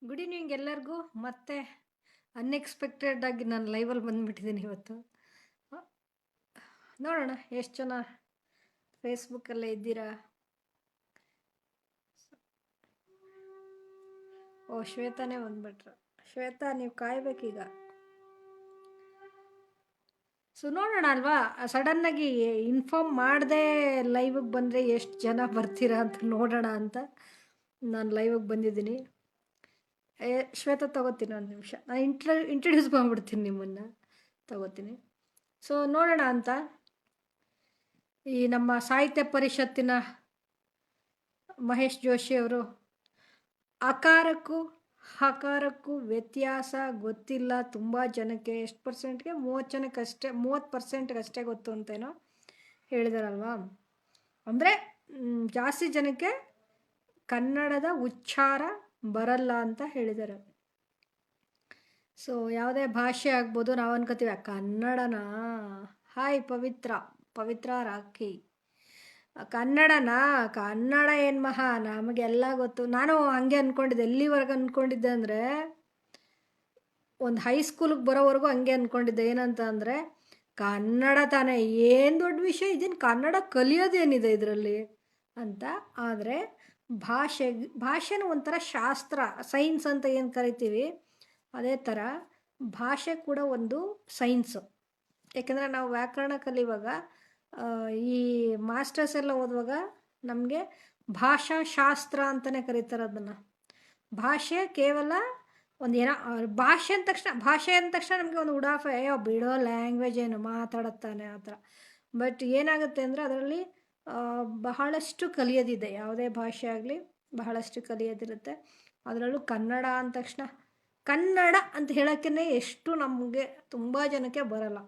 Good evening ಎಲ್ಲರಿಗೂ. ಮತ್ತೆ unexpected ಆಗಿ ನಾನು ಲೈವಲ್ಲಿ ಬಂದುಬಿಟ್ಟಿದ್ದೀನಿ ಇವತ್ತು. ನೋಡೋಣ ಎಷ್ಟು ಜನ ಫೇಸ್ಬುಕ್ಕಲ್ಲೇ ಇದ್ದೀರಾ. ಓ, ಶ್ವೇತಾನೇ ಬಂದ್ಬಿಟ್ರು. ಶ್ವೇತಾ, ನೀವು ಕಾಯ್ಬೇಕೀಗ. ಸೊ ನೋಡೋಣ ಅಲ್ವಾ, ಸಡನ್ನಾಗಿ ಇನ್ಫಾರ್ಮ್ ಮಾಡದೆ ಲೈವಿಗೆ ಬಂದರೆ ಎಷ್ಟು ಜನ ಬರ್ತೀರಾ ಅಂತ ನೋಡೋಣ ಅಂತ ನಾನು ಲೈವಿಗೆ ಬಂದಿದ್ದೀನಿ. ಶ್ವೇತಾ ತಗೋತೀನಿ, ಒಂದು ನಿಮಿಷ ನಾನು ಇಂಟ್ರಡ್ಯೂಸ್ ಮಾಡಿಬಿಡ್ತೀನಿ, ನಿಮ್ಮನ್ನು ತಗೋತೀನಿ. ಸೊ ನೋಡೋಣ ಅಂತ ಈ ನಮ್ಮ ಸಾಹಿತ್ಯ ಪರಿಷತ್ತಿನ ಮಹೇಶ್ ಜೋಶಿ ಅವರು ಅಕಾರಕ್ಕೂ ಹಕಾರಕ್ಕೂ ವ್ಯತ್ಯಾಸ ಗೊತ್ತಿಲ್ಲ ತುಂಬ ಜನಕ್ಕೆ. ಎಷ್ಟು ಪರ್ಸೆಂಟ್ಗೆ? 30% ಗೊತ್ತು ಅಂತೇನೋ ಹೇಳಿದಾರಲ್ವಾ. ಅಂದರೆ ಜಾಸ್ತಿ ಜನಕ್ಕೆ ಕನ್ನಡದ ಉಚ್ಚಾರ ಬರಲ್ಲ ಅಂತ ಹೇಳಿದ್ದಾರೆ. ಸೊ ಯಾವುದೇ ಭಾಷೆ ಆಗ್ಬೋದು, ನಾವು ಅನ್ಕೋತೀವಿ ಕನ್ನಡನಾ. ಹಾಯ್ ಪವಿತ್ರ ರಾಖಿ. ಕನ್ನಡ ಏನು ಮಹಾ, ನಮಗೆಲ್ಲ ಗೊತ್ತು. ನಾನು ಹಂಗೆ ಅಂದ್ಕೊಂಡಿದ್ದೆ. ಎಲ್ಲಿವರೆಗೆ ಅಂದ್ಕೊಂಡಿದ್ದೆ ಅಂದರೆ, ಒಂದು ಹೈಸ್ಕೂಲಿಗೆ ಬರೋವರೆಗೂ ಹಂಗೆ ಅಂದ್ಕೊಂಡಿದ್ದೆ. ಏನಂತ ಅಂದರೆ, ಕನ್ನಡ ತಾನೇ, ಏನು ದೊಡ್ಡ ವಿಷಯ, ಇದೇನು ಕನ್ನಡ ಕಲಿಯೋದೇನಿದೆ ಇದರಲ್ಲಿ ಅಂತ. ಆದರೆ ಭಾಷೆನೂ ಒಂಥರ ಶಾಸ್ತ್ರ, ಸೈನ್ಸ್ ಅಂತ ಏನು ಕರಿತೀವಿ, ಅದೇ ಥರ ಭಾಷೆ ಕೂಡ ಒಂದು ಸೈನ್ಸು. ಯಾಕೆಂದರೆ ನಾವು ವ್ಯಾಕರಣ ಕಲಿಯುವಾಗ, ಈ ಮಾಸ್ಟರ್ಸ್ ಎಲ್ಲ ಓದುವಾಗ ನಮಗೆ ಭಾಷಾಶಾಸ್ತ್ರ ಅಂತಲೇ ಕರೀತಾರೆ ಅದನ್ನು. ಭಾಷೆ ಕೇವಲ ಒಂದು ಏನೋ ಭಾಷೆ ಅಂದ ತಕ್ಷಣ ನಮಗೆ ಒಂದು ಉಡಾಫೆ, ಅಯ್ಯೋ ಬಿಡೋ ಲ್ಯಾಂಗ್ವೇಜ್ ಏನು ಮಾತಾಡುತ್ತಾನೆ ಆ ಥರ. ಬಟ್ ಏನಾಗುತ್ತೆ ಅಂದರೆ ಅದರಲ್ಲಿ ಬಹಳಷ್ಟು ಕಲಿಯೋದಿದೆ. ಯಾವುದೇ ಭಾಷೆ ಆಗಲಿ ಬಹಳಷ್ಟು ಕಲಿಯೋದಿರುತ್ತೆ. ಅದರಲ್ಲೂ ಕನ್ನಡ ಅಂದ ತಕ್ಷಣ, ಕನ್ನಡ ಅಂತ ಹೇಳೋಕ್ಕೇ ಎಷ್ಟು ನಮಗೆ ತುಂಬ ಜನಕ್ಕೆ ಬರಲ್ಲ.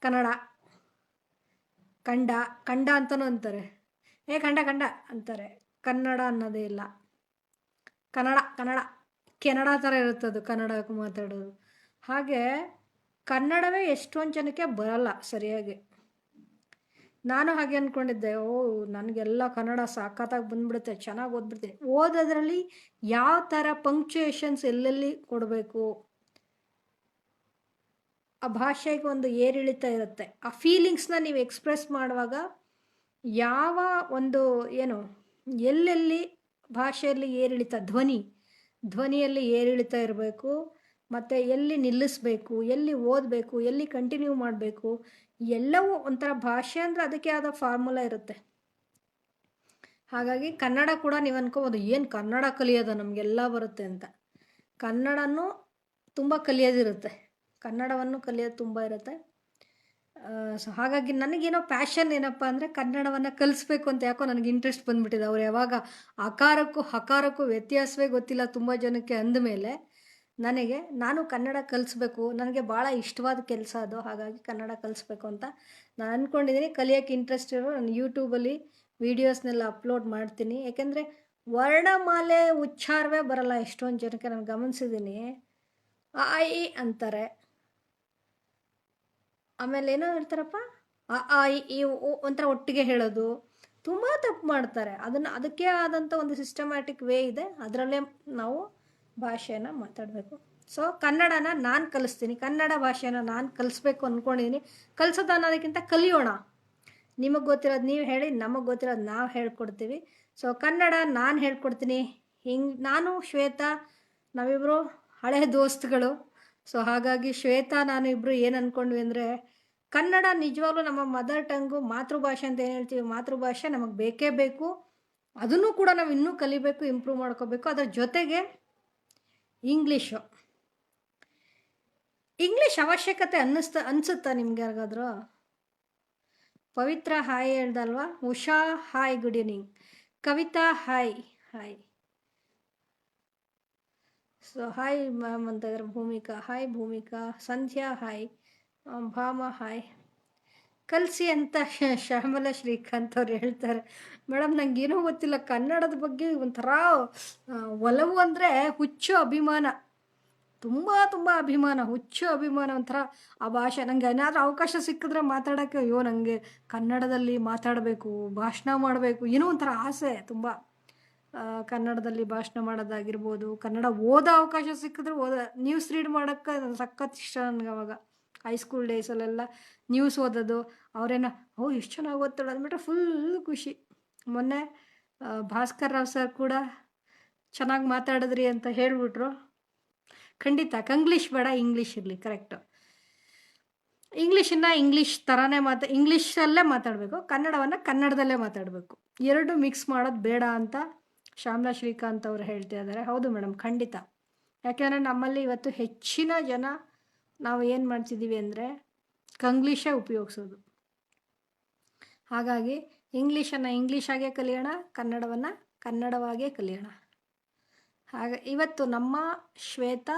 ಕನ್ನಡ, ಕಂಡ ಅಂತಲೂ ಅಂತಾರೆ. ಕಂಡ ಅಂತಾರೆ. ಕನ್ನಡ ಅನ್ನೋದೇ ಇಲ್ಲ. ಕನ್ನಡ ಕೆನಡಾ ಥರ ಇರುತ್ತದು ಕನ್ನಡಕ್ಕೆ ಮಾತಾಡೋದು. ಹಾಗೆ ಕನ್ನಡವೇ ಎಷ್ಟೊಂದು ಜನಕ್ಕೆ ಬರಲ್ಲ ಸರಿಯಾಗಿ. ನಾನು ಹಾಗೆ ಅಂದ್ಕೊಂಡಿದ್ದೆ, ನನಗೆಲ್ಲ ಕನ್ನಡ ಸಖತ್ತಾಗಿ ಬಂದ್ಬಿಡುತ್ತೆ, ಚೆನ್ನಾಗಿ ಓದ್ಬಿಡ್ತೀನಿ. ಓದೋದ್ರಲ್ಲಿ ಯಾವ ಥರ ಪಂಕ್ಚುಯೇಷನ್ಸ್ ಎಲ್ಲೆಲ್ಲಿ ಕೊಡಬೇಕು, ಆ ಭಾಷೆಗೆ ಒಂದು ಏರಿಳಿತ ಇರುತ್ತೆ. ಆ ಫೀಲಿಂಗ್ಸ್ನ ನೀವು ಎಕ್ಸ್ಪ್ರೆಸ್ ಮಾಡುವಾಗ ಯಾವ ಒಂದು ಏನು ಎಲ್ಲೆಲ್ಲಿ ಭಾಷೆಯಲ್ಲಿ ಏರಿಳಿತ, ಧ್ವನಿಯಲ್ಲಿ ಏರಿಳಿತ ಇರಬೇಕು, ಮತ್ತು ಎಲ್ಲಿ ನಿಲ್ಲಿಸಬೇಕು, ಎಲ್ಲಿ ಓದಬೇಕು, ಎಲ್ಲಿ ಕಂಟಿನ್ಯೂ ಮಾಡಬೇಕು, ಎಲ್ಲವೂ ಒಂಥರ ಭಾಷೆ ಅಂದರೆ ಅದಕ್ಕೆ ಆದ ಫಾರ್ಮುಲಾ ಇರುತ್ತೆ. ಹಾಗಾಗಿ ಕನ್ನಡ ಕೂಡ ನೀವು ಅನ್ಕೋಬೋದು, ಏನು ಕನ್ನಡ ಕಲಿಯೋದು ನಮಗೆಲ್ಲ ಬರುತ್ತೆ ಅಂತ. ಕನ್ನಡನೂ ತುಂಬ ಕಲಿಯೋದಿರುತ್ತೆ, ಕನ್ನಡವನ್ನು ಕಲಿಯೋದು ತುಂಬ ಇರುತ್ತೆ. ಸೊ ಹಾಗಾಗಿ ನನಗೇನೋ ಪ್ಯಾಷನ್ ಏನಪ್ಪ ಅಂದರೆ ಕನ್ನಡವನ್ನು ಕಲಿಸ್ಬೇಕು ಅಂತ. ಯಾಕೋ ನನಗೆ ಇಂಟ್ರೆಸ್ಟ್ ಬಂದುಬಿಟ್ಟಿದೆ. ಅವ್ರು ಯಾವಾಗ ಅಕಾರಕ್ಕೂ ಹಕಾರಕ್ಕೂ ವ್ಯತ್ಯಾಸವೇ ಗೊತ್ತಿಲ್ಲ ತುಂಬ ಜನಕ್ಕೆ ಅಂದಮೇಲೆ ನಾನು ಕನ್ನಡ ಕಲಿಸ್ಬೇಕು, ನನಗೆ ಭಾಳ ಇಷ್ಟವಾದ ಕೆಲಸ ಅದು. ಹಾಗಾಗಿ ಕನ್ನಡ ಕಲಿಸ್ಬೇಕು ಅಂತ ನಾನು ಅಂದ್ಕೊಂಡಿದ್ದೀನಿ. ಕಲಿಯೋಕ್ಕೆ ಇಂಟ್ರೆಸ್ಟ್ ಇರೋ ನಾನು ಯೂಟ್ಯೂಬಲ್ಲಿ ವೀಡಿಯೋಸ್ನೆಲ್ಲ ಅಪ್ಲೋಡ್ ಮಾಡ್ತೀನಿ. ಯಾಕೆಂದರೆ ವರ್ಣಮಾಲೆ ಉಚ್ಚಾರವೇ ಬರಲ್ಲ ಎಷ್ಟೊಂದು ಜನಕ್ಕೆ, ನಾನು ಗಮನಿಸಿದ್ದೀನಿ. ಆ ಇ ಅಂತಾರೆ, ಆಮೇಲೆ ಏನೋ ಹೇಳ್ತಾರಪ್ಪ, ಆ ಈ ಒಂಥರ ಒಟ್ಟಿಗೆ ಹೇಳೋದು, ತುಂಬ ತಪ್ಪು ಮಾಡ್ತಾರೆ. ಅದಕ್ಕೆ ಆದಂಥ ಒಂದು ಸಿಸ್ಟಮ್ಯಾಟಿಕ್ ವೇ ಇದೆ, ಅದರಲ್ಲೇ ನಾವು ಭಾಷೆನ ಮಾತಾಡಬೇಕು. ಸೊ ಕನ್ನಡನ ನಾನು ಕಲಿಸ್ತೀನಿ, ಕನ್ನಡ ಭಾಷೆನ ನಾನು ಕಲಿಸ್ಬೇಕು ಅಂದ್ಕೊಂಡಿದ್ದೀನಿ. ಕಲಿಸೋದು ಅನ್ನೋದಕ್ಕಿಂತ ಕಲಿಯೋಣ. ನಿಮಗೆ ಗೊತ್ತಿರೋದು ನೀವು ಹೇಳಿ, ನಮಗೆ ಗೊತ್ತಿರೋದು ನಾವು ಹೇಳ್ಕೊಡ್ತೀವಿ. ಸೊ ಕನ್ನಡ ನಾನು ಹೇಳ್ಕೊಡ್ತೀನಿ. ನಾನು ಶ್ವೇತಾ ನಾವಿಬ್ಬರು ಹಳೆ ದೋಸ್ತುಗಳು. ಸೊ ಹಾಗಾಗಿ ಶ್ವೇತಾ ನಾನು ಇಬ್ಬರು ಏನು ಅಂದ್ಕೊಂಡ್ವಿ ಅಂದರೆ, ಕನ್ನಡ ನಿಜವಾಗ್ಲೂ ನಮ್ಮ ಮದರ್ ಟಂಗು, ಮಾತೃಭಾಷೆ ಅಂತ ಏನು ಹೇಳ್ತೀವಿ, ಮಾತೃಭಾಷೆ ನಮಗೆ ಬೇಕೇ ಬೇಕು. ಅದನ್ನು ಕೂಡ ನಾವು ಇನ್ನೂ ಕಲಿಬೇಕು, ಇಂಪ್ರೂವ್ ಮಾಡ್ಕೋಬೇಕು. ಅದರ ಜೊತೆಗೆ ಇಂಗ್ಲೀಷ್ ಅವಶ್ಯಕತೆ ಅನಿಸುತ್ತಾ ನಿಮ್ಗೆ ಯಾರಿಗಾದ್ರೂ? ಪವಿತ್ರ ಹಾಯ್ ಹೇಳ್ದಲ್ವಾ. Usha hi, good evening. Kavitha hi. So hi ma'am ಅಂತ ಇದ್ದಾರೆ. Bhoomika hi. Sandhya hi. Bhama hi. ಕಲಿಸಿ ಅಂತ ಶ್ಯಾಮಲ ಶ್ರೀಕಾಂತ್ ಅವ್ರು ಹೇಳ್ತಾರೆ. ಮೇಡಮ್ ನನಗೇನೂ ಗೊತ್ತಿಲ್ಲ ಕನ್ನಡದ ಬಗ್ಗೆ. ಒಂಥರ ಒಲವು ಅಂದರೆ ಹುಚ್ಚು ಅಭಿಮಾನ, ತುಂಬ ಅಭಿಮಾನ, ಹುಚ್ಚು ಅಭಿಮಾನ. ಒಂಥರ ಆ ಭಾಷೆ ನನಗೆ ಏನಾದರೂ ಅವಕಾಶ ಸಿಕ್ಕಿದ್ರೆ ಮಾತಾಡೋಕ್ಕೆ, ಅಯ್ಯೋ ನನಗೆ ಕನ್ನಡದಲ್ಲಿ ಮಾತಾಡಬೇಕು, ಭಾಷಣ ಮಾಡಬೇಕು, ಏನೋ ಒಂಥರ ಆಸೆ ತುಂಬ. ಕನ್ನಡದಲ್ಲಿ ಭಾಷಣ ಮಾಡೋದಾಗಿರ್ಬೋದು, ಕನ್ನಡ ಓದೋ ಅವಕಾಶ ಸಿಕ್ಕಿದ್ರೆ ನ್ಯೂಸ್ ರೀಡ್ ಮಾಡೋಕ್ಕೆ ಸಖತ್ ಇಷ್ಟ ನನಗೆ ಅವಾಗ. ಹೈಸ್ಕೂಲ್ ಡೇಸಲ್ಲೆಲ್ಲ ನ್ಯೂಸ್ ಓದೋದು, ಅವರೇನೋ ಎಷ್ಟು ಚೆನ್ನಾಗಿ ಓದ್ತಾಳೆ ಅಂದ್ಬಿಟ್ರೆ ಫುಲ್ ಖುಷಿ. ಮೊನ್ನೆ ಭಾಸ್ಕರ್ ರಾವ್ ಸರ್ ಕೂಡ ಚೆನ್ನಾಗಿ ಮಾತಾಡಿದ್ರಿ ಅಂತ ಹೇಳಿಬಿಟ್ರು. ಖಂಡಿತ ಕಂಗ್ಲೀಷ್ ಬೇಡ, ಇಂಗ್ಲೀಷ್ ಇರಲಿ, ಕರೆಕ್ಟು. ಇಂಗ್ಲೀಷನ್ನು ಇಂಗ್ಲೀಷ್ ಥರನೇ ಇಂಗ್ಲೀಷಲ್ಲೇ ಮಾತಾಡಬೇಕು, ಕನ್ನಡವನ್ನು ಕನ್ನಡದಲ್ಲೇ ಮಾತಾಡಬೇಕು. ಎರಡು ಮಿಕ್ಸ್ ಮಾಡೋದು ಬೇಡ ಅಂತ ಶ್ಯಾಮಲಾ ಶ್ರೀಕಾಂತ್ ಅವರು ಹೇಳ್ತಾ ಇದ್ದಾರೆ. ಹೌದು ಮೇಡಮ್, ಖಂಡಿತ. ಯಾಕೆಂದರೆ ನಮ್ಮಲ್ಲಿ ಇವತ್ತು ಹೆಚ್ಚಿನ ಜನ ನಾವು ಏನು ಮಾಡ್ತಿದ್ದೀವಿ ಅಂದರೆ ಕಂಗ್ಲೀಷೇ ಉಪಯೋಗಿಸೋದು. ಹಾಗಾಗಿ ಇಂಗ್ಲೀಷನ್ನು ಇಂಗ್ಲೀಷಾಗೇ ಕಲಿಯೋಣ, ಕನ್ನಡವನ್ನು ಕನ್ನಡವಾಗೇ ಕಲಿಯೋಣ. ಹಾಗೆ ಇವತ್ತು ನಮ್ಮ ಶ್ವೇತಾ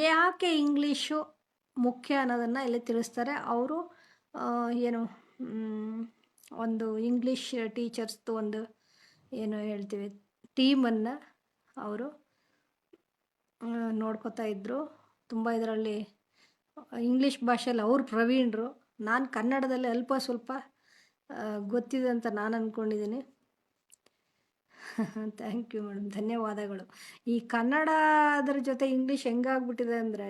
ಯಾಕೆ ಇಂಗ್ಲೀಷು ಮುಖ್ಯ ಅನ್ನೋದನ್ನು ಇಲ್ಲಿ ತಿಳಿಸ್ತಾರೆ. ಅವರು ಏನು ಒಂದು ಇಂಗ್ಲೀಷ್ ಟೀಚರ್ಸ್ದು ಒಂದು ಏನು ಹೇಳ್ತೀವಿ ಟೀಮನ್ನು ಅವರು ನೋಡ್ಕೋತಾ ಇದ್ದರು. ತುಂಬ ಇದರಲ್ಲಿ ಇಂಗ್ಲೀಷ್ ಭಾಷೆಯಲ್ಲಿ ಅವ್ರು ಪ್ರವೀಣರು. ನಾನು ಕನ್ನಡದಲ್ಲಿ ಅಲ್ಪ ಸ್ವಲ್ಪ ಗೊತ್ತಿದೆ ಅಂತ ನಾನು ಅಂದ್ಕೊಂಡಿದ್ದೀನಿ. ಥ್ಯಾಂಕ್ ಯು ಮೇಡಮ್, ಧನ್ಯವಾದಗಳು. ಈ ಕನ್ನಡದ್ರ ಜೊತೆ ಇಂಗ್ಲೀಷ್ ಹೆಂಗಾಗ್ಬಿಟ್ಟಿದೆ ಅಂದರೆ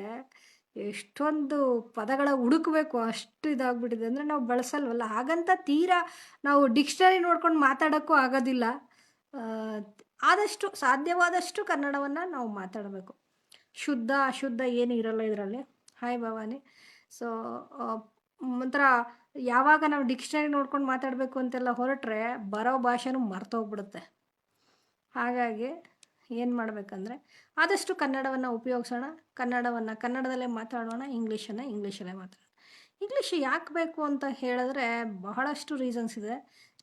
ಎಷ್ಟೊಂದು ಪದಗಳ ಹುಡುಕಬೇಕು, ಅಷ್ಟು ಇದಾಗ್ಬಿಟ್ಟಿದೆ. ಅಂದರೆ ನಾವು ಬಳಸಲ್ವಲ್ಲ, ಹಾಗಂತ ತೀರಾ ನಾವು ಡಿಕ್ಷನರಿ ನೋಡ್ಕೊಂಡು ಮಾತಾಡೋಕ್ಕೂ ಆಗೋದಿಲ್ಲ. ಆದಷ್ಟು ಸಾಧ್ಯವಾದಷ್ಟು ಕನ್ನಡವನ್ನು ನಾವು ಮಾತಾಡಬೇಕು. ಶುದ್ಧ ಅಶುದ್ಧ ಏನು ಇರೋಲ್ಲ ಇದರಲ್ಲಿ. ಹಾಯ್ ಭವಾನಿ. ಸೊ ಒಂಥರ ಯಾವಾಗ ನಾವು ಡಿಕ್ಷನರಿ ನೋಡ್ಕೊಂಡು ಮಾತಾಡಬೇಕು ಅಂತೆಲ್ಲ ಹೊರಟ್ರೆ ಬರೋ ಭಾಷೆನೂ ಮರ್ತೋಗ್ಬಿಡುತ್ತೆ. ಹಾಗಾಗಿ ಏನು ಮಾಡಬೇಕಂದ್ರೆ ಆದಷ್ಟು ಕನ್ನಡವನ್ನು ಉಪಯೋಗಿಸೋಣ, ಕನ್ನಡವನ್ನು ಕನ್ನಡದಲ್ಲೇ ಮಾತಾಡೋಣ, ಇಂಗ್ಲೀಷನ್ನು ಇಂಗ್ಲೀಷಲ್ಲೇ ಮಾತಾಡೋಣ. ಇಂಗ್ಲೀಷ್ ಯಾಕೆ ಬೇಕು ಅಂತ ಹೇಳಿದ್ರೆ ಬಹಳಷ್ಟು ರೀಸನ್ಸ್ ಇದೆ.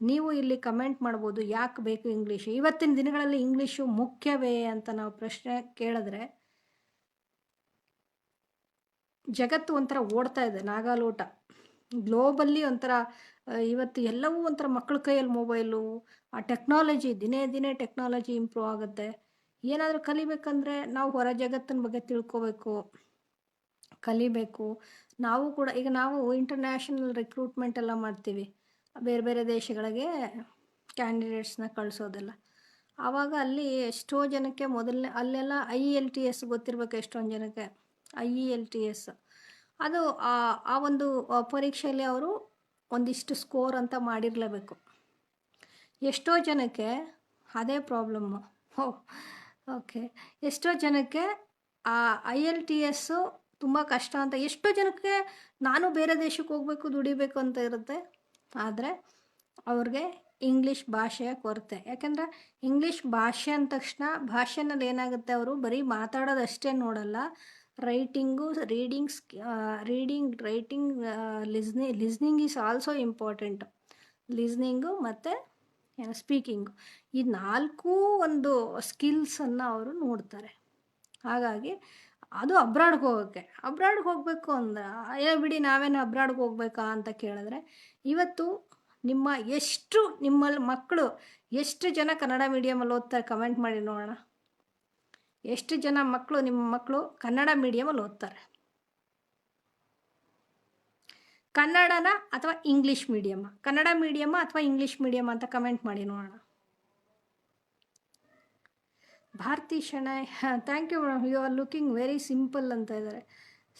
ನೀವು ಇಲ್ಲಿ ಕಮೆಂಟ್ ಮಾಡ್ಬೋದು ಯಾಕೆ ಬೇಕು ಇಂಗ್ಲೀಷು. ಇವತ್ತಿನ ದಿನಗಳಲ್ಲಿ ಇಂಗ್ಲೀಷು ಮುಖ್ಯವೇ ಅಂತ ನಾವು ಪ್ರಶ್ನೆ ಕೇಳಿದ್ರೆ ಜಗತ್ತು ಒಂಥರ ಓಡ್ತಾ ಇದೆ ನಾಗಾಲೋಟ. ಗ್ಲೋಬಲ್ಲಿ ಒಂಥರ ಇವತ್ತು ಎಲ್ಲವೂ ಒಂಥರ ಮಕ್ಕಳ ಕೈಯಲ್ಲಿ ಮೊಬೈಲು, ಆ ಟೆಕ್ನಾಲಜಿ ದಿನೇ ದಿನೇ ಟೆಕ್ನಾಲಜಿ ಇಂಪ್ರೂವ್ ಆಗುತ್ತೆ. ಏನಾದರೂ ಕಲಿಬೇಕಂದ್ರೆ ನಾವು ಹೊರ ಜಗತ್ತಿನ ಬಗ್ಗೆ ತಿಳ್ಕೊಬೇಕು, ಕಲಿಬೇಕು. ನಾವು ಕೂಡ ಈಗ ನಾವು ಇಂಟರ್ನ್ಯಾಷನಲ್ ರಿಕ್ರೂಟ್ಮೆಂಟ್ ಎಲ್ಲ ಮಾಡ್ತೀವಿ, ಬೇರೆ ಬೇರೆ ದೇಶಗಳಿಗೆ ಕ್ಯಾಂಡಿಡೇಟ್ಸ್ನ ಕಳಿಸೋದೆಲ್ಲ. ಆವಾಗ ಅಲ್ಲಿ ಎಷ್ಟೋ ಜನಕ್ಕೆ ಅಲ್ಲೆಲ್ಲ IELTS ಗೊತ್ತಿರಬೇಕು. ಎಷ್ಟೊಂದು ಜನಕ್ಕೆ IELTS ಅದು ಆ ಒಂದು ಪರೀಕ್ಷೆಯಲ್ಲಿ ಅವರು ಒಂದಿಷ್ಟು ಸ್ಕೋರ್ ಅಂತ ಮಾಡಿರಲೇಬೇಕು. ಎಷ್ಟೋ ಜನಕ್ಕೆ ಅದೇ ಪ್ರಾಬ್ಲಮ್ಮು. ಓಕೆ, ಎಷ್ಟೋ ಜನಕ್ಕೆ ಆ IELTS ತುಂಬ ಕಷ್ಟ ಅಂತ, ಎಷ್ಟೋ ಜನಕ್ಕೆ ನಾನು ಬೇರೆ ದೇಶಕ್ಕೆ ಹೋಗಬೇಕು ದುಡಿಬೇಕು ಅಂತ ಇರುತ್ತೆ. ಆದರೆ ಅವ್ರಿಗೆ ಇಂಗ್ಲೀಷ್ ಭಾಷೆಯ ಕೊರತೆ. ಯಾಕೆಂದರೆ ಇಂಗ್ಲೀಷ್ ಭಾಷೆ ಅಂದ ತಕ್ಷಣ ಭಾಷೆನಲ್ಲಿ ಏನಾಗುತ್ತೆ, ಅವರು ಬರೀ ಮಾತಾಡೋದಷ್ಟೇ ನೋಡಲ್ಲ, writing reading writing listening is also important. Listening ಮತ್ತು ಸ್ಪೀಕಿಂಗು, ಈ 4 ಒಂದು ಸ್ಕಿಲ್ಸನ್ನು ಅವರು ನೋಡ್ತಾರೆ. ಹಾಗಾಗಿ ಅದು ಅಬ್ರಾಡ್ಗೆ ಹೋಗಬೇಕು ಅಂದ್ರೆ ಬಿಡಿ ನಾವೇನು ಅಬ್ರಾಡ್ಗೆ ಹೋಗ್ಬೇಕಾ ಅಂತ ಕೇಳಿದ್ರೆ, ಇವತ್ತು ನಿಮ್ಮಲ್ಲಿ ಮಕ್ಕಳು ಎಷ್ಟು ಜನ ಕನ್ನಡ ಮೀಡಿಯಮಲ್ಲಿ ಓದ್ತಾರೆ ಕಮೆಂಟ್ ಮಾಡಿ ನೋಡೋಣ. ಎಷ್ಟು ಜನ ನಿಮ್ಮ ಮಕ್ಕಳು ಕನ್ನಡ ಮೀಡಿಯಮಲ್ಲಿ ಓದ್ತಾರೆ? ಕನ್ನಡನ ಅಥವಾ ಇಂಗ್ಲೀಷ್ ಮೀಡಿಯಮ್ಮ? ಕನ್ನಡ ಮೀಡಿಯಮ್ಮ ಅಥವಾ ಇಂಗ್ಲೀಷ್ ಮೀಡಿಯಮ್ ಅಂತ ಕಮೆಂಟ್ ಮಾಡಿ ನೋಡೋಣ. Bharathi Shenoy, thank you madam, you are looking very simple ಅಂತ ಇದ್ದಾರೆ.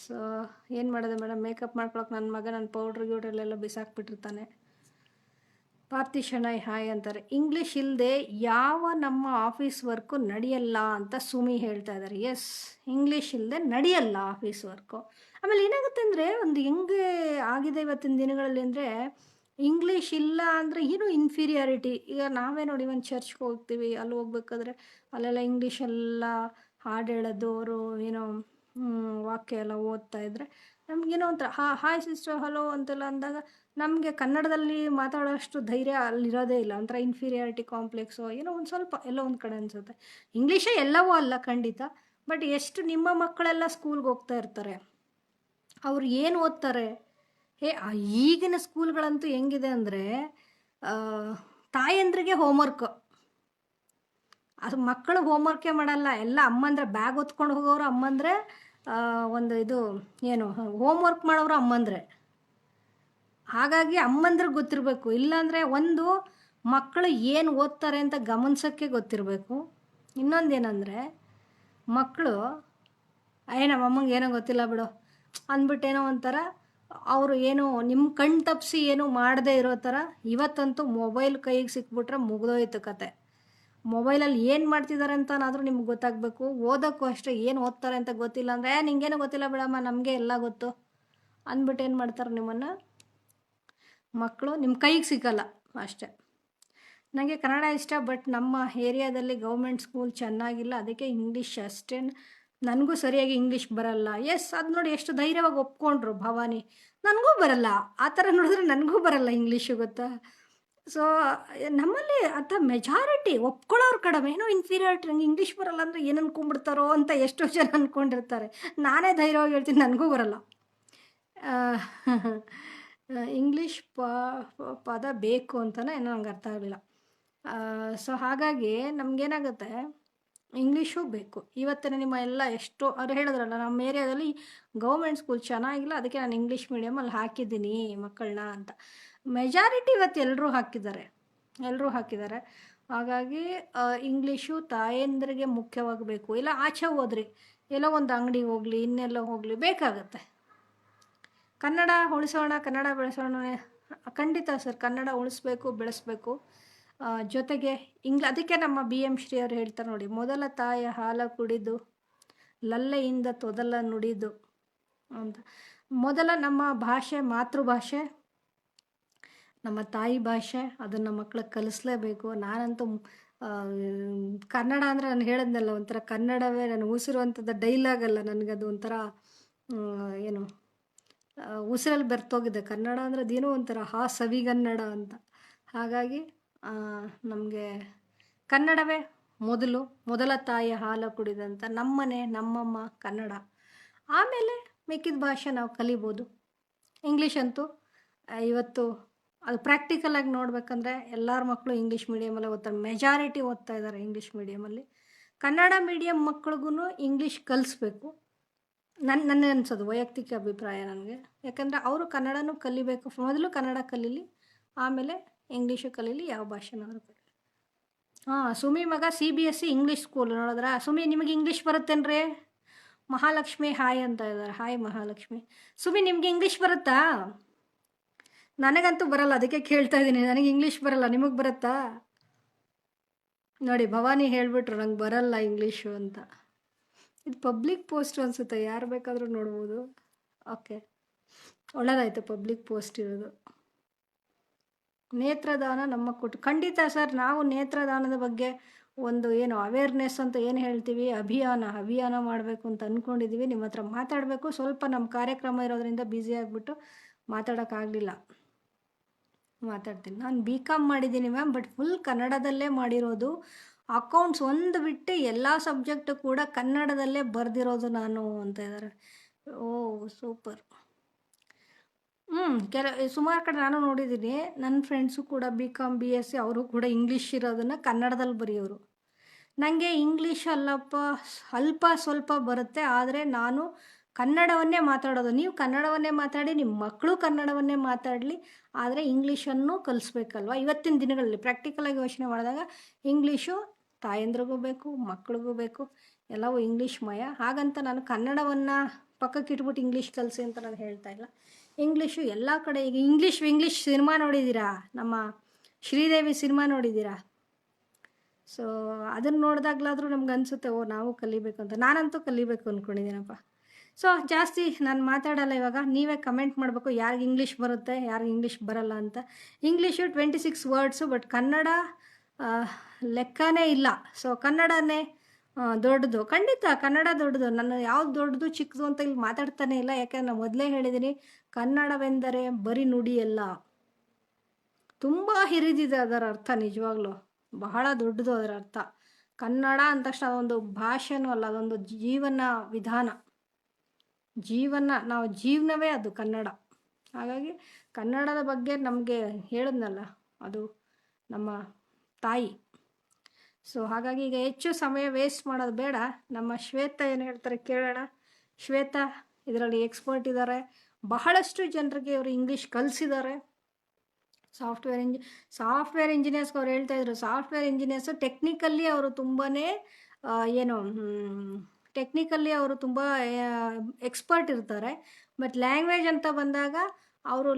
ಸೊ ಏನು ಮಾಡೋದು ಮೇಡಮ್, ಮೇಕಪ್ ಮಾಡ್ಕೊಳಕ್ಕೆ ನನ್ನ ಮಗ ನನ್ನ ಪೌಡ್ರ್ ಬಿಸಾಕ್ಬಿಟ್ಟಿರ್ತಾನೆ. ಭಾರತಿ ಶೆಣೈ ಹಾಯ್ ಅಂತಾರೆ. ಇಂಗ್ಲೀಷ್ ಇಲ್ಲದೆ ಯಾವ ನಮ್ಮ ಆಫೀಸ್ ವರ್ಕು ನಡೆಯಲ್ಲ ಅಂತ ಸುಮಿ ಹೇಳ್ತಾ ಇದ್ದಾರೆ. ಎಸ್, ಇಂಗ್ಲೀಷ್ ಇಲ್ಲದೆ ನಡೆಯಲ್ಲ ಆಫೀಸ್ ವರ್ಕು. ಆಮೇಲೆ ಏನಾಗುತ್ತೆ ಅಂದರೆ, ಒಂದು ಹೆಂಗೆ ಆಗಿದೆ ಇವತ್ತಿನ ದಿನಗಳಲ್ಲಿ ಅಂದರೆ, ಇಂಗ್ಲೀಷ್ ಇಲ್ಲ ಅಂದರೆ ಏನು ಇನ್ಫೀರಿಯಾರಿಟಿ. ಈಗ ನಾವೇ ನೋಡಿ ಒಂದು ಚರ್ಚ್ಗೆ ಹೋಗ್ತೀವಿ, ಅಲ್ಲಿ ಹೋಗ್ಬೇಕಾದ್ರೆ ಅಲ್ಲೆಲ್ಲ ಇಂಗ್ಲೀಷೆಲ್ಲ ಹಾಡು ಹೇಳೋದು, ಅವರು ಏನೋ ವಾಕ್ಯ ಎಲ್ಲ ಓದ್ತಾ ಇದ್ದರೆ ನಮಗೇನೋ ಒಂಥರ ಹಾಯ್ ಸಿಸ್ಟರ್ ಹಲೋ ಅಂತೆಲ್ಲ ಅಂದಾಗ ನಮಗೆ ಕನ್ನಡದಲ್ಲಿ ಮಾತಾಡೋಷ್ಟು ಧೈರ್ಯ ಅಲ್ಲಿರೋದೇ ಇಲ್ಲ. ಒಂಥರ ಇನ್ಫೀರಿಯಾರಿಟಿ ಕಾಂಪ್ಲೆಕ್ಸು ಏನೋ ಒಂದು ಸ್ವಲ್ಪ ಎಲ್ಲೋ ಒಂದು ಕಡೆ ಅನಿಸುತ್ತೆ. ಇಂಗ್ಲೀಷೇ ಎಲ್ಲವೂ ಅಲ್ಲ ಖಂಡಿತ, ಬಟ್ ಎಷ್ಟು ನಿಮ್ಮ ಮಕ್ಕಳೆಲ್ಲ ಸ್ಕೂಲ್ಗೆ ಹೋಗ್ತಾ ಇರ್ತಾರೆ, ಅವ್ರು ಏನು ಓದ್ತಾರೆ? ಈಗಿನ ಸ್ಕೂಲ್ಗಳಂತೂ ಹೆಂಗಿದೆ ಅಂದರೆ, ತಾಯಂದ್ರಿಗೆ ಹೋಮ್ವರ್ಕ್, ಅದು ಮಕ್ಕಳು ಹೋಮ್ವರ್ಕೇ ಮಾಡಲ್ಲ. ಎಲ್ಲ ಅಮ್ಮಂದ್ರೆ ಬ್ಯಾಗ್ ಹೊತ್ಕೊಂಡು ಹೋಗೋರು ಅಮ್ಮಂದ್ರೆ, ಒಂದು ಇದು ಏನು ಹೋಮ್ವರ್ಕ್ ಮಾಡೋರು ಅಮ್ಮಂದ್ರೆ. ಹಾಗಾಗಿ ಅಮ್ಮಂದ್ರೆ ಗೊತ್ತಿರಬೇಕು. ಇಲ್ಲಾಂದರೆ ಒಂದು ಮಕ್ಕಳು ಏನು ಓದ್ತಾರೆ ಅಂತ ಗಮನಿಸೋಕ್ಕೆ ಗೊತ್ತಿರಬೇಕು. ಇನ್ನೊಂದೇನೆಂದರೆ ಮಕ್ಕಳು ನಮ್ಮ ಅಮ್ಮಂಗೆ ಏನೋ ಗೊತ್ತಿಲ್ಲ ಬಿಡು ಅಂದ್ಬಿಟ್ಟೇನೋ ಒಂಥರ ಅವರು ಏನು ನಿಮ್ಮ ಕಣ್ಣು ತಪ್ಪಿಸಿ ಏನೂ ಮಾಡದೇ ಇರೋ ಥರ. ಇವತ್ತಂತೂ ಮೊಬೈಲ್ ಕೈಗೆ ಸಿಕ್ಬಿಟ್ರೆ ಮುಗಿದೋಯ್ತು ಕತೆ. ಮೊಬೈಲಲ್ಲಿ ಏನು ಮಾಡ್ತಿದ್ದಾರೆ ಅಂತನಾದರೂ ನಿಮ್ಗೆ ಗೊತ್ತಾಗಬೇಕು. ಓದೋಕ್ಕೂ ಅಷ್ಟೇ, ಏನು ಓದ್ತಾರೆ ಅಂತ ಗೊತ್ತಿಲ್ಲ ಅಂದರೆ ನಿಂಗೇನೋ ಗೊತ್ತಿಲ್ಲ ಬಿಡಮ್ಮ, ನಮಗೆ ಎಲ್ಲ ಗೊತ್ತು ಅಂದ್ಬಿಟ್ಟು ಏನು ಮಾಡ್ತಾರೆ ನಿಮ್ಮನ್ನು ಮಕ್ಕಳು ನಿಮ್ಮ ಕೈಗೆ ಸಿಕ್ಕಲ್ಲ ಅಷ್ಟೇ. ನನಗೆ ಕನ್ನಡ ಇಷ್ಟ, ಬಟ್ ನಮ್ಮ ಏರಿಯಾದಲ್ಲಿ ಗೌರ್ಮೆಂಟ್ ಸ್ಕೂಲ್ ಚೆನ್ನಾಗಿಲ್ಲ, ಅದಕ್ಕೆ ಇಂಗ್ಲೀಷ್ ಅಷ್ಟೇ. ನನಗೂ ಸರಿಯಾಗಿ ಇಂಗ್ಲೀಷ್ ಬರಲ್ಲ. ಎಸ್, ಅದು ನೋಡಿ ಎಷ್ಟು ಧೈರ್ಯವಾಗಿ ಒಪ್ಕೊಂಡ್ರು ಭವಾನಿ. ನನಗೂ ಬರಲ್ಲ, ಆ ಥರ ನೋಡಿದ್ರೆ ನನಗೂ ಬರಲ್ಲ ಇಂಗ್ಲೀಷು, ಗೊತ್ತಾ. ಸೊ ನಮ್ಮಲ್ಲಿ ಅಂತ ಮೆಜಾರಿಟಿ ಒಪ್ಕೊಳ್ಳೋರು ಕಡಿಮೆ. ಏನೋ ಇನ್ಫೀರಿಯಾರಿಟಿ, ನಂಗೆ ಇಂಗ್ಲೀಷ್ ಬರಲ್ಲ ಅಂದರೆ ಏನು ಅನ್ಕೊಂಡ್ಬಿಡ್ತಾರೋ ಅಂತ ಎಷ್ಟೋ ಜನ ಅಂದ್ಕೊಂಡಿರ್ತಾರೆ. ನಾನೇ ಧೈರ್ಯವಾಗಿ ಹೇಳ್ತೀನಿ, ನನಗೂ ಬರಲ್ಲ. ಇಂಗ್ಲೀಷ್ ಪದ ಬೇಕು ಅಂತಲೇ ಏನೋ ನಂಗೆ ಅರ್ಥ ಆಗಲಿಲ್ಲ. ಸೊ ಹಾಗಾಗಿ ನಮಗೇನಾಗುತ್ತೆ, ಇಂಗ್ಲೀಷು ಬೇಕು. ಇವತ್ತಿನ ನಿಮ್ಮ ಎಲ್ಲ ಎಷ್ಟೋ ಅವ್ರು ಹೇಳಿದ್ರಲ್ಲ, ನಮ್ಮ ಏರಿಯಾದಲ್ಲಿ ಗೌರ್ಮೆಂಟ್ ಸ್ಕೂಲ್ ಚೆನ್ನಾಗಿಲ್ಲ, ಅದಕ್ಕೆ ನಾನು ಇಂಗ್ಲೀಷ್ ಮೀಡಿಯಮಲ್ಲಿ ಹಾಕಿದ್ದೀನಿ ಮಕ್ಕಳನ್ನ ಅಂತ. ಮೆಜಾರಿಟಿ ಇವತ್ತು ಎಲ್ಲರೂ ಹಾಕಿದ್ದಾರೆ. ಹಾಗಾಗಿ ಇಂಗ್ಲೀಷು ತಾಯಂದ್ರಿಗೆ ಮುಖ್ಯವಾಗಬೇಕು. ಇಲ್ಲ ಆಚೆ ಹೋದ್ರಿ, ಎಲ್ಲೋ ಒಂದು ಅಂಗಡಿಗೆ ಹೋಗಲಿ, ಇನ್ನೆಲ್ಲೋ ಹೋಗಲಿ, ಬೇಕಾಗತ್ತೆ. ಕನ್ನಡ ಉಳಿಸೋಣ, ಕನ್ನಡ ಬೆಳೆಸೋಣ. ಖಂಡಿತ ಸರ್, ಕನ್ನಡ ಉಳಿಸ್ಬೇಕು, ಬೆಳೆಸಬೇಕು. ಜೊತೆಗೆ ಅದಕ್ಕೆ ನಮ್ಮ BM ಶ್ರೀ ಅವರು ಹೇಳ್ತಾರೆ ನೋಡಿ, ಮೊದಲ ತಾಯ ಹಾಲ ಕುಡಿದು ಲಲ್ಲೆಯಿಂದ ತೊದಲ ನುಡಿದು ಅಂತ. ಮೊದಲ ನಮ್ಮ ಭಾಷೆ, ಮಾತೃಭಾಷೆ, ನಮ್ಮ ತಾಯಿ ಭಾಷೆ, ಅದನ್ನು ಮಕ್ಕಳಿಗೆ ಕಲಿಸ್ಲೇಬೇಕು. ನಾನಂತೂ ಕನ್ನಡ ಅಂದರೆ ನಾನು ಹೇಳಿದ್ನಲ್ಲ, ಒಂಥರ ಕನ್ನಡವೇ ನಾನು ಉಸಿರುವಂಥದ್ದು ಡೈಲಾಗ್ ಅಲ್ಲ, ನನಗದು ಒಂಥರ ಏನು ಉಸಿರಲ್ಲಿ ಬೆರ್ತೋಗಿದೆ. ಕನ್ನಡ ಅಂದರೆ ಅದೇನೋ ಒಂಥರ ಸವಿಗನ್ನಡ ಅಂತ. ಹಾಗಾಗಿ ನಮಗೆ ಕನ್ನಡವೇ ಮೊದಲ ತಾಯಿಯ ಹಾಲು ಕುಡಿದಂಥ ನಮ್ಮನೆ, ನಮ್ಮಮ್ಮ ಕನ್ನಡ. ಆಮೇಲೆ ಮಿಕ್ಕಿದ ಭಾಷೆ ನಾವು ಕಲಿಬೋದು. ಇಂಗ್ಲೀಷ್ ಅಂತೂ ಇವತ್ತು ಅದು ಪ್ರಾಕ್ಟಿಕಲಾಗಿ ನೋಡಬೇಕಂದ್ರೆ ಎಲ್ಲರ ಮಕ್ಕಳು ಇಂಗ್ಲೀಷ್ ಮೀಡಿಯಮಲ್ಲೇ ಓದ್ತಾರೆ. ಮೆಜಾರಿಟಿ ಓದ್ತಾ ಇದ್ದಾರೆ ಇಂಗ್ಲೀಷ್ ಮೀಡಿಯಮಲ್ಲಿ. ಕನ್ನಡ ಮೀಡಿಯಮ್ ಮಕ್ಳಿಗೂ ಇಂಗ್ಲೀಷ್ ಕಲಿಸ್ಬೇಕು. ನನ್ನ ಅನ್ಸೋದು ವೈಯಕ್ತಿಕ ಅಭಿಪ್ರಾಯ ನನಗೆ. ಯಾಕಂದರೆ ಅವರು ಕನ್ನಡನೂ ಕಲಿಬೇಕು. ಮೊದಲು ಕನ್ನಡ ಕಲೀಲಿ, ಆಮೇಲೆ ಇಂಗ್ಲೀಷು ಕಲೀಲಿ, ಯಾವ ಭಾಷೆನಾದ್ರು ಕಲೀಲಿ. ಸುಮಿ ಮಗ CBSE ಇಂಗ್ಲೀಷ್ ಸ್ಕೂಲ್ ನೋಡಿದ್ರ. ಸುಮಿ, ನಿಮಗೆ ಇಂಗ್ಲೀಷ್ ಬರುತ್ತೇನ್ರಿ? ಮಹಾಲಕ್ಷ್ಮಿ ಹಾಯ್ ಅಂತ ಇದ್ದಾರೆ. ಹಾಯ್ ಮಹಾಲಕ್ಷ್ಮಿ. ಸುಮಿ, ನಿಮಗೆ ಇಂಗ್ಲೀಷ್ ಬರುತ್ತಾ? ನನಗಂತೂ ಬರಲ್ಲ, ಅದಕ್ಕೆ ಕೇಳ್ತಾ ಇದ್ದೀನಿ. ನನಗೆ ಇಂಗ್ಲೀಷ್ ಬರಲ್ಲ, ನಿಮಗೆ ಬರುತ್ತಾ? ನೋಡಿ, ಭವಾನಿ ಹೇಳಿಬಿಟ್ರು ನಂಗೆ ಬರಲ್ಲ ಇಂಗ್ಲೀಷು ಅಂತ. ಇದು ಪಬ್ಲಿಕ್ ಪೋಸ್ಟ್ ಅನಿಸುತ್ತೆ, ಯಾರು ಬೇಕಾದರೂ ನೋಡ್ಬೋದು. ಓಕೆ, ಒಳ್ಳೆಯದಾಯಿತು ಪಬ್ಲಿಕ್ ಪೋಸ್ಟ್ ಇರೋದು. ನೇತ್ರದಾನ ನಮ್ಮ ಖಂಡಿತ ಸರ್, ನಾವು ನೇತ್ರದಾನದ ಬಗ್ಗೆ ಒಂದು ಅವೇರ್ನೆಸ್ ಅಂತ ಏನು ಹೇಳ್ತೀವಿ, ಅಭಿಯಾನ ಮಾಡಬೇಕು ಅಂತ ಅಂದ್ಕೊಂಡಿದ್ದೀವಿ. ನಿಮ್ಮ ಹತ್ರ ಮಾತಾಡಬೇಕು. ಸ್ವಲ್ಪ ನಮ್ಮ ಕಾರ್ಯಕ್ರಮ ಇರೋದ್ರಿಂದ ಬ್ಯುಸಿ ಆಗಿಬಿಟ್ಟು ಮಾತಾಡೋಕ್ಕಾಗಲಿಲ್ಲ. ಮಾತಾಡ್ತೀನಿ. ನಾನು BCom ಮಾಡಿದ್ದೀನಿ ಮ್ಯಾಮ್, ಬಟ್ ಫುಲ್ ಕನ್ನಡದಲ್ಲೇ ಮಾಡಿರೋದು. ಅಕೌಂಟ್ಸ್ ಒಂದು ಬಿಟ್ಟು ಎಲ್ಲ ಸಬ್ಜೆಕ್ಟು ಕೂಡ ಕನ್ನಡದಲ್ಲೇ ಬರೆದಿರೋದು ನಾನು ಅಂತ ಇದ್ದಾರೆ. ಓ ಸೂಪರ್. ಸುಮಾರು ಕಡೆ ನಾನು ನೋಡಿದ್ದೀನಿ. ನನ್ನ ಫ್ರೆಂಡ್ಸು ಕೂಡ BCom BSc ಅವರು ಕೂಡ ಇಂಗ್ಲೀಷ್ ಇರೋದನ್ನು ಕನ್ನಡದಲ್ಲಿ ಬರೆಯೋರು. ನನಗೆ ಇಂಗ್ಲೀಷ್ ಅಲ್ಪ ಸ್ವಲ್ಪ ಬರುತ್ತೆ, ಆದರೆ ನಾನು ಕನ್ನಡವನ್ನೇ ಮಾತಾಡೋದು. ನೀವು ಕನ್ನಡವನ್ನೇ ಮಾತಾಡಿ, ನಿಮ್ಮ ಮಕ್ಕಳು ಕನ್ನಡವನ್ನೇ ಮಾತಾಡಲಿ, ಆದರೆ ಇಂಗ್ಲೀಷನ್ನು ಕಲಿಸ್ಬೇಕಲ್ವ. ಇವತ್ತಿನ ದಿನಗಳಲ್ಲಿ ಪ್ರಾಕ್ಟಿಕಲಾಗಿ ಯೋಚನೆ ಮಾಡಿದಾಗ ಇಂಗ್ಲೀಷು ತಾಯಂದ್ರಿಗೂ ಬೇಕು, ಮಕ್ಕಳಿಗೂ ಬೇಕು, ಎಲ್ಲವೂ ಇಂಗ್ಲೀಷ್ಮಯ. ಹಾಗಂತ ನಾನು ಕನ್ನಡವನ್ನು ಪಕ್ಕಕ್ಕೆ ಇಟ್ಬಿಟ್ಟು ಇಂಗ್ಲೀಷ್ ಕಲಿಸಿ ಅಂತ ನಾನು ಹೇಳ್ತಾ ಇಲ್ಲ. ಇಂಗ್ಲೀಷು ಎಲ್ಲ ಕಡೆ. ಈಗ ಇಂಗ್ಲೀಷ್ ಸಿನಿಮಾ ನೋಡಿದ್ದೀರಾ? ನಮ್ಮ ಶ್ರೀದೇವಿ ಸಿನಿಮಾ ನೋಡಿದ್ದೀರಾ? ಸೊ ಅದನ್ನು ನೋಡಿದಾಗಲಾದರೂ ನಮ್ಗೆ ಅನಿಸುತ್ತೆ, ನಾವು ಕಲಿಬೇಕು ಅಂತ. ನಾನಂತೂ ಕಲಿಬೇಕು ಅಂದ್ಕೊಂಡಿದ್ದೀನಪ್ಪ. ಸೊ ಜಾಸ್ತಿ ನಾನು ಮಾತಾಡಲ್ಲ ಇವಾಗ. ನೀವೇ ಕಮೆಂಟ್ ಮಾಡಬೇಕು, ಯಾರಿಗೆ ಇಂಗ್ಲೀಷ್ ಬರುತ್ತೆ, ಯಾರಿಗೆ ಇಂಗ್ಲೀಷ್ ಬರಲ್ಲ ಅಂತ. ಇಂಗ್ಲೀಷು 26 ವರ್ಡ್ಸು, ಬಟ್ ಕನ್ನಡ ಲೆಕ್ಕನೇ ಇಲ್ಲ. ಸೊ ಕನ್ನಡನೇ ದೊಡ್ಡದು. ಖಂಡಿತ ಕನ್ನಡ ದೊಡ್ಡದು. ನನ್ನ ಯಾವ್ದು ದೊಡ್ಡದು ಚಿಕ್ಕದು ಅಂತ ಇಲ್ಲಿ ಮಾತಾಡ್ತಾನೆ ಇಲ್ಲ. ಯಾಕೆಂದ್ರೆ ನಾನು ಮೊದಲೇ ಹೇಳಿದ್ದೀನಿ, ಕನ್ನಡವೆಂದರೆ ಬರೀ ನುಡಿಯಲ್ಲ, ತುಂಬ ಹಿರಿದಿದೆ ಅದರ ಅರ್ಥ. ನಿಜವಾಗ್ಲೂ ಬಹಳ ದೊಡ್ಡದು ಅದರ ಅರ್ಥ. ಕನ್ನಡ ಅಂದ ತಕ್ಷಣ ಅದೊಂದು ಭಾಷೆನೂ ಅಲ್ಲ, ಅದೊಂದು ಜೀವನ ವಿಧಾನ. ನಾವು ಜೀವನವೇ ಅದು ಕನ್ನಡ. ಹಾಗಾಗಿ ಕನ್ನಡದ ಬಗ್ಗೆ ನಮಗೆ ಹೇಳಿದ್ನಲ್ಲ, ಅದು ನಮ್ಮ ತಾಯಿ. ಸೊ ಹಾಗಾಗಿ ಈಗ ಹೆಚ್ಚು ಸಮಯ ವೇಸ್ಟ್ ಮಾಡೋದು ಬೇಡ. ನಮ್ಮ ಶ್ವೇತಾ ಏನು ಹೇಳ್ತಾರೆ ಕೇಳೋಣ. ಶ್ವೇತಾ ಇದರಲ್ಲಿ ಎಕ್ಸ್ಪರ್ಟ್ ಇದ್ದಾರೆ. ಬಹಳಷ್ಟು ಜನರಿಗೆ ಇವರು ಇಂಗ್ಲೀಷ್ ಕಲಿಸಿದ್ದಾರೆ. ಸಾಫ್ಟ್ವೇರ್ ಇಂಜಿನಿಯರ್ಸ್ಗೆ ಅವ್ರು ಹೇಳ್ತಾ ಇದ್ರು, ಸಾಫ್ಟ್ವೇರ್ ಇಂಜಿನಿಯರ್ಸ್ ಟೆಕ್ನಿಕಲ್ಲಿ ಅವರು ತುಂಬಾ ಏನು ಟೆಕ್ನಿಕಲ್ಲಿ ಅವರು ತುಂಬ ಎಕ್ಸ್ಪರ್ಟ್ ಇರ್ತಾರೆ. ಬಟ್ ಲ್ಯಾಂಗ್ವೇಜ್ ಅಂತ ಬಂದಾಗ ಅವರು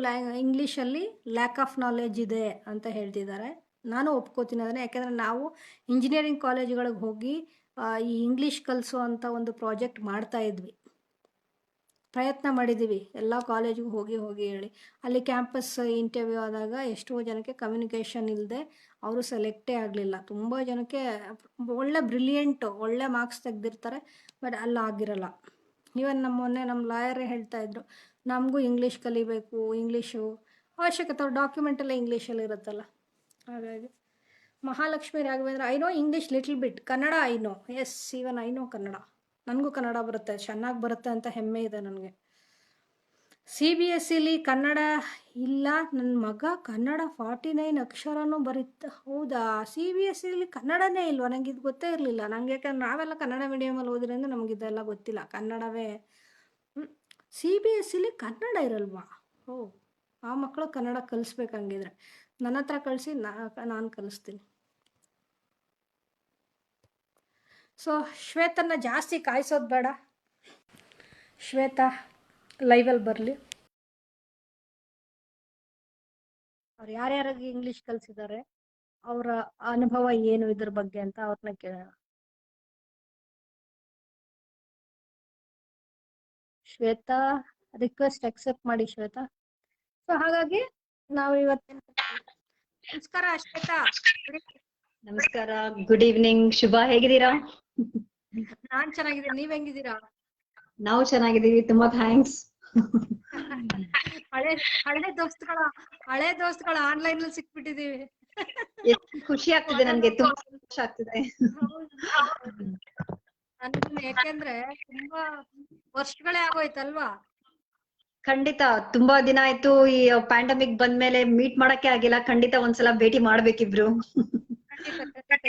ಇಂಗ್ಲೀಷಲ್ಲಿ ಲ್ಯಾಕ್ ಆಫ್ ನಾಲೆಡ್ಜ್ ಇದೆ ಅಂತ ಹೇಳ್ತಿದ್ದಾರೆ. ನಾನು ಒಪ್ಕೋತೀನಿ ಅದನ್ನು. ಯಾಕೆಂದರೆ ನಾವು ಇಂಜಿನಿಯರಿಂಗ್ ಕಾಲೇಜುಗಳಿಗೆ ಹೋಗಿ ಈ ಇಂಗ್ಲೀಷ್ ಕಲಿಸೋ ಒಂದು ಪ್ರಾಜೆಕ್ಟ್ ಮಾಡ್ತಾ ಇದ್ವಿ, ಪ್ರಯತ್ನ ಮಾಡಿದ್ದೀವಿ ಎಲ್ಲ ಕಾಲೇಜಿಗೂ ಹೋಗಿ ಹೇಳಿ. ಅಲ್ಲಿ ಕ್ಯಾಂಪಸ್ ಇಂಟರ್ವ್ಯೂ ಆದಾಗ ಎಷ್ಟೋ ಜನಕ್ಕೆ ಕಮ್ಯುನಿಕೇಷನ್ ಇಲ್ಲದೆ ಅವರು ಸೆಲೆಕ್ಟೇ ಆಗಲಿಲ್ಲ. ತುಂಬ ಜನಕ್ಕೆ ಒಳ್ಳೆ ಬ್ರಿಲಿಯಂಟು, ಒಳ್ಳೆ ಮಾರ್ಕ್ಸ್ ತೆಗೆದಿರ್ತಾರೆ, ಬಟ್ ಅಲ್ಲಿ ಆಗಿರಲ್ಲ. ಈವನ್ ಮೊನ್ನೆ ನಮ್ಮ ಲಾಯರೇ ಹೇಳ್ತಾ ಇದ್ರು, ನಮಗೂ ಇಂಗ್ಲೀಷ್ ಕಲಿಬೇಕು, ಇಂಗ್ಲೀಷು ಅವಶ್ಯಕತೆ, ಅವ್ರ ಡಾಕ್ಯುಮೆಂಟೆಲ್ಲ ಇಂಗ್ಲೀಷಲ್ಲಿ ಇರುತ್ತಲ್ಲ. ಹಾಗಾಗಿ Mahalakshmi Raghavendra, I know English little bit, Kannada I know, yes even I know Kannada, ನನಗೂ ಕನ್ನಡ ಬರುತ್ತೆ, ಚೆನ್ನಾಗಿ ಬರುತ್ತೆ ಅಂತ ಹೆಮ್ಮೆ ಇದೆ ನನಗೆ. CBSEಲಿ ಕನ್ನಡ ಇಲ್ಲ, ನನ್ನ ಮಗ ಕನ್ನಡ 49 ಅಕ್ಷರನೂ ಬರೀತಾ. ಹೌದಾ, CBSEಲಿ ಕನ್ನಡನೇ ಇಲ್ವಾ? ನನಗೆ ಇದು ಗೊತ್ತೇ ಇರಲಿಲ್ಲ. ನನಗೆ ಯಾಕಂದ್ರೆ ನಾವೆಲ್ಲ ಕನ್ನಡ ಮೀಡಿಯಮಲ್ಲಿ ಓದಿರೋದ್ರಿಂದ ನಮಗಿದೆಲ್ಲ ಗೊತ್ತಿಲ್ಲ, ಕನ್ನಡವೇ. CBSEಲಿ ಕನ್ನಡ ಇರಲ್ವಾ? ಓ, ಆ ಮಕ್ಕಳು ಕನ್ನಡ ಕಲಿಸ್ಬೇಕಂಗಿದ್ರೆ ನನ್ನ ಹತ್ರ ಕಳಿಸಿ, ನಾನು ಕಲಿಸ್ತೀನಿ. ಸೊ ಶ್ವೇತನ್ನ ಜಾಸ್ತಿ ಕಾಯಿಸೋದು ಬೇಡ, ಶ್ವೇತಾ ಲೈವಲ್ಲಿ ಬರಲಿ. ಅವ್ರು ಯಾರ್ಯಾರಿಗೆ ಇಂಗ್ಲೀಷ್ ಕಲಿಸಿದ್ದಾರೆ, ಅವರ ಅನುಭವ ಏನು ಇದ್ರ ಬಗ್ಗೆ ಅಂತ ಅವ್ರನ್ನ ಕೇಳೋಣ. ಶ್ವೇತಾ, ರಿಕ್ವೆಸ್ಟ್ ಅಕ್ಸೆಪ್ಟ್ ಮಾಡಿ ಶ್ವೇತಾ. ಸೊ ಹಾಗಾಗಿ ನಾವು ಇವತ್ತಿನ, ನಮಸ್ಕಾರ ಶ್ವೇತಾ. ನಮಸ್ಕಾರ, ಗುಡ್ ಈವ್ನಿಂಗ್ ಶುಭ, ಹೇಗಿದ್ದೀರಾ? ನಾನ್ ಚೆನ್ನಾಗಿದ್ದೀನಿ, ನೀವ್ ಹೆಂಗಿದ್ದೀರಾ? ನಾವು ಚೆನ್ನಾಗಿದ್ದೀವಿ, ತುಂಬಾ ಥ್ಯಾಂಕ್ಸ್. ಹಳೆ ದೋಸ್ತುಗಳ ಆನ್ಲೈನ್ ಅಲ್ಲಿ ಸಿಕ್ಬಿಟ್ಟಿದೀವಿ. ಎಷ್ಟು ಖುಷಿ ಆಗ್ತಿದೆ, ನನ್ಗೆ ತುಂಬಾ ಸಂತೋಷ ಆಗ್ತಿದೆ. ಯಾಕೆಂದ್ರೆ ತುಂಬಾ ವರ್ಷಗಳೇ ಆಗೋಯ್ತಲ್ವಾ? ಖಂಡಿತ ತುಂಬಾ ದಿನ ಆಯ್ತು, ಈ ಪ್ಯಾಂಡಮಿಕ್ ಬಂದ್ಮೇಲೆ ಮೀಟ್ ಮಾಡಕ್ಕೆ ಆಗಿಲ್ಲ. ಖಂಡಿತ ಒಂದ್ಸಲ ಭೇಟಿ ಮಾಡ್ಬೇಕಿಬ್ರು.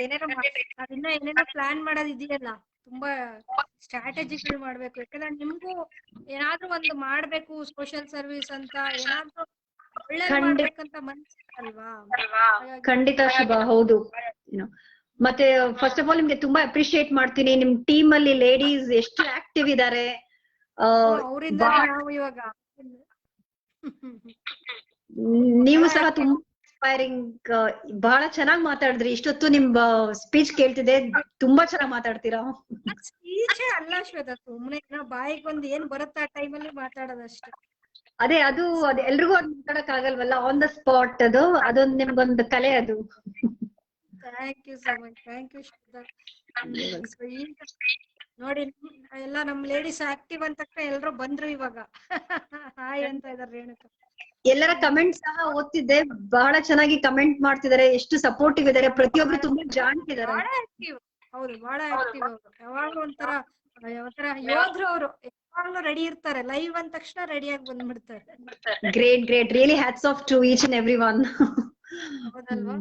ಏನೇನೋ ಪ್ಲಾನ್ ಮಾಡೋದ್ ಇದೆಯಲ್ಲ, ತುಂಬಾ ಸ್ಟ್ರಾಟಜಿಗಳು ಮಾಡ್ಬೇಕು. ಯಾಕಂದ್ರೆ ನಿಮ್ಗೂ ಏನಾದ್ರೂ ಒಂದು ಮಾಡ್ಬೇಕು, ಸೋಷಿಯಲ್ ಸರ್ವಿಸ್ ಅಂತ ಏನಾದ್ರೂ ಒಳ್ಳೇದ್ ಮಾಡ್ಬೇಕಂತ ಮನ್ಸಿಲ್ವಾ? ಖಂಡಿತ ಶುಭ, ಹೌದು. ಮತ್ತೆ ಫಸ್ಟ್ ಆಫ್ ಆಲ್ ನಿಮ್ಗೆ ತುಂಬಾ ಅಪ್ರಿಶಿಯೇಟ್ ಮಾಡ್ತೀನಿ. ನಿಮ್ ಟೀಮ್ ಅಲ್ಲಿ ಲೇಡೀಸ್ ಎಷ್ಟು ಆಕ್ಟಿವ್ ಇದಾರೆ. ಅವರಿಂದ ನಾವು ಇವಾಗ ನೀವು ಸಹ ತುಂಬಾ ಇನ್ಸ್ಪೈರಿಂಗ್, ಬಹಳ ಚೆನ್ನಾಗಿ ಮಾತಾಡಿದ್ರಿ. ಇಷ್ಟೊತ್ತು ನಿಮ್ ಸ್ಪೀಚ್ ಕೇಳ್ತಿದ್ದೆ, ತುಂಬಾ ಚೆನ್ನಾಗಿ ಮಾತಾಡ್ತೀರಾ. ಸ್ಪೀಚೇ ಅಲ್ಲ ಶ್ವೇತಾ, ಸುಮ್ನೆ ಬಾಯಿಗೆ ಒಂದ್ ಏನ್ ಬರುತ್ತೆ ಆ ಟೈಮಲ್ಲಿ ಮಾತಾಡೋದಷ್ಟೇ. ಅದೇ ಅದು ಎಲ್ರಿಗೂ ಅದ್ ಮಾತಾಡಕ್ ಆಗಲ್ವಲ್ಲ, ಆನ್ ದ ಸ್ಪಾಟ್. ಅದೊಂದು ನಿಮ್ಗೊಂದು ಕಲೆ ಅದು. Thank you so much, thank you Shweta. ನೋಡಿ, ಎಲ್ಲ ನಮ್ ಲೇಡೀಸ್ ಆಕ್ಟಿವ್ ಅಂತ ಎಲ್ರು ಬಂದ್ರು ಇವಾಗ. ಹಾಯ್ ಅಂತ ಇದಾರೆ ರೇಣುಕಾ. ಎಲ್ಲರ ಕಮೆಂಟ್ ಸಹ ಓದ್ತಿದ್ದೆ, ಬಹಳ ಚೆನ್ನಾಗಿ ಕಮೆಂಟ್ ಮಾಡ್ತಿದ್ದಾರೆ, ಎಷ್ಟು ಸಪೋರ್ಟಿವ್ ಇದಾರೆ, ಪ್ರತಿಯೊಬ್ರು ತುಂಬಾ ಜಾಣ್ತಿದ್ದಾರೆ. ಬಹಳ ಆಕ್ಟಿವ್, ಹೌದು, ಬಹಳ ಆಕ್ಟಿವ್ ಅವರು. ಯಾವಾಗ್ಲೂ ಒಂಥರ ಯೋಧರು ಅವರು, ಯಾವಾಗ್ಲೂ ರೆಡಿ ಇರ್ತಾರೆ. ಲೈವ್ ಅಂದ ತಕ್ಷಣ ರೆಡಿಯಾಗಿ ಬಂದ್ಬಿಡ್ತಾರೆ. Great great, really hats off to each and every one. ಹೌದಲ್ವಾ?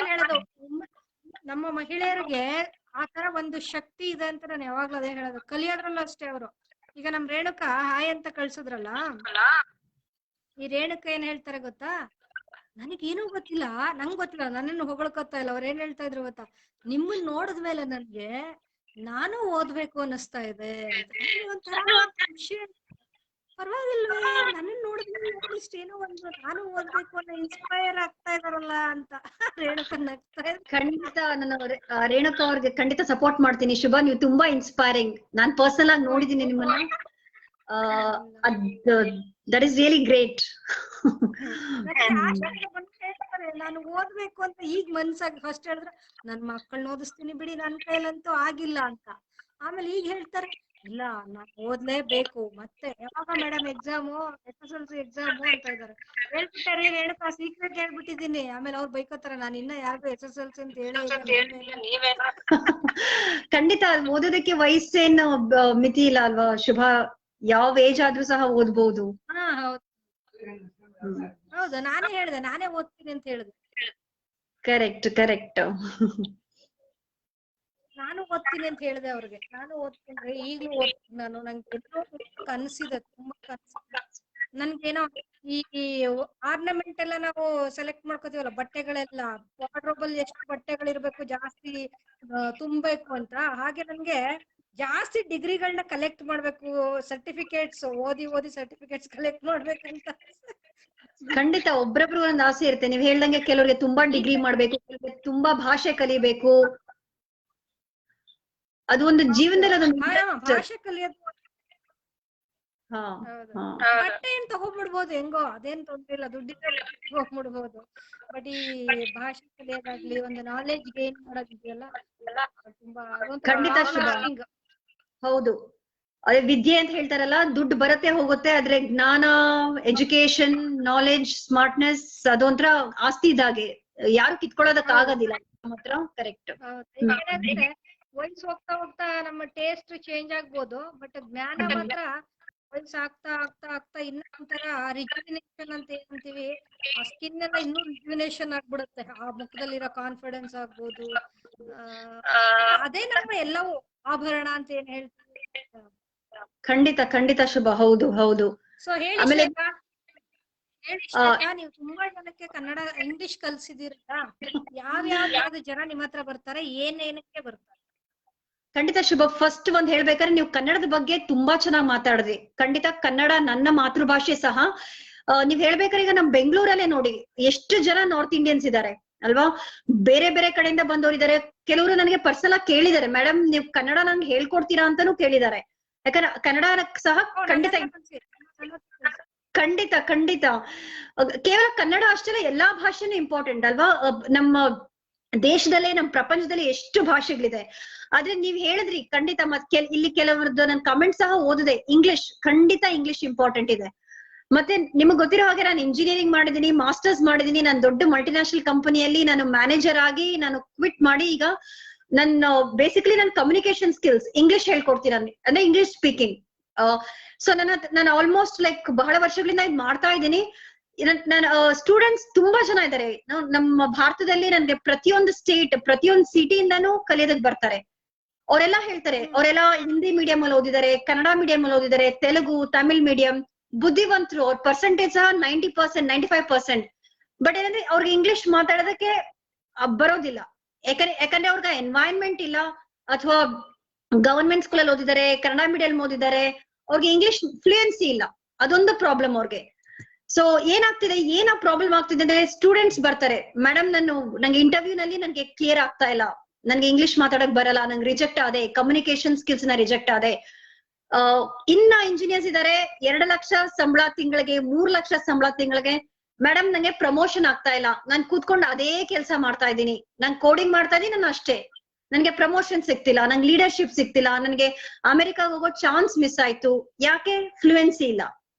ಹೇಳೋದು, ನಮ್ಮ ಮಹಿಳೆಯರಿಗೆ ಆ ತರ ಒಂದು ಶಕ್ತಿ ಇದೆ ಅಂತ ನಾನು ಯಾವಾಗ್ಲೂ ಅದೇ ಹೇಳೋದು. ಕಲಿಯೋದ್ರಲ್ಲೂ ಅಷ್ಟೇ ಅವರು. ಈಗ ನಮ್ ರೇಣುಕಾ ಹಾಯ್ ಅಂತ ಕಳ್ಸಿದ್ರಲ್ಲ, ಈ ರೇಣುಕಾ ಏನ್ ಹೇಳ್ತಾರೆ ಗೊತ್ತಾ? ನನಗೇನೂ ಗೊತ್ತಿಲ್ಲ, ನಂಗ್ ಗೊತ್ತಿಲ್ಲ, ನನ್ನನ್ನು ಹೊಗಳ್ಕೊತಾ ಇಲ್ಲ. ಅವ್ರ ಏನ್ ಹೇಳ್ತಾ ಇದ್ರು ಗೊತ್ತಾ? ನಿಮ್ಮನ್ ನೋಡಿದ್ಮೇಲೆ ನನ್ಗೆ ನಾನು ಓದ್ಬೇಕು ಅನ್ನಿಸ್ತಾ ಇದೆ. ಒಂಥರ ಖುಷಿ. ಪರವಾಗಿಲ್ವೇ, ನನ್ನನ್ ನೋಡಿದ್ಮೇಲೆ ಅಟ್ಲೀಸ್ಟ್ ಏನೋ ಒಂದು ನಾನು ಓದ್ಬೇಕು ಅನ್ನೋ ಇನ್ಸ್ಪೈರ್ ಆಗ್ತಾ ಇದಾರಲ್ಲ ಅಂತ ರೇಣುಕಾ ನಗ್ತಾ ಇದ್ರು. ಖಂಡಿತ ನಾನು ರೇಣುಕಾ ಅವ್ರಿಗೆ ಖಂಡಿತ ಸಪೋರ್ಟ್ ಮಾಡ್ತೀನಿ. ಶುಭ, ನೀವು ತುಂಬಾ ಇನ್ಸ್ಪೈರಿಂಗ್. ನಾನ್ ಪರ್ಸನಲ್ ಆಗಿ ನೋಡಿದೀನಿ ನಿಮ್ಮನ್ನ. That is really great. ನಾನು ಓದ್ಬೇಕು ಅಂತ ಈಗ ಮನ್ಸಾಗಿ ಫಸ್ಟ್ ಹೇಳಿದ್ರೆ, ನನ್ ಮಕ್ಕಳನ್ನ ಓದಿಸ್ತೀನಿ ಬಿಡಿ, ನನ್ ಕೈಲಂತೂ ಆಗಿಲ್ಲ ಅಂತ. ಆಮೇಲೆ ಈಗ ಹೇಳ್ತಾರೆ, ಇಲ್ಲ ನಾನ್ ಓದ್ಲೇಬೇಕು. ಮತ್ತೆ ಯಾವಾಗ ಮೇಡಮ್ ಎಕ್ಸಾಮು, SSLC ಎಕ್ಸಾಮು ಅಂತ ಇದಾರೆ. ಹೇಳ್ಬಿಟ್ಟಾರೆ ರೇಣುಕಾ, ಸೀಕ್ರೆಟ್ ಹೇಳ್ಬಿಟ್ಟಿದೀನಿ. ಆಮೇಲೆ ಅವ್ರು ಬೈಕೋತಾರೆ, ನಾನು ಇನ್ನ ಯಾರಿಗೂ SSLC ಅಂತ ಹೇಳೇ ಇಲ್ಲ. ಖಂಡಿತ ಓದೋದಕ್ಕೆ ವಯಸ್ಸೇನು ಮಿತಿ ಇಲ್ಲ ಅಲ್ವಾ ಶುಭ? ಯಾವ ಏಜ್ ಆದ್ರೂ ಸಹ ಓದ್ಬಹುದು. ಹೌದು, ನಾನೇ ಹೇಳ್ದೆ, ನಾನೇ ಓದ್ತೀನಿ ಅಂತ ಹೇಳಿದೆ. Correct correct. ನಾನು ಓದ್ತೀನಿ ಅಂತ ಹೇಳಿದೆ ಅವ್ರಿಗೆ. ನಾನು ಓದ್ತೀನಿ, ಈಗ್ಲೂ ಓದ್ತೀನಿ ನಾನು. ನಂಗೆ ಏನೋ ಕನ್ಸಿದೆ, ತುಂಬಾ ಕನ್ಸಿದೆ. ನನ್ಗೇನೋ ಈ ಆರ್ನಮೆಂಟ್ ಎಲ್ಲ ನಾವು ಸೆಲೆಕ್ಟ್ ಮಾಡ್ಕೋತೀವಲ್ಲ ಬಟ್ಟೆಗಳೆಲ್ಲ ವಾರ್ಡ್ರೋಬ್ ಅಲ್ಲಿ ಎಷ್ಟು ಬಟ್ಟೆಗಳಿರ್ಬೇಕು ಜಾಸ್ತಿ ತುಂಬಬೇಕು ಅಂತ, ಹಾಗೆ ನನ್ಗೆ ಜಾಸ್ತಿ ಡಿಗ್ರಿಗಳನ್ನ ಕಲೆಕ್ಟ್ ಮಾಡ್ಬೇಕು, ಸರ್ಟಿಫಿಕೇಟ್ಸ್ ಓದಿ ಸರ್ಟಿಫಿಕೇಟ್ಸ್ ಕಲೆಕ್ಟ್ ಮಾಡ್ಬೇಕಂತ. ಖಂಡಿತ ಒಬ್ರೊಬ್ರು ಒಂದ್ ಆಸೆ ಇರುತ್ತೆ. ನೀವ್ ಹೇಳ್ದಂಗೆ ಕೆಲವ್ರಿಗೆ ತುಂಬಾ ಡಿಗ್ರಿ ಮಾಡ್ಬೇಕು, ಕೆಲವ್ರಿಗೆ ತುಂಬಾ ಭಾಷೆ ಕಲಿಬೇಕು. ಅದು ಒಂದು ಜೀವನದಲ್ಲಿ ಅದೊಂದು ಭಾಷೆ ಕಲಿಯೋದು. ಹಾ ಹೌದು. ಹಾ ಬಟ್ಟೆ ಏನ್ ತಗೊಂಡ್ಬಿಡ್ಬೋದು ಹೆಂಗೋ, ಅದೇನ್ ತೊಂದ್ರೆ ಇಲ್ಲ, ದುಡ್ಡಿಗೆ ಹೋಗ್ಬಿಡ್ಬೋದು. ಬಟ್ ಈ ಭಾಷೆ ಕಲಿಯೋದಾಗ್ಲಿ, ಒಂದು ನಾಲೆಡ್ಜ್ ಗೇನ್ ಮಾಡೋದಿದೆಯಲ್ಲ, ತುಂಬಾ ಅದೊಂಥರ ಖಂಡಿತ ಶುಭ. feeling. ಹೌದು, ಅದೇ ವಿದ್ಯೆ ಅಂತ ಹೇಳ್ತಾರಲ್ಲ, ದುಡ್ಡು ಬರತ್ತೆ ಹೋಗುತ್ತೆ, ಆದ್ರೆ ಜ್ಞಾನ, ಎಜುಕೇಶನ್, ನಾಲೆಡ್ಜ್, ಸ್ಮಾರ್ಟ್ನೆಸ್ ಅದೊಂಥರ ಆಸ್ತಿ ಇದಾಗೆ, ಯಾರು ಕಿತ್ಕೊಳ್ಳೋದಕ್ ಆಗೋದಿಲ್ಲ ನಮ್ಮ ಹತ್ರ. ಕರೆಕ್ಟ್. ಏನಾಗುತ್ತೆ, ವಯಸ್ಸು ಹೋಗ್ತಾ ಹೋಗ್ತಾ ನಮ್ಮ ಟೇಸ್ಟ್ ಚೇಂಜ್ ಆಗ್ಬೋದು, ಬಟ್ ಜ್ಞಾನ ಮಾತ್ರ ವಯಸ್ಸು ಆಗ್ತಾ ಆಗ್ತಾ ಆಗ್ತಾ ಇನ್ನೂ ಒಂಥರ ರಿಜುವಿನೇಷನ್ ಅಂತ ಏನಂತೀವಿ, ಆ ಸ್ಕಿನ್ ಎಲ್ಲ ಇನ್ನೂ ರಿಜುವಿನೇಷನ್ ಆಗ್ಬಿಡುತ್ತೆ. ಆ ಮುಖದಲ್ಲಿರೋ ಕಾನ್ಫಿಡೆನ್ಸ್ ಆಗ್ಬೋದು, ಅದೇ ನಮ್ಮ ಎಲ್ಲವೂ ಆಭರಣ ಅಂತ ಏನ್ ಹೇಳ್ತೀವಿ. ಖಂಡಿತ ಖಂಡಿತ ಶುಭ. ಹೌದು ಹೌದು. ಸೊ ಹೇಳಿ ಆಮೇಲೆ ಶ್ವೇತಾ, ಹೇಳಿ ಶ್ವೇತಾ, ನೀವು ತುಂಬಾ ಜನಕ್ಕೆ ಕನ್ನಡ ಇಂಗ್ಲಿಷ್ ಕಲ್ಸಿದಿರಲ್ಲ, ಯಾವ ಜನ ನಿಮ್ಮ ಹತ್ರ ಬರ್ತಾರೆ, ಏನೇನಕ್ಕೆ ಬರ್ತಾರೆ? ಖಂಡಿತ ಶುಭ. ಫಸ್ಟ್ ಒಂದ್ ಹೇಳ್ಬೇಕಾದ್ರೆ, ನೀವು ಕನ್ನಡದ ಬಗ್ಗೆ ತುಂಬಾ ಚೆನ್ನಾಗಿ ಮಾತಾಡಿದ್ರಿ. ಖಂಡಿತ ಕನ್ನಡ ನನ್ನ ಮಾತೃಭಾಷೆ ಸಹ. ನೀವ್ ಹೇಳ್ಬೇಕಾದ್ರೆ ಈಗ ನಮ್ ಬೆಂಗಳೂರಲ್ಲೇ ನೋಡಿ ಎಷ್ಟು ಜನ ನಾರ್ತ್ ಇಂಡಿಯನ್ಸ್ ಇದಾರೆ ಅಲ್ವಾ, ಬೇರೆ ಬೇರೆ ಕಡೆಯಿಂದ ಬಂದವರಿದ್ದಾರೆ. ಕೆಲವರು ನನಗೆ ಪರ್ಸನಲ್ ಆಗಿ ಕೇಳಿದ್ದಾರೆ, ಮೇಡಮ್ ನೀವು ಕನ್ನಡ ನಂಗೆ ಹೇಳ್ಕೊಡ್ತೀರಾ ಅಂತಾನೂ ಕೇಳಿದ್ದಾರೆ. ಯಾಕಂದ್ರೆ ಕನ್ನಡ ಸಹ ಖಂಡಿತ ಖಂಡಿತ ಖಂಡಿತ ಕೇವಲ ಕನ್ನಡ ಅಷ್ಟೇ ಎಲ್ಲಾ ಭಾಷೆನೂ ಇಂಪಾರ್ಟೆಂಟ್ ಅಲ್ವಾ. ನಮ್ಮ ದೇಶದಲ್ಲೇ, ನಮ್ಮ ಪ್ರಪಂಚದಲ್ಲಿ ಎಷ್ಟು ಭಾಷೆಗಳಿದೆ. ಆದ್ರೆ ನೀವ್ ಹೇಳಿದ್ರಿ ಖಂಡಿತ, ಇಲ್ಲಿ ಕೆಲವರದ್ದು ನನ್ ಕಮೆಂಟ್ ಸಹ ಓದಿದೆ, ಇಂಗ್ಲಿಷ್, ಖಂಡಿತ ಇಂಗ್ಲಿಷ್ ಇಂಪಾರ್ಟೆಂಟ್ ಇದೆ. ಮತ್ತೆ ನಿಮಗ್ ಗೊತ್ತಿರೋ ಹಾಗೆ ನಾನು ಇಂಜಿನಿಯರಿಂಗ್ ಮಾಡಿದೀನಿ, ಮಾಸ್ಟರ್ಸ್ ಮಾಡಿದೀನಿ, ನಾನು ದೊಡ್ಡ ಮಲ್ಟಿನ್ಯಾಷನಲ್ ಕಂಪನಿಯಲ್ಲಿ ನಾನು ಮ್ಯಾನೇಜರ್ ಆಗಿ ನಾನು ಕ್ವಿಟ್ ಮಾಡಿ ಈಗ ನನ್ನ ಬೇಸಿಕಲಿ ನನ್ನ ಕಮ್ಯುನಿಕೇಶನ್ ಸ್ಕಿಲ್ಸ್ ಇಂಗ್ಲಿಷ್ ಹೇಳ್ಕೊಡ್ತೀನಿ, ಅಂದ್ರೆ ಇಂಗ್ಲಿಷ್ ಸ್ಪೀಕಿಂಗ್. ಸೊ ನಾನು ಆಲ್ಮೋಸ್ಟ್ ಲೈಕ್ ಬಹಳ ವರ್ಷಗಳಿಂದ ಇದ್ ಮಾಡ್ತಾ ಇದ್ದೀನಿ. ನನ್ನ ಸ್ಟೂಡೆಂಟ್ಸ್ ತುಂಬಾ ಜನ ಇದ್ದಾರೆ ನಮ್ಮ ಭಾರತದಲ್ಲಿ. ನನ್ಗೆ ಪ್ರತಿಯೊಂದು ಸ್ಟೇಟ್, ಪ್ರತಿಯೊಂದು ಸಿಟಿಯಿಂದಾನು ಕಲಿಯೋದಕ್ ಬರ್ತಾರೆ. ಅವರೆಲ್ಲ ಹೇಳ್ತಾರೆ, ಅವರೆಲ್ಲ ಹಿಂದಿ ಮೀಡಿಯಂ ಅಲ್ಲಿ ಓದಿದ್ದಾರೆ, ಕನ್ನಡ ಮೀಡಿಯಂ ಅಲ್ಲಿ ಓದಿದ್ದಾರೆ, ತೆಲುಗು, ತಮಿಳ್ ಮೀಡಿಯಂ, ಬುದ್ಧಿವಂತರು. ಅವ್ರ ಪರ್ಸೆಂಟೇಜ್ ಸಹ 90%, 95%. ಬಟ್ ಏನಂದ್ರೆ ಅವ್ರಿಗೆ ಇಂಗ್ಲಿಷ್ ಮಾತಾಡೋದಕ್ಕೆ ಬರೋದಿಲ್ಲ. ಯಾಕಂದ್ರೆ ಅವ್ರಿಗೆ ಎನ್ವೈರನ್ಮೆಂಟ್ ಇಲ್ಲ, ಅಥವಾ ಗವರ್ಮೆಂಟ್ ಸ್ಕೂಲ್ ಅಲ್ಲಿ ಓದಿದ್ದಾರೆ, ಕನ್ನಡ ಮೀಡಿಯಂ ಓದಿದ್ದಾರೆ, ಅವ್ರಿಗೆ ಇಂಗ್ಲಿಷ್ ಫ್ಲೂಯೆನ್ಸಿ ಇಲ್ಲ. ಅದೊಂದು ಪ್ರಾಬ್ಲಮ್ ಅವ್ರಿಗೆ. ಸೊ ಏನಾಗ್ತಿದೆ, ಏನ ಪ್ರಾಬ್ಲಮ್ ಆಗ್ತಿದೆ ಅಂದ್ರೆ, ಸ್ಟೂಡೆಂಟ್ಸ್ ಬರ್ತಾರೆ, ಮೇಡಮ್ ನಂಗೆ ಇಂಟರ್ವ್ಯೂ ನಲ್ಲಿ ನಂಗೆ ಕ್ಲಿಯರ್ ಆಗ್ತಾ ಇಲ್ಲ, ನನ್ಗೆ ಇಂಗ್ಲಿಷ್ ಮಾತಾಡಕ್ ಬರಲ್ಲ, ನಂಗೆ ರಿಜೆಕ್ಟ್ ಆದೆ, ಕಮ್ಯುನಿಕೇಶನ್ ಸ್ಕಿಲ್ಸ್ ನ ರಿಜೆಕ್ಟ್ ಆದೆ. ಇನ್ನ ಇಂಜಿನಿಯರ್ಸ್ ಇದಾರೆ, 2 ಲಕ್ಷ ಸಂಬಳ ತಿಂಗಳಿಗೆ, 3 ಲಕ್ಷ ಸಂಬಳ ತಿಂಗಳಿಗೆ, ಮೇಡಮ್ ನಂಗೆ ಪ್ರಮೋಷನ್ ಆಗ್ತಾ ಇಲ್ಲ, ನಾನ್ ಕೂತ್ಕೊಂಡು ಅದೇ ಕೆಲಸ ಮಾಡ್ತಾ ಇದ್ದೀನಿ, ನಾನ್ ಕೋಡಿಂಗ್ ಮಾಡ್ತಾ ಇದೀನಿ, ನಾನು ಅಷ್ಟೇ, ನನ್ಗೆ ಪ್ರಮೋಷನ್ ಸಿಗ್ತಿಲ್ಲ, ನಂಗೆ ಲೀಡರ್ಶಿಪ್ ಸಿಗ್ತಿಲ್ಲ, ನನ್ಗೆ ಅಮೆರಿಕಾಗ ಹೋಗೋ ಚಾನ್ಸ್ ಮಿಸ್ ಆಯ್ತು. ಯಾಕೆ? ಫ್ಲೂಯೆನ್ಸಿ ಇಲ್ಲ.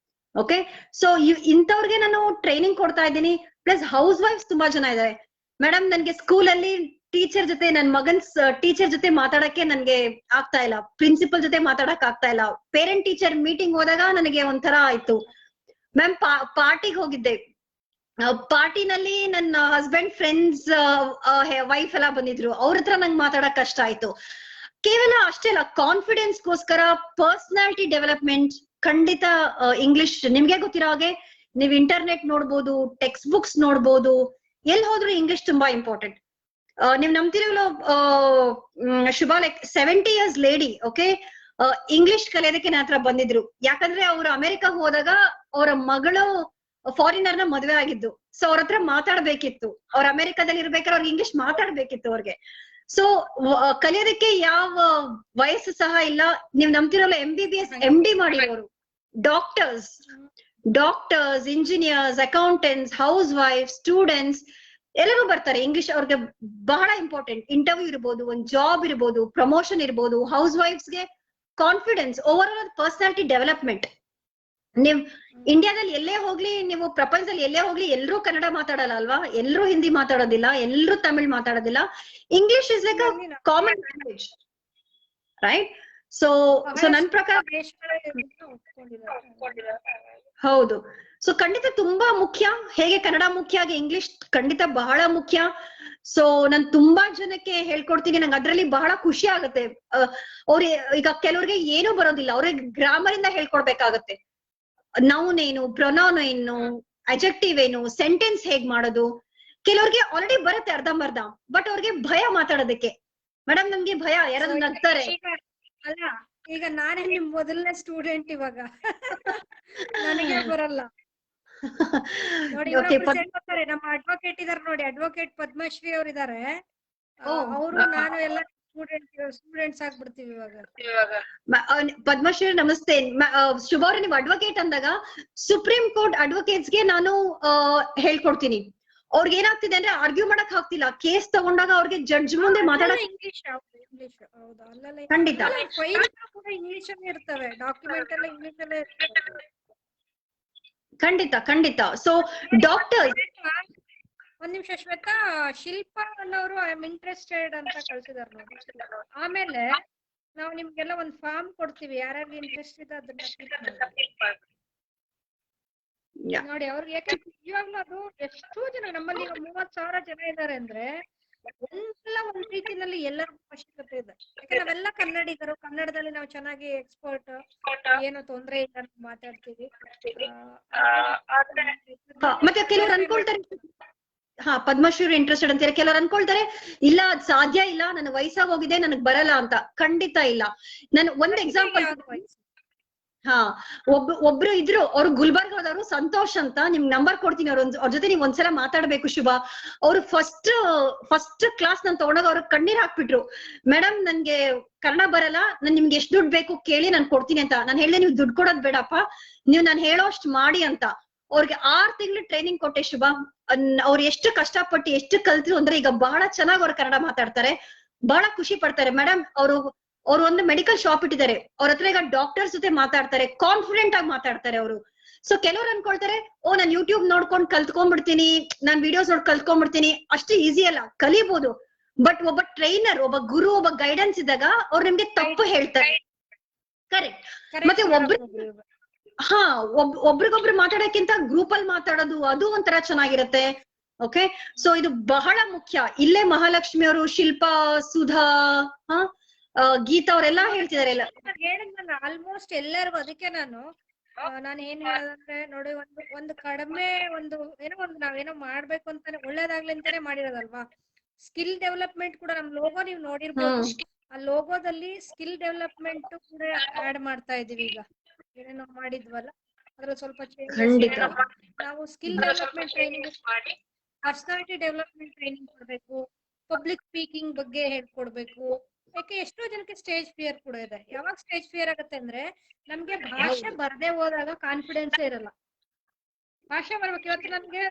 ಓಕೆ, ಸೊ ಇಂಥವ್ರಿಗೆ ನಾನು ಟ್ರೈನಿಂಗ್ ಕೊಡ್ತಾ ಇದ್ದೀನಿ. ಪ್ಲಸ್ ಹೌಸ್ ವೈಫ್ಸ್ ತುಂಬಾ ಜನ ಇದಾರೆ, ಮೇಡಮ್ ನನ್ಗೆ ಸ್ಕೂಲ್ ಅಲ್ಲಿ ಟೀಚರ್ ಜೊತೆ, ನನ್ ಮಗನ್ ಟೀಚರ್ ಜೊತೆ ಮಾತಾಡಕ್ಕೆ ನನ್ಗೆ ಆಗ್ತಾ ಇಲ್ಲ, ಪ್ರಿನ್ಸಿಪಲ್ ಜೊತೆ ಮಾತಾಡಕ್ ಆಗ್ತಾ ಇಲ್ಲ, ಪೇರೆಂಟ್ ಟೀಚರ್ ಮೀಟಿಂಗ್ ಹೋದಾಗ ನನಗೆ ಒಂಥರ ಆಯ್ತು. ಮ್ಯಾಮ್ ಪಾರ್ಟಿಗೆ ಹೋಗಿದ್ದೆ, ಪಾರ್ಟಿನಲ್ಲಿ ನನ್ನ ಹಸ್ಬೆಂಡ್ ಫ್ರೆಂಡ್ಸ್ ವೈಫ್ ಎಲ್ಲ ಬಂದಿದ್ರು, ಅವ್ರ ಹತ್ರ ನಂಗೆ ಮಾತಾಡಕ್ ಕಷ್ಟ ಆಯ್ತು. ಕೇವಲ ಅಷ್ಟೇ ಅಲ್ಲ, ಕಾನ್ಫಿಡೆನ್ಸ್ಗೋಸ್ಕರ, ಪರ್ಸನಾಲಿಟಿ ಡೆವಲಪ್ಮೆಂಟ್, ಖಂಡಿತ ಇಂಗ್ಲಿಷ್. ನಿಮ್ಗೆ ಗೊತ್ತಿರೋ ಹಾಗೆ ನೀವ್ ಇಂಟರ್ನೆಟ್ ನೋಡ್ಬೋದು, ಟೆಕ್ಸ್ಟ್ ಬುಕ್ಸ್ ನೋಡ್ಬೋದು, ಎಲ್ಲಿ ಹೋದ್ರು ಇಂಗ್ಲಿಷ್ ತುಂಬಾ ಇಂಪಾರ್ಟೆಂಟ್. ನೀವ್ ನಂಬ್ತಿರಲ್ಲ Shubha, like 70 years lady, okay, English ಕಲಿಯೋದಕ್ಕೆ ನನ್ನ ಹತ್ರ ಬಂದಿದ್ರು. ಯಾಕಂದ್ರೆ ಅವ್ರು ಅಮೆರಿಕಾಗ್ ಹೋದಾಗ ಅವರ ಮಗಳು ಫಾರಿನರ್ ನ ಮದ್ವೆ ಆಗಿದ್ದು. ಸೊ ಅವ್ರ ಹತ್ರ ಮಾತಾಡ್ಬೇಕಿತ್ತು, ಅವ್ರ ಅಮೆರಿಕಾದಲ್ಲಿ ಇರ್ಬೇಕಾದ್ರೆ ಅವ್ರಿಗೆ ಇಂಗ್ಲಿಷ್ ಮಾತಾಡ್ಬೇಕಿತ್ತು ಅವ್ರಿಗೆ. ಸೊ ಕಲಿಯೋದಕ್ಕೆ ಯಾವ ವಯಸ್ಸು ಸಹ ಇಲ್ಲ. ನೀವ್ ನಂಬ್ತಿರಲ್ಲ, MBBS MD ಮಾಡಿರೋರು, doctors, engineers, accountants, house wife, students ಎಲ್ಲರೂ ಬರ್ತಾರೆ. ಇಂಗ್ಲಿಷ್ ಅವ್ರಿಗೆ ಬಹಳ ಇಂಪಾರ್ಟೆಂಟ್. ಇಂಟರ್ವ್ಯೂ ಇರ್ಬೋದು, ಒಂದ್ ಜಾಬ್ ಇರ್ಬೋದು, ಪ್ರಮೋಷನ್ ಇರ್ಬೋದು, ಹೌಸ್ ವೈಫ್ಸ್ಗೆ confidence, over all personality development. ನೀವ್ ಇಂಡಿಯಾದಲ್ಲಿ ಎಲ್ಲೇ ಹೋಗ್ಲಿ, ನೀವು ಪ್ರಪಂಚದಲ್ಲಿ ಎಲ್ಲೇ ಹೋಗ್ಲಿ, ಎಲ್ರೂ ಕನ್ನಡ ಮಾತಾಡಲ್ಲ ಅಲ್ವಾ, ಎಲ್ರೂ ಹಿಂದಿ ಮಾತಾಡೋದಿಲ್ಲ, ಎಲ್ರೂ ತಮಿಳ್ ಮಾತಾಡೋದಿಲ್ಲ. English is like a common language, right? So ನನ್ ಪ್ರಕಾರ ಹೌದು. ಸೊ ಖಂಡಿತ ತುಂಬಾ ಮುಖ್ಯ. ಹೇಗೆ ಕನ್ನಡ ಮುಖ್ಯ, ಹಾಗೆ ಇಂಗ್ಲಿಷ್ ಖಂಡಿತ ಬಹಳ ಮುಖ್ಯ. ಸೊ ನಾನ್ ತುಂಬಾ ಜನಕ್ಕೆ ಹೇಳ್ಕೊಡ್ತೀನಿ, ನಂಗೆ ಅದ್ರಲ್ಲಿ ಬಹಳ ಖುಷಿ ಆಗುತ್ತೆ. ಅವ್ರ ಈಗ ಕೆಲವ್ರಿಗೆ ಏನೂ ಬರೋದಿಲ್ಲ, ಅವ್ರಿಗೆ ಗ್ರಾಮರ್ ಇಂದ ಹೇಳ್ಕೊಡ್ಬೇಕಾಗತ್ತೆ. ನೌನ್ ಏನು, ಪ್ರೊನೌನ್ ಏನು, ಅಜೆಕ್ಟಿವ್ ಏನು, ಸೆಂಟೆನ್ಸ್ ಹೇಗ್ ಮಾಡೋದು. ಕೆಲವ್ರಿಗೆ ಆಲ್ರೆಡಿ ಬರುತ್ತೆ ಅರ್ಧಂಬರ್ಧ, ಬಟ್ ಅವ್ರಿಗೆ ಭಯ ಮಾತಾಡೋದಕ್ಕೆ. ಮೇಡಮ್ ನಮ್ಗೆ ಭಯ, ಯಾರಾದ್ರೂ ನಗ್ತಾರೆ. ಅಲ್ಲ, ಈಗ ನಾನೇ ನಿಮ್ ಮೊದಲನೇ ಸ್ಟೂಡೆಂಟ್ ಇವಾಗ. ನನಗೆ ಬರಲ್ಲ ನೋಡಿ. ಸೇರ್ಕೊತಾರೆ, ನಮ್ಮ ಅಡ್ವೊಕೇಟ್ ಇದಾರೆ ನೋಡಿ, ಅಡ್ವೊಕೇಟ್ ಪದ್ಮಶ್ರೀ ಅವ್ರು ಇದಾರೆ. ಅವರು ನಾನು ಎಲ್ಲ ಸ್ಟೂಡೆಂಟ್ಸ್ ಆಗ್ಬಿಡ್ತೀವಿ ಇವಾಗ. ಪದ್ಮಶ್ರೀ ನಮಸ್ತೆ. ಶುಭ ಅವ್ರೆ, ನೀವು ಅಡ್ವೊಕೇಟ್ ಅಂದಾಗ ಸುಪ್ರೀಂ ಕೋರ್ಟ್ ಅಡ್ವೊಕೇಟ್ಸ್ ಗೆ ನಾನು ಹೇಳ್ಕೊಡ್ತೀನಿ. ಅವ್ರಿಗೆ ಏನಾಗ್ತಿದೆ ಅಂದ್ರೆ ಆರ್ಗ್ಯೂ ಮಾಡಕ್ ಆಗ್ತಿಲ್ಲ. ಕೇಸ್ ತಗೊಂಡಾಗ ಅವ್ರಿಗೆ ಜಡ್ಜ್ ಮುಂದೆ ಮಾತಾಡಕ್ ಇಂಗ್ಲಿಷ್ ಹೌದಾ? ಅಲ್ಲಲ್ಲ, ಖಂಡಿತ ಫೈಲ್ ಕೂಡ ಇಂಗ್ಲಿಷ್ ಅಲ್ಲೇ ಇರ್ತವೆ, ಡಾಕ್ಯುಮೆಂಟ್ ಎಲ್ಲ ಇಂಗ್ಲಿಷ್ ಅಲ್ಲೇ ಇರ್ತವೆ. ಖಂಡಿತ. ಸೊ ಡಾಕ್ಟರ್, ಒಂದ್ ನಿಮಿಷ ಶ್ವೇತಾ, ಶಿಲ್ಪಾ ಅನ್ನೋರು ಐ ಆಮ್ ಇಂಟ್ರೆಸ್ಟೆಡ್ ಅಂತ ಕಳ್ಸಿದಾರೆ ನೋಡಿ. ಆಮೇಲೆ ನಾವು ನಿಮ್ಗೆಲ್ಲ ಒಂದ್ ಫಾರ್ಮ್ ಕೊಡ್ತೀವಿ, ಯಾರ್ಯಾರಿಗೆ ಇಂಟ್ರೆಸ್ಟ್ ಇದೆ ಅದನ್ನ ನೋಡಿ. ಅವ್ರಿಗೆ ಯಾಕಂದ್ರೆ ಇವಾಗ್ಲೂ ಅದು ಎಷ್ಟೋ ಜನ ನಮ್ಮಲ್ಲಿ ಈಗ 30,000 ಜನ ಇದಾರೆ ಅಂದ್ರೆ ಒಂದ್ ರೀತಿನಲ್ಲಿ ಎಲ್ಲರಿಗೂ ಅವಶ್ಯಕತೆ ಇದೆ. ಯಾಕಂದ್ರೆ ನಾವೆಲ್ಲ ಕನ್ನಡಿಗರು, ಕನ್ನಡದಲ್ಲಿ ನಾವು ಚೆನ್ನಾಗಿ ಎಕ್ಸ್ಪರ್ಟ್, ಏನೋ ತೊಂದ್ರೆ ಇಲ್ಲ ಮಾತಾಡ್ತೀವಿ. ಮತ್ತೆ ಕೆಲವರು ಅನ್ಕೊಳ್ತಾರೆ ಪದ್ಮಶ್ರೀ ಇಂಟ್ರೆಸ್ಟೆಡ್ ಅಂತ ಹೇಳಿ. ಕೆಲವರು ಅನ್ಕೊಳ್ತಾರೆ ಇಲ್ಲ ಅದ್ ಸಾಧ್ಯ ಇಲ್ಲ, ನನ್ನ ವಯಸ್ಸಾಗ ಹೋಗಿದೆ, ನನಗ್ ಬರಲ್ಲ ಅಂತ. ಖಂಡಿತ ಇಲ್ಲ. ನಾನು ಒಂದ್ ಎಕ್ಸಾಂಪಲ್, ಒಬ್ರು ಇದ್ರು, ಅವ್ರು ಗುಲ್ಬರ್ಗದವರು, ಸಂತೋಷ್ ಅಂತ. ನಿಮ್ ನಂಬರ್ ಕೊಡ್ತೀನಿ, ಅವ್ರ ಜೊತೆ ನೀವ್ ಒಂದ್ಸಲ ಮಾತಾಡ್ಬೇಕು ಶುಭ. ಅವ್ರು ಫಸ್ಟ್ ಕ್ಲಾಸ್ ನಾನು ತಗೊಂಡಾಗ ಅವ್ರ ಕಣ್ಣೀರ್ ಹಾಕ್ಬಿಟ್ರು. ಮೇಡಮ್ ನನ್ಗೆ ಕನ್ನಡ ಬರಲ್ಲ, ನಿಮ್ಗೆ ಎಷ್ಟ್ ದುಡ್ಡು ಬೇಕು ಕೇಳಿ ನಾನು ಕೊಡ್ತೀನಿ ಅಂತ. ನಾನು ಹೇಳಿದೆ ನೀವು ದುಡ್ಡು ಕೊಡೋದ್ ಬೇಡಪ್ಪ, ನೀವ್ ನಾನು ಹೇಳೋ ಅಷ್ಟ್ ಮಾಡಿ ಅಂತ. ಅವ್ರಿಗೆ 6 ತಿಂಗಳು ಟ್ರೈನಿಂಗ್ ಕೊಟ್ಟೆ ಶುಭ. ಅವ್ರು ಎಷ್ಟು ಕಷ್ಟಪಟ್ಟು ಎಷ್ಟು ಕಲ್ತ್ರು ಅಂದ್ರೆ ಈಗ ಬಹಳ ಚೆನ್ನಾಗಿ ಅವ್ರು ಕನ್ನಡ ಮಾತಾಡ್ತಾರೆ, ಬಹಳ ಖುಷಿ ಪಡ್ತಾರೆ. ಮೇಡಮ್ ಅವ್ರು ಒಂದು ಮೆಡಿಕಲ್ ಶಾಪ್ ಇಟ್ಟಿದ್ದಾರೆ, ಅವ್ರ ಹತ್ರ ಈಗ ಡಾಕ್ಟರ್ಸ್ ಜೊತೆ ಮಾತಾಡ್ತಾರೆ, ಕಾನ್ಫಿಡೆಂಟ್ ಆಗಿ ಮಾತಾಡ್ತಾರೆ ಅವರು. ಸೊ ಕೆಲವ್ರು ಅನ್ಕೊಳ್ತಾರೆ, ನಾನ್ ಯೂಟ್ಯೂಬ್ ನೋಡ್ಕೊಂಡು ಕಲ್ತ್ಕೊಂಡ್ಬಿಡ್ತೀನಿ, ನಾನ್ ವಿಡಿಯೋಸ್ ನೋಡ್ ಕಲ್ತ್ಕೊಂಡ್ಬಿಡ್ತೀನಿ. ಅಷ್ಟು ಈಸಿ ಅಲ್ಲ, ಕಲಿಬಹುದು. ಬಟ್ ಒಬ್ಬ ಟ್ರೈನರ್, ಒಬ್ಬ ಗುರು, ಒಬ್ಬ ಗೈಡೆನ್ಸ್ ಇದ್ದಾಗ ಅವ್ರು ನಿಮ್ಗೆ ತಪ್ಪು ಹೇಳ್ತಾರೆ. ಕರೆಕ್ಟ್. ಮತ್ತೆ ಒಬ್ರಿಗೊಬ್ರು ಮಾತಾಡೋಕ್ಕಿಂತ ಗ್ರೂಪ್ ಅಲ್ಲಿ ಮಾತಾಡೋದು, ಅದು ಒಂಥರ ಚೆನ್ನಾಗಿರತ್ತೆ. ಓಕೆ, ಸೊ ಇದು ಬಹಳ ಮುಖ್ಯ. ಇಲ್ಲೇ ಮಹಾಲಕ್ಷ್ಮಿ ಅವರು, ಶಿಲ್ಪಾ, ಸುಧಾ, ಗೀತಾ ಅವರೆಲ್ಲಾ ಹೇಳ್ತಿದಾರೆ. ಆಲ್ಮೋಸ್ಟ್ ಎಲ್ಲರಿಗೂ. ಅದಕ್ಕೆ ನಾನು ಏನ್ ಹೇಳೋದಂದ್ರೆ ನೋಡಿ, ಒಂದು ಕಡಿಮೆ ನಾವೇನೋ ಮಾಡ್ಬೇಕು ಅಂತಾನೆ, ಒಳ್ಳೇದಾಗ್ಲಿ ಅಂತಾನೆ ಮಾಡಿರೋದಲ್ವಾ. ಸ್ಕಿಲ್ ಡೆವಲಪ್ಮೆಂಟ್ ಕೂಡ ನಮ್ ಲೋಗೋ ನೀವು ನೋಡಿರ್ಬೋದು. ಆ ಲೋಗೋದಲ್ಲಿ ಸ್ಕಿಲ್ ಡೆವಲಪ್ಮೆಂಟ್ ಕೂಡ ಆಡ್ ಮಾಡ್ತಾ ಇದೀವಿ. ಈಗ ಏನೇನೋ ಮಾಡಿದ್ವಲ್ಲ, ಅದ್ರಲ್ಲಿ ಸ್ವಲ್ಪ ಚೇಂಜಸ್. ನಾವು ಸ್ಕಿಲ್ ಡೆವಲಪ್ಮೆಂಟ್ ಟ್ರೈನಿಂಗ್ ಮಾಡಿ, ಪರ್ಸನಾಲಿಟಿ ಡೆವಲಪ್ಮೆಂಟ್ ಟ್ರೈನಿಂಗ್ ಕೊಡ್ಬೇಕು, ಪಬ್ಲಿಕ್ ಸ್ಪೀಕಿಂಗ್ ಬಗ್ಗೆ ಹೇಳ್ಕೊಡ್ಬೇಕು. ಯಾಕೆ ಎಷ್ಟೋ ಜನಕ್ಕೆ ಸ್ಟೇಜ್ ಫಿಯರ್ ಕೂಡ ಇದೆ. ಯಾವಾಗ ಸ್ಟೇಜ್ ಫಿಯರ್ ಆಗುತ್ತೆ ಅಂದ್ರೆ ನಮ್ಗೆ ಭಾಷೆ ಬರ್ದೇ ಹೋದಾಗ ಕಾನ್ಫಿಡೆನ್ಸ್ ಇರಲ್ಲ. ಭಾಷೆ ಬರ್ಬೇಕು. ಇವತ್ತು ನನ್ಗೆ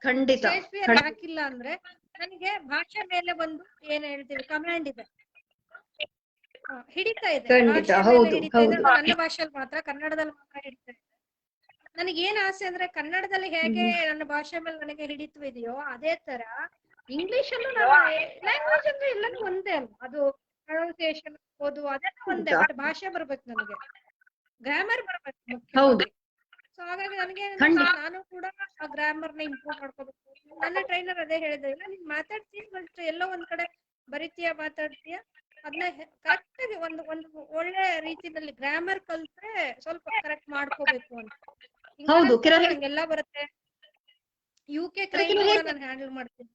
ಸ್ಟೇಜ್ ಫಿಯರ್ ಯಾಕಿಲ್ಲ ಅಂದ್ರೆ, ನನಗೆ ಭಾಷೆ ಮೇಲೆ ಬಂದು ಏನ್ ಹೇಳ್ತೀವಿ ಕಮಾಂಡ್ ಇದೆ, ಹಿಡಿತಾ ಇದೆ. ನನ್ನ ಭಾಷೆಯಲ್ಲಿ ಮಾತ್ರ, ಕನ್ನಡದಲ್ಲಿ ಮಾತ್ರ ಹಿಡಿತಾ ಇದೆ. ನನಗೆ ಏನ್ ಆಸೆ ಅಂದ್ರೆ, ಕನ್ನಡದಲ್ಲಿ ಹೇಗೆ ನನ್ನ ಭಾಷೆ ಮೇಲೆ ನನಗೆ ಹಿಡಿತು ಇದೆಯೋ ಅದೇ ತರ ಇಂಗ್ಲಿಷ್ ಅಲ್ಲೂ ಲ್ಯಾಂಗ್ವೇಜ್ ಅಂದ್ರೆ ಎಲ್ಲಾನು ಒಂದೇ ಅಲ್ಲ. ಅದು ಪ್ರೊನೌನ್ಸಿಯೇಷನ್ ಓದು ಅದೆಲ್ಲ ಒಂದೇ, ಬಟ್ ಭಾಷೆ ಬರ್ಬೇಕು, ನನಗೆ ಗ್ರಾಮರ್ ಬರ್ಬೇಕು ಮುಖ್ಯವಾಗಿ. ಸೊ ಹಾಗಾಗಿ ನನಗೆ ನಾನು ಕೂಡ ಆ ಗ್ರಾಮರ್ ನ ಇಂಪ್ರೂವ್ ಮಾಡ್ಕೋಬೇಕು. ನನ್ನ ಟ್ರೈನರ್ ಅದೇ ಹೇಳಿದ್ರೆ, ಇಲ್ಲ ನೀನ್ ಮಾತಾಡ್ತೀಯ, ಬಟ್ ಎಲ್ಲೋ ಒಂದ್ ಕಡೆ ಬರಿತೀಯ, ಮಾತಾಡ್ತೀಯ, ಅದನ್ನ ಕರೆಕ್ಟ್ ಆಗಿ ಒಂದು ಒಳ್ಳೆ ರೀತಿಯಲ್ಲಿ ಗ್ರಾಮರ್ ಕಲ್ತ್ರೆ ಸ್ವಲ್ಪ ಕರೆಕ್ಟ್ ಮಾಡ್ಕೋಬೇಕು ಅಂತ. ಎಲ್ಲ ಬರುತ್ತೆ. UK ಕ್ಲೈಂಟ್ ನಾನು ಹ್ಯಾಂಡಲ್ ಮಾಡ್ತೀನಿ.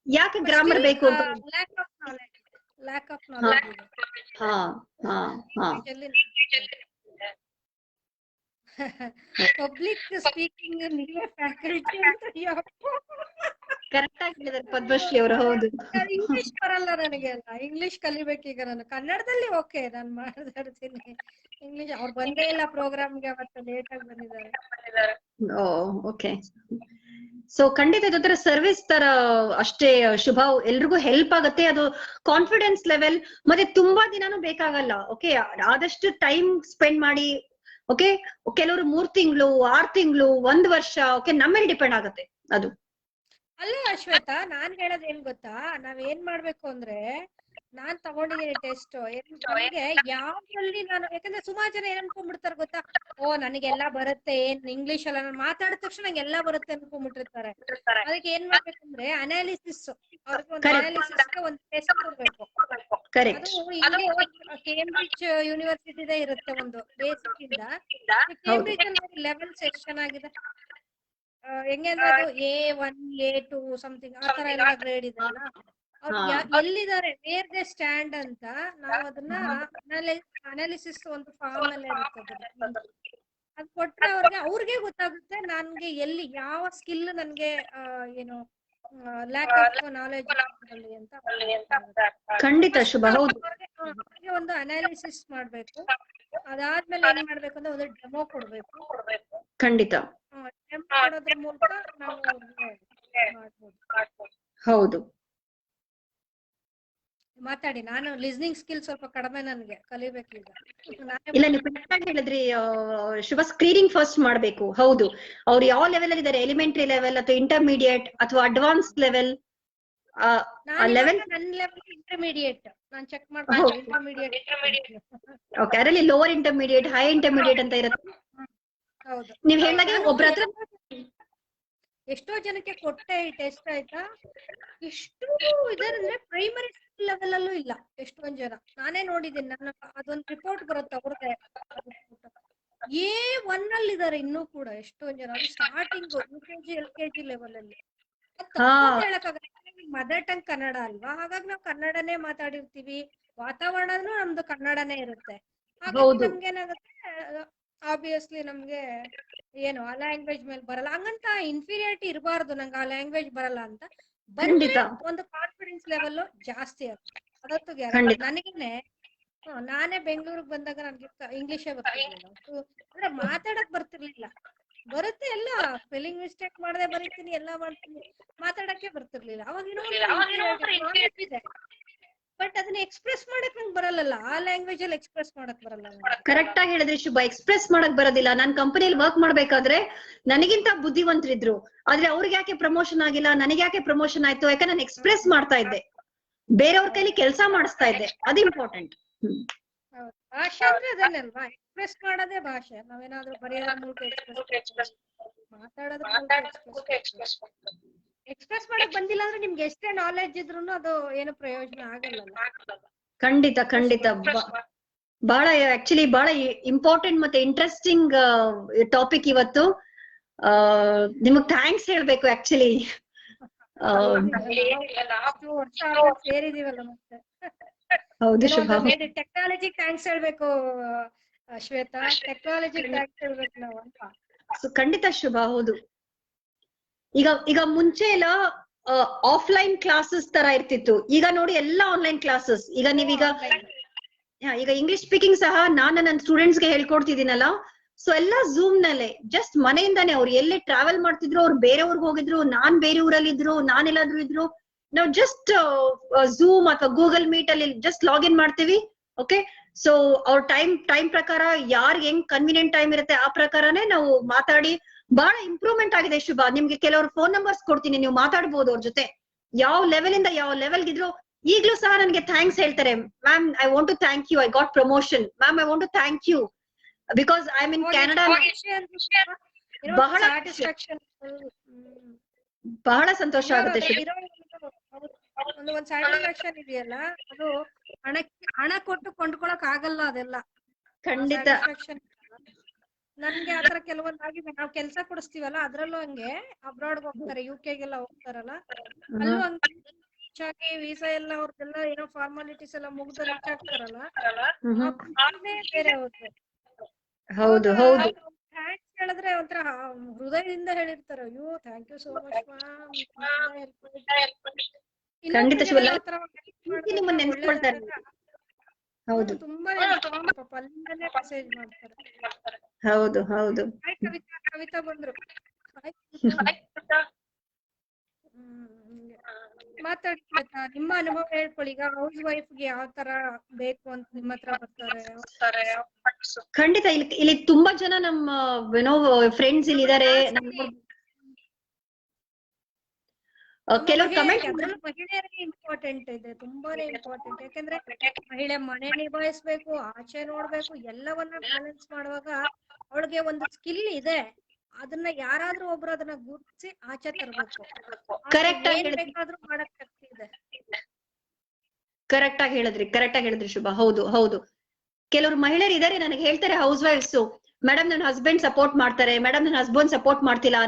ಯಾಕೆ ಗ್ರಾಮರ್ ಬೇಕು ಅಂತ? Lack of knowledge. Public speaking ನೀವೇ ಫ್ಯಾಕಲ್ಟಿ ಅಂತ ಕರೆಕ್ಟ್ ಆಗಿ ಹೇಳಿದಾರೆ ಪದ್ಮಶ್ರೀ ಅವರು. ಹೌದು, ಇಂಗ್ಲಿಷ್ ಬರಲ್ಲ ನನಗೆ, ಅಲ್ಲ ಇಂಗ್ಲಿಷ್ ಕಲಿಬೇಕೀಗ ನಾನು. ಕನ್ನಡದಲ್ಲಿ ಓಕೆ ನಾನು ಮಾತಾಡ್ತೀನಿ, ಇಂಗ್ಲಿಷ್ ಅವ್ರು ಬಂದೇ ಇಲ್ಲ ಪ್ರೋಗ್ರಾಮ್ಗೆ, ಅವತ್ತು ಲೇಟ್ ಆಗಿ ಬಂದಿದ್ದಾರೆ. ಓಕೆ. ಸೊ ಖಂಡಿತ ಇದೊಂಥರ ಸರ್ವಿಸ್ ತರ ಅಷ್ಟೇ ಶುಭ, ಎಲ್ರಿಗೂ ಹೆಲ್ಪ್ ಆಗುತ್ತೆ. ಅದು ಕಾನ್ಫಿಡೆನ್ಸ್ ಲೆವೆಲ್, ಮತ್ತೆ ತುಂಬಾ ದಿನಾನು ಬೇಕಾಗಲ್ಲ. ಓಕೆ, ಆದಷ್ಟು ಟೈಮ್ ಸ್ಪೆಂಡ್ ಮಾಡಿ. ಓಕೆ, ಕೆಲವರು 3 ತಿಂಗಳು, 6 ತಿಂಗಳು, 1 ವರ್ಷ, ಓಕೆ, ನಮ್ಮೇಲೆ ಡಿಪೆಂಡ್ ಆಗುತ್ತೆ ಅದು. ಅಲ್ಲ ಶ್ವೇತಾ, ನಾನ್ ಹೇಳೋದ್ ಏನ್ ಗೊತ್ತಾ, ನಾವ್ ಏನ್ ಮಾಡ್ಬೇಕು ಅಂದ್ರೆ, ನಾನ್ ತಗೊಂಡಿದ್ದೀನಿ ಟೆಸ್ಟ್. ನನ್ಗೆ ಯಾವ್ದ್ರಲ್ಲಿ ನಾನು, ಯಾಕಂದ್ರೆ ಸುಮಾರು ಜನ ಏನ್ ಅನ್ಕೊಂಡ್ಬಿಡ್ತಾರೆ ಗೊತ್ತಾ, ಓ ನನಗೆಲ್ಲಾ ಬರುತ್ತೆ, ಏನ್ ಇಂಗ್ಲಿಷ್ ಅಲ್ಲ, ನಾನು ಮಾತಾಡಿದ ತಕ್ಷಣ ನಂಗೆ ಎಲ್ಲಾ ಬರುತ್ತೆ ಅನ್ಕೊಂಡ್ಬಿಟ್ಟಿರ್ತಾರೆ. ಅದಕ್ಕೆ ಏನ್ ಮಾಡ್ಬೇಕಂದ್ರೆ ಅನಾಲಿಸಿಸ್, ಅವ್ರಿಗೆ ಒಂದು ಅನಾಲಿಸಿಸ್ ಒಂದು ಟೆಸ್ಟ್ ಕೊಡ್ಬೇಕು. ಅದು ಇಲ್ಲಿ ಕೇಂಬ್ರಿಡ್ಜ್ ಯೂನಿವರ್ಸಿಟಿದೇ ಇರುತ್ತೆ, ಒಂದು ಬೇಸಿಕ್ ಇಂದ. ಕೇಂಬ್ರಿಡ್ಜ್ ಅಲ್ಲಿ ಲೆವೆಲ್ಸ್ ಎಷ್ಟು ಚೆನ್ನಾಗಿದೆ. ಹೆಂಗೆ ಅಂದ್ರೆ ಅದು A1 A2 ಸಮಥಿಂಗ್ ಆ ತರ ಎಲ್ಲ ಗ್ರೇಡ್ ಇದೆ ಅಲ್ಲ. ಅವ್ರು ಎಲ್ಲಿದ್ದಾರೆ, ವೇರ್ ದೇ ಸ್ಟ್ಯಾಂಡ್ ಅಂತ ನಾವು ಅದನ್ನ ಅನಾಲಿಸಿಸ್ ಒಂದು ಫಾರ್ಮ್ ಅಲ್ಲೇ ಇರುತ್ತೆ. ಅದ್ ಕೊಟ್ರೆ ಅವ್ರಿಗೆ ಗೊತ್ತಾಗುತ್ತೆ ನನ್ಗೆ ಎಲ್ಲಿ ಯಾವ ಸ್ಕಿಲ್ ನನ್ಗೆ ಏನು ಲ್ಯಾಕ್ ಆಫ್ ನಾಲೆಜ್ ಅಂತ. ಖಂಡಿತ ಶುಭ. ಹೌದು, ಅವ್ರಿಗೆ ಒಂದು ಅನಾಲಿಸಿಸ್ ಮಾಡ್ಬೇಕು. ಅದಾದ್ಮೇಲೆ ಏನ್ ಮಾಡ್ಬೇಕು ಅಂದ್ರೆ ಒಂದು ಡೆಮೋ ಕೊಡ್ಬೇಕು. ಖಂಡಿತ ಡೆಮೋ ಕೊಡೋದ್ರ ಮೂಲಕ ನಾವು ಮಾಡ್ಬೋದು. ಹೌದು, ಮಾತಾಡಿ. ನಾನು ಲಿಸ್ನಿಂಗ್ ಸ್ಕಿಲ್ ಸ್ವಲ್ಪ ಕಡಿಮೆ, ನನ್ಗೆ ಕಲಿಬೇಕು ಈಗ. ಇಲ್ಲ ನೀವು ಕರೆಕ್ಟ್ ಆಗಿ ಹೇಳಿದ್ರಿ ಶುಭ. ಸ್ಕ್ರೀನಿಂಗ್ ಫಸ್ಟ್ ಮಾಡ್ಬೇಕು. ಹೌದು, ಅವ್ರು ಯಾವ ಲೆವೆಲ್ ಅಲ್ಲಿ ಇದಾರೆ, ಎಲಿಮೆಂಟರಿ ಲೆವೆಲ್ ಅಥವಾ ಇಂಟರ್ಮೀಡಿಯೇಟ್ ಅಥವಾ ಅಡ್ವಾನ್ಸ್ ಲೆವೆಲ್? ನನ್ನ ಲೆವೆಲ್ ಇಂಟರ್ಮೀಡಿಯೇಟ್ ನಾನು ಚೆಕ್ ಮಾಡ್ಕೊಂಡು ಇಂಟರ್ಮೀಡಿಯೇಟ್. ಓಕೆ, ಅದರಲ್ಲಿ ಲೋವರ್ ಇಂಟರ್ಮೀಡಿಯೇಟ್, ಹೈ ಇಂಟರ್ಮೀಡಿಯೇಟ್ ಅಂತ ಇರುತ್ತೆ. ಹೌದು, ನೀವ್ ಹೇಳಿದಾಗೆ ಒಬ್ರ ಹತ್ರ ಎಷ್ಟೋ ಜನಕ್ಕೆ ಕೊಟ್ಟೆ ಈ ಟೆಸ್ಟ್, ಆಯ್ತಾ. ಎಷ್ಟು ಇದರಂದ್ರೆ ಪ್ರೈಮರಿ ಲೆವೆಲ್ ಅಲ್ಲೂ ಇಲ್ಲ ಎಷ್ಟೊಂದ್ ಜನ. ನಾನೇ ನೋಡಿದ್ದೀನಿ, ನನ್ನ ಅದೊಂದು ರಿಪೋರ್ಟ್ ಬರುತ್ತೆ ಅವ್ರದ್ದೇ. A1 ಅಲ್ಲಿ ಇದಾರೆ ಇನ್ನೂ ಕೂಡ ಎಷ್ಟೊಂದ್ ಜನ. ಅದು ಸ್ಟಾರ್ಟಿಂಗ್ UKG LKG ಲೆವೆಲ್ ಅಲ್ಲಿ. ಹೇಳಕ್ಕಾಗಲ್ಲ, ಮದರ್ ಟಂಗ್ ಕನ್ನಡ ಅಲ್ವಾ, ಹಾಗಾಗಿ ನಾವು ಕನ್ನಡನೇ ಮಾತಾಡಿರ್ತೀವಿ. ವಾತಾವರಣನೂ ನಮ್ದು ಕನ್ನಡನೇ ಇರುತ್ತೆ. ಹಾಗಾಗಿ ನಮ್ಗೇನಾಗುತ್ತೆ, ಆಬ್ವಿಯಸ್ಲಿ ನಮ್ಗೆ ಏನು ಆ ಲ್ಯಾಂಗ್ವೇಜ್ ಮೇಲೆ ಬರಲ್ಲ. ಹಂಗಂತ ಇನ್ಫೀರಿಯಾರಿಟಿ ಇರಬಾರ್ದು, ನಂಗೆ ಆ ಲ್ಯಾಂಗ್ವೇಜ್ ಬರಲ್ಲ ಅಂತ. ಬಂದ್ರೆ ಒಂದು ಕಾನ್ಫಿಡೆನ್ಸ್ ಲೆವೆಲ್ ಜಾಸ್ತಿ ಆಗುತ್ತೆ, ಅದತ್ತು ಗ್ಯಾರಂಟಿ. ನನಗೇನೆ ನಾನೇ ಬೆಂಗಳೂರಿಗೆ ಬಂದಾಗ ನನ್ಗೆ ಇಂಗ್ಲಿಷೇ ಬರ್ತಿರ್ಲಿಲ್ಲ, ಅಂದ್ರೆ ಮಾತಾಡಕ್ ಬರ್ತಿರ್ಲಿಲ್ಲ. ಬರುತ್ತೆ ಎಲ್ಲ, ಸ್ಪೆಲ್ಲಿಂಗ್ ಮಿಸ್ಟೇಕ್ ಮಾಡದೆ ಬರೀತೀನಿ, ಎಲ್ಲಾ ಮಾಡ್ತೀನಿ, ಮಾತಾಡಕ್ಕೆ ಬರ್ತಿರ್ಲಿಲ್ಲ. ಅವಾಗ ಇದೆ, ಬಟ್ ಅದನ್ನ ಎಕ್ಸ್ಪ್ರೆಸ್ ಮಾಡಕ್ ನಂಗೆ ಬರಲ್ಲ. ಆ ಲ್ಯಾಂಗ್ವೇಜ್ ಅಲ್ಲಿ ಎಕ್ಸ್ಪ್ರೆಸ್ ಮಾಡಕ್ ಬರಲ್ಲ. ಕರೆಕ್ಟ್ ಆಗಿ ಹೇಳಿದ್ರಿ ಶುಭ, ಎಕ್ಸ್ಪ್ರೆಸ್ ಮಾಡಕ್ ಬರೋದಿಲ್ಲ. ನಾನ್ ಕಂಪನಿಯಲ್ಲಿ ವರ್ಕ್ ಮಾಡ್ಬೇಕಾದ್ರೆ ನನಗಿಂತ ಬುದ್ಧಿವಂತರಿದ್ರು, ಆದ್ರೆ ಅವ್ರಿಗೆ ಯಾಕೆ ಪ್ರಮೋಷನ್ ಆಗಿಲ್ಲ, ನನಗೆ ಯಾಕೆ ಪ್ರಮೋಷನ್ ಆಯ್ತು? ಯಾಕಂದ್ರೆ ನಾನು ಎಕ್ಸ್ಪ್ರೆಸ್ ಮಾಡ್ತಾ ಇದ್ದೆ, ಬೇರೆಯವ್ರ ಕೈಲಿ ಕೆಲಸ ಮಾಡಿಸ್ತಾ ಇದ್ದೆ. ಅದು ಇಂಪಾರ್ಟೆಂಟ್. ಭಾಷೆ ಅಂದ್ರೆ ಅದನ್ನಲ್ವಾ, ಎಕ್ಸ್ಪ್ರೆಸ್ ಮಾಡೋದೇ ಭಾಷೆ. ನಾವೇನಾದ್ರೂ ಬರೆಯೋದ್ರ ಮೂಲಕ ಎಕ್ಸ್ಪ್ರೆಸ್, ಮಾತಾಡೋದ್ರ ಮೂಲಕ ಎಕ್ಸ್ಪ್ರೆಸ್ ಮಾಡಕ್ ಬಂದಿಲ್ಲ ಅಂದ್ರೆ ನಿಮ್ಗೆ ಎಷ್ಟೇ ನಾಲೆಡ್ಜ್ ಇದ್ರು ಅದು ಏನು ಪ್ರಯೋಜನ ಆಗಲ್ಲ. ಖಂಡಿತ ಖಂಡಿತ. ಬಹಳ ಆಕ್ಚುಲಿ ಬಹಳ ಇಂಪಾರ್ಟೆಂಟ್ ಮತ್ತೆ ಇಂಟ್ರೆಸ್ಟಿಂಗ್ ಟಾಪಿಕ್ ಇವತ್ತು. ನಿಮಗ್ ಥ್ಯಾಂಕ್ಸ್ ಹೇಳ್ಬೇಕು ಆಕ್ಚುಲಿ. ಸೇರಿದೀವಲ್ಲ ಮತ್ತೆ. ಹೌದು ಶುಭ, ಟೆಕ್ನಾಲಜಿ ಥ್ಯಾಂಕ್ಸ್ ಹೇಳ್ಬೇಕು ಶ್ವೇತಾ, ಟೆಕ್ನಾಲಜಿ ಥ್ಯಾಂಕ್ಸ್ ಹೇಳ್ಬೇಕು ನಾವು ಅಂತ. ಖಂಡಿತ ಶುಭ. ಹೌದು, ಈಗ ಮುಂಚೆ ಎಲ್ಲ ಆಫ್ಲೈನ್ ಕ್ಲಾಸಸ್ ತರ ಇರ್ತಿತ್ತು, ಈಗ ನೋಡಿ ಎಲ್ಲ ಆನ್ಲೈನ್ ಕ್ಲಾಸಸ್. ಈಗ ನೀವೀಗ ಈಗ ಇಂಗ್ಲಿಷ್ ಸ್ಪೀಕಿಂಗ್ ಸಹ ನಾನು ನನ್ನ ಸ್ಟೂಡೆಂಟ್ಸ್ ಗೆ ಹೇಳ್ಕೊಡ್ತಿದ್ದೀನಲ್ಲ, ಸೊ ಎಲ್ಲ ಝೂಮ್ ನಲ್ಲೇ, ಜಸ್ಟ್ ಮನೆಯಿಂದಾನೆ. ಅವ್ರು ಎಲ್ಲೇ ಟ್ರಾವೆಲ್ ಮಾಡ್ತಿದ್ರು, ಅವ್ರು ಬೇರೆ ಊರಿಗೆ ಹೋಗಿದ್ರು, ನಾನ್ ಬೇರೆ ಊರಲ್ಲಿ ಇದ್ರು, ನಾನೆಲ್ಲಾದ್ರೂ ಇದ್ರು, ನಾವು ಜಸ್ಟ್ ಝೂಮ್ ಅಥವಾ ಗೂಗಲ್ ಮೀಟ್ ಅಲ್ಲಿ ಜಸ್ಟ್ ಲಾಗಿನ್ ಮಾಡ್ತೀವಿ. ಓಕೆ, ಸೊ ಅವ್ರ ಟೈಮ್ ಪ್ರಕಾರ ಯಾರ್ಗೆ ಹೆಂಗ್ ಕನ್ವೀನಿಯಂಟ್ ಟೈಮ್ ಇರುತ್ತೆ ಆ ಪ್ರಕಾರನೇ ನಾವು ಮಾತಾಡಿ ಬಹಳ ಇಂಪ್ರೂವ್ಮೆಂಟ್ ಆಗಿದೆ ಶುಭ. ನಿಮ್ಗೆ ಕೆಲವರು ಫೋನ್ ನಂಬರ್ಸ್ ಕೊಡ್ತೀನಿ, ನೀವು ಮಾತಾಡ್ಬೋದು ಅವ್ರ ಜೊತೆ. ಯಾವ ಲೆವೆಲ್ ಇಂದ ಯಾವ ಲೆವೆಲ್ಗೆ ಇದ್ರು ಈಗ್ಲೂ ಸಹ ನನಗೆ ಥ್ಯಾಂಕ್ಸ್ ಹೇಳ್ತಾರೆ. Ma'am, I want to thank you, I got promotion. Ma'am, I want to thank you because I am in Canada. ಬಹಳ ಸಂತೋಷ ಆಗುತ್ತೆ ಶುಭ. ಒಂದ್ ಸ್ಯಾಟಿಸ್ಫ್ಯಾಕ್ಷನ್ ಇದೆಯಲ್ಲ, ಅದು ಹಣ ಕೊಟ್ಟು ಕೊಂಡ್ಕೊಳಕ್ ಆಗಲ್ಲ ಅದೆಲ್ಲ. ಖಂಡಿತ. ನನ್ಗೆ ಆತರ ಕೆಲವೊಂದ್ ಆಗಿದೆ. ನಾವ್ ಕೆಲ್ಸ ಕೊಡಿಸ್ತೀವಲ್ಲ, ಅದ್ರಲ್ಲೂ ಹಂಗೆ ಅಬ್ರಾಡ್ ಹೋಗ್ತಾರೆ, UK ಹೋಗ್ತಾರಲ್ಲ, ಅಲ್ಲೂ ಹಂಗೆ ಹೆಚ್ಚಾಗಿ ವೀಸಾ ಎಲ್ಲ ಅವ್ರದ್ದೆಲ್ಲ ಏನೋ ಫಾರ್ಮಾಲಿಟೀಸ್ ಎಲ್ಲ ಮುಗ್ದು ರೀಚ್ ಆಗ್ತಾರಲ್ಲ, ಬೇರೆ ಹೋಗ್ತಾರೆ. ಹೌದು ಹೌದು. ಥ್ಯಾಂಕ್ಸ್ ಹೇಳಿದ್ರೆ ಒಂಥರ ಹೃದಯದಿಂದ ಹೇಳಿರ್ತಾರೆ, ಅಯ್ಯೋ thank you so much ma'am. ಖಂಡಿತ ಶಿವ, ನಿಮ್ಮನ್ನ ನೆನ್ಸ್ಕೊಳ್ತಾರೆ. ಹೌದು, ತುಂಬಾ ಅಲ್ಲಿಂದನೇ ಮೆಸೇಜ್ ಮಾಡ್ತಾರೆ. ಹೌದು ಹೌದು. ಕವಿತಾ ಬಂದ್ರು, ಮಾತಾಡಿ. ನಿಮ್ಮ ಅನುಭವ ಹೇಳ್ಕೊಳ್ಳಿ. ಈಗ ಹೌಸ್ ವೈಫ್ಗೆ ಯಾವ ತರ ಬೇಕು ಅಂತ ನಿಮ್ಮ ಹತ್ರ ಬರ್ತಾರೆ? ಖಂಡಿತ. ಇಲ್ಲಿ ತುಂಬಾ ಜನ ನಮ್ಮ ಏನೋ ಫ್ರೆಂಡ್ಸ್ ಇಲ್ಲಿ ಇದಾರೆ. ಕೆಲವ್ರು ಕಮೆಂಟ್ ಅದ್ರಲ್ಲೂ ಮಹಿಳೆಯರಿಗೆ ಇಂಪಾರ್ಟೆಂಟ್ ಇದೆ, ತುಂಬಾನೇ ಇಂಪಾರ್ಟೆಂಟ್. ಯಾಕಂದ್ರೆ ಮಹಿಳೆ ಮನೆ ನಿಭಾಯಿಸ್ಬೇಕು, ಆಚೆ ನೋಡ್ಬೇಕು, ಎಲ್ಲವನ್ನ ಬ್ಯಾಲೆನ್ಸ್ ಮಾಡುವಾಗ ಅವಳಿಗೆ ಒಂದು ಸ್ಕಿಲ್ ಇದೆ. ಅದನ್ನ ಯಾರಾದ್ರೂ ಒಬ್ರು ಅದನ್ನ ಗುರ್ತಿಸಿ ಆಚೆ ತರ್ಬೇಕು. ಕರೆಕ್ಟ್ ಆಗಿ ಏನ್ ಹೇಳಿದ್ರಿ, ಬೇಕಾದ್ರೂ ಮಾಡಕ್ ಶಕ್ತಿ ಇದೆ. ಕರೆಕ್ಟ್ ಆಗಿ ಹೇಳಿದ್ರಿ ಶುಭ. ಹೌದು ಹೌದು, ಕೆಲವ್ರು ಮಹಿಳೆಯರು ಇದಾರೆ ನನಗೆ ಹೇಳ್ತಾರೆ, ಹೌಸ್ ವೈಫ್ಸ್, ಮೇಡಮ್ ನನ್ನ ಹಸ್ಬೆಂಡ್ ಸಪೋರ್ಟ್ ಮಾಡ್ತಾರೆ, ಮೇಡಮ್ ನನ್ನ ಹಸ್ಬೆಂಡ್ ಸಪೋರ್ಟ್ ಮಾಡ್ತಿಲ್ಲ,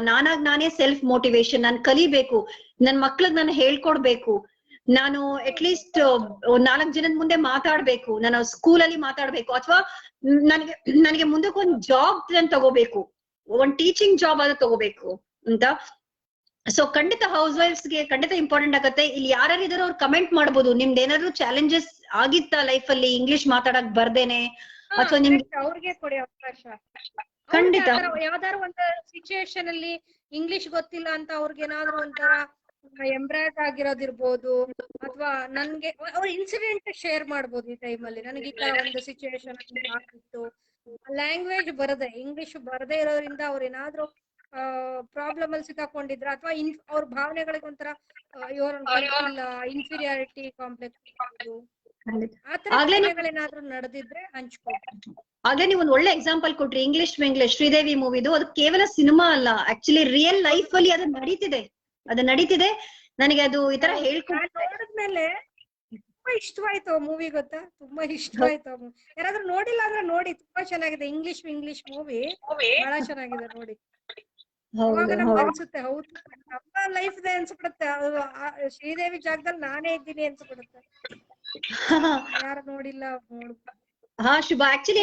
ನಾನೇ ಸೆಲ್ಫ್ ಮೋಟಿವೇಶನ್, ನಾನು ಕಲಿಬೇಕು, ನನ್ ಮಕ್ಳಿಗೆ ನಾನು ಹೇಳ್ಕೊಡ್ಬೇಕು, ನಾನು ಅಟ್ಲೀಸ್ಟ್ 4 ಜನದ ಮುಂದೆ ಮಾತಾಡ್ಬೇಕು, ನಾನು ಸ್ಕೂಲಲ್ಲಿ ಮಾತಾಡ್ಬೇಕು, ಅಥವಾ ನನಗೆ ಮುಂದಕ್ಕೆ ಒಂದು ಜಾಬ್ ತಗೋಬೇಕು, ಒಂದ್ ಟೀಚಿಂಗ್ ಜಾಬ್ ಆದ್ರೂ ತಗೋಬೇಕು ಅಂತ. ಸೊ ಖಂಡಿತ ಹೌಸ್ ವೈಫ್ಸ್ ಗೆ ಖಂಡಿತ ಇಂಪಾರ್ಟೆಂಟ್ ಆಗತ್ತೆ. ಇಲ್ಲಿ ಯಾರು ಇದಾರೋ ಅವ್ರು ಕಮೆಂಟ್ ಮಾಡ್ಬೋದು, ನಿಮ್ದು ಏನಾದ್ರು ಚಾಲೆಂಜಸ್ ಆಗಿತ್ತ ಲೈಫ್ ಅಲ್ಲಿ ಇಂಗ್ಲಿಷ್ ಮಾತಾಡಕ್ ಬರ್ದೇನೆ, ಅಥವಾ ನಿಮ್ಗೆ ಅವ್ರಿಗೆ ಕೊಡಿ ಅವಕಾಶ. ಖಂಡಿತ ಯಾವ್ದಾರು ಒಂದು ಸಿಚುಯೇಷನ್ ಅಲ್ಲಿ ಇಂಗ್ಲಿಷ್ ಗೊತ್ತಿಲ್ಲ ಅಂತ ಅವ್ರಿಗೆ ಏನಾದ್ರು ಒಂಥರ ಎಂಬ್ರಾಯ್ಡ್ ಆಗಿರೋದಿರ್ಬೋದು, ಅಥವಾ ನನ್ಗೆ ಅವ್ರ ಇನ್ಸಿಡೆಂಟ್ ಶೇರ್ ಮಾಡ್ಬೋದು. ಈ ಟೈಮ್ ಅಲ್ಲಿ ನನಗೆ ಈ ತರ ಒಂದು ಸಿಚುಯೇಷನ್ ಆಗಿತ್ತು, ಲ್ಯಾಂಗ್ವೇಜ್ ಬರದೆ, ಇಂಗ್ಲಿಷ್ ಬರದೇ ಇರೋದ್ರಿಂದ ಅವ್ರ ಏನಾದ್ರು ಪ್ರಾಬ್ಲಮ್ ಅಲ್ಲಿ ಸಿಕ್ಕಾಕೊಂಡಿದ್ರ, ಅಥವಾ ಅವ್ರ ಭಾವನೆಗಳಿಗೆ ಒಂಥರ ಇನ್ಫೀರಿಯಾರಿಟಿ ಕಾಂಪ್ಲೆಕ್ಸ್ ಆತರ ಘಟನೆಗಳೇನಾದ್ರೂ ನಡೆದಿದ್ರೆ ಹಂಚ್ಕೊಳ್ತೀನಿ. ಆಗ್ಲೇ ನೀವು ಒಂದ್ ಒಳ್ಳೆ ಎಕ್ಸಾಂಪಲ್ ಕೊಟ್ರಿ, ಇಂಗ್ಲಿಷ್ ಶ್ರೀದೇವಿ ಮೂವಿದು. ಅದು ಕೇವಲ ಸಿನಿಮಾ ಅಲ್ಲ, ಆಕ್ಚುಲಿ ರಿಯಲ್ ಲೈಫ್ ಅಲ್ಲಿ ಅದು ನಡೀತಿದೆ. ನನಗೆ ಅದು ಈ ತರ ನೋಡಿದ್ಮೇಲೆ ತುಂಬಾ ಇಷ್ಟವಾಯ್ತು ಮೂವಿ, ಗೊತ್ತಾ, ತುಂಬಾ ಇಷ್ಟವಾಯ್ತು. ಯಾರಾದ್ರೂ ನೋಡಿಲ್ಲ ಅಂದ್ರೆ ನೋಡಿ, ತುಂಬಾ ಚೆನ್ನಾಗಿದೆ. ಇಂಗ್ಲಿಷ್ ಮೂವಿ ಬಹಳ ಚೆನ್ನಾಗಿದೆ, ನೋಡಿ. ಅವಾಗ ನಮ್ಗೆ ಅನ್ಸುತ್ತೆ, ಹೌದು ನಮ್ಮ ಲೈಫ್ ಇದೆ ಅನ್ಸ್ಬಿಡುತ್ತೆ, ಅದು ಶ್ರೀದೇವಿ ಜಾಗದಲ್ಲಿ ನಾನೇ ಇದ್ದೀನಿ ಅನ್ಸ್ಬಿಡುತ್ತೆ. ಯಾರು ನೋಡಿಲ್ಲ ನೋಡ್ಬೋದು. ಹಾ ಶುಭ, ಆಕ್ಚುಲಿ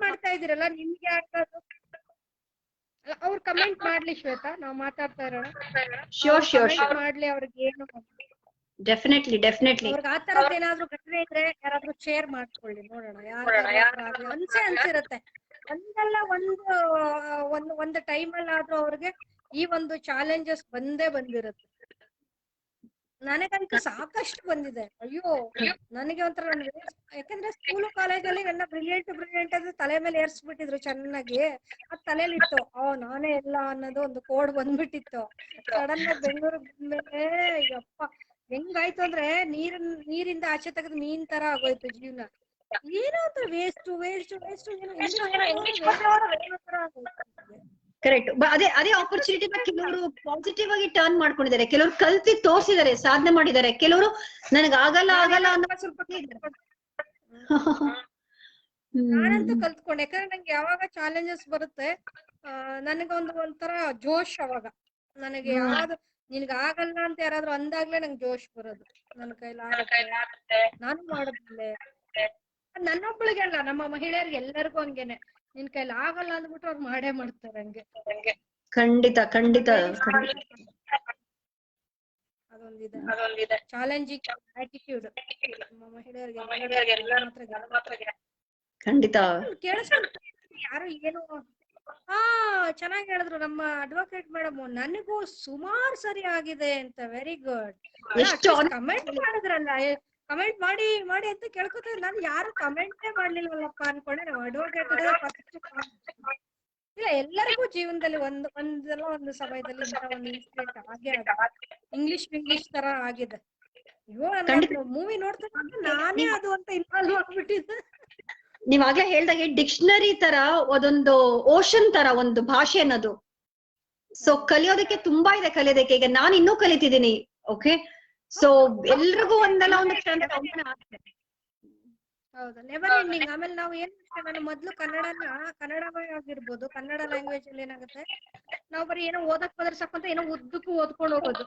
ಮಾಡ್ತಾ ಇದೀರಲ್ಲ, ನಿಮ್ಗೆ ಯಾಕಾದ್ರು ಅವ್ರು ಕಮೆಂಟ್ ಮಾಡ್ಲಿ ಶ್ವೇತಾ, ನಾವ್ ಮಾತಾಡ್ತಾ ಇರೋಣ. ಶ್ಯೂರ್ ಮಾಡ್ಲಿ, ಅವ್ರಿಗೆ ಏನು ಡೆಫಿನೆಟ್ಲಿ ಅವ್ರಿಗೆ ಆ ತರದ್ ಏನಾದ್ರು ಘಟನೆ ಇದ್ರೆ ಯಾರಾದ್ರೂ ಶೇರ್ ಮಾಡ್ಕೊಳ್ಳಿ, ನೋಡೋಣ. ಅನ್ಸಿರತ್ತೆ ಒಂದಲ್ಲ ಒಂದು ಟೈಮ್ ಅಲ್ಲಾದ್ರೂ ಅವ್ರಿಗೆ ಈ ಒಂದು ಚಾಲೆಂಜಸ್ ಬಂದಿರುತ್ತೆ. ನನಗಂತೂ ಸಾಕಷ್ಟು ಬಂದಿದೆ. ಅಯ್ಯೋ, ನನಗೆ ಒಂಥರ ಯಾಕಂದ್ರೆ ಸ್ಕೂಲು ಕಾಲೇಜಲ್ಲಿ ನನ್ನ ಬ್ರಿಲಿಯಂಟ್ ಅಂದ್ರೆ ತಲೆ ಮೇಲೆ ಏರ್ಸ್ಬಿಟ್ಟಿದ್ರು ಚೆನ್ನಾಗಿ. ಅದ್ ತಲೆಯಲ್ಲಿ ಇತ್ತು, ನಾನೇ ಎಲ್ಲ ಅನ್ನೋದು ಒಂದು ಕೋಡ್ ಬಂದ್ಬಿಟ್ಟಿತ್ತು. ಸಡನ್ ಆಗಿ ಬೆಂಗಳೂರು ಬಂದ್ಮೇಲೆ ಯಪ್ಪ ಹೆಂಗಾಯ್ತು ಅಂದ್ರೆ ನೀರಿಂದ ಆಚೆ ತೆಗೆದು ಮೀನ್ ತರ ಆಗೋಯ್ತು ಜೀವನ. ಏನೋ ಒಂಥರ ವೇಸ್ಟ್ ಕರೆಕ್ಟ್. ಅದೇ ಆಪರ್ಚುನಿಟಿ ಕೆಲವರು ಪಾಸಿಟಿವ್ ಆಗಿ ಟರ್ನ್ ಮಾಡ್ಕೊಂಡಿದ್ದಾರೆ, ಕೆಲವರು ಕಲ್ತಿ ತೋರ್ಸಿದ್ದಾರೆ, ಸಾಧನೆ ಮಾಡಿದ್ದಾರೆ, ಕೆಲವರು ನನಗೆ ಆಗಲ್ಲ ಅನ್ನೋ ಸ್ವಲ್ಪ ನಾನಂತೂ ಕಲ್ತ್ಕೊಂಡೆ. ಯಾಕಂದ್ರೆ ನಂಗೆ ಯಾವಾಗ ಚಾಲೆಂಜಸ್ ಬರುತ್ತೆ ನನಗೆ ಒಂಥರ ಜೋಶ್. ಅವಾಗ ನನಗೆ ಯಾವ್ದು ನಿನ್ಗ ಆಗಲ್ಲ ಅಂತ ಯಾರಾದ್ರೂ ಅಂದಾಗ್ಲೇ ನಂಗೆ ಜೋಶ್ ಬರೋದು. ನನ್ನ ಕೈಲಾಗುತ್ತೆ, ನಾನು ಮಾಡೋದಿಲ್ಲ. ನನ್ನೊಬ್ಬಳಿಗೆ ಅಲ್ಲ, ನಮ್ಮ ಮಹಿಳೆಯರಿಗೆ ಎಲ್ಲರಿಗೂ ಹಂಗೇನೆ. ನಿನ್ ಕೈಲಿ ಆಗಲ್ಲ ಅಂದ್ಬಿಟ್ಟು ಅವ್ರು ಮಾಡೇ ಮಾಡ್ತಾರೆ ಹಂಗೆ. ಖಂಡಿತ ಅದೊಂದಿದೆ ಚಾಲೆಂಜಿಂಗ್ ಆಟಿಟ್ಯೂಡ್ ನಮ್ಮ ಮಹಿಳೆಯರಿಗೆ. ಖಂಡಿತ ಯಾರು ಏನು ಚೆನ್ನಾಗಿ ಹೇಳಿದ್ರು ನಮ್ಮ ಅಡ್ವೊಕೇಟ್ ಮೇಡಮ್. ನನಗೂ ಸುಮಾರು ಸರಿ ಆಗಿದೆ ಅಂತ. Very good. ಕಮೆಂಟ್ ಮಾಡಿದ್ರಲ್ಲ, ಕಮೆಂಟ್ ಮಾಡಿ ಅಂತ ಕೇಳ್ಕೊತ, ನಾನು ಯಾರು ಕಮೆಂಟೇ ಮಾಡ್ಲಿಲ್ವಲ್ಲಪ್ಪ ಅನ್ಕೊಂಡೆ. ನಾವು ಅಡ್ವೊಕೇಟ್ ಇಲ್ಲ, ಎಲ್ಲರಿಗೂ ಜೀವನದಲ್ಲಿ ಒಂದು ಸಮಯದಲ್ಲಿ ಇಂತ ಒಂದು ಇನ್ಸಿಡೆಂಟ್ ಇಂಗ್ಲಿಷ್ ತರ ಆಗಿದೆ. ಅಯ್ಯೋ, ಮೂವಿ ನೋಡ್ತಾ ನಾನೇ ಅದು ಅಂತ ಇನ್ವಾಲ್ವ್ ಆಗ್ಬಿಟ್ಟಿದ್ದೆ. ನೀವಾಗ್ಲೇ ಹೇಳ್ದಾಗೆ ಡಿಕ್ಷನರಿ ತರ ಅದೊಂದು ಓಷನ್ ತರ ಒಂದು ಭಾಷೆ ಅನ್ನೋದು. ಸೊ ಕಲಿಯೋದಕ್ಕೆ ತುಂಬಾ ಇದೆ ಕಲಿಯೋದಕ್ಕೆ. ಈಗ ನಾನು ಇನ್ನೂ ಕಲಿತಿದ್ದೀನಿ. ಓಕೆ, ಸೊ ಎಲ್ರಿಗೂ ಒಂದಲ್ಲ ಒಂದು ಹೌದಾ, ನೆವರ್ ಎಂಡಿಂಗ್. ಆಮೇಲೆ ನಾವು ಏನ್ ನಾನು ಮೊದ್ಲು ಕನ್ನಡವಾಗಿರ್ಬೋದು, ಕನ್ನಡ ಲ್ಯಾಂಗ್ವೇಜ್ ಅಲ್ಲಿ ಏನಾಗುತ್ತೆ, ನಾವು ಬರೀ ಏನೋ ಓದಕ್ ಬದರ್ಸಕ್ಕಂತ ಏನೋ ಉದ್ದಕ್ಕೂ ಓದ್ಕೊಂಡು ಹೋಗೋದು.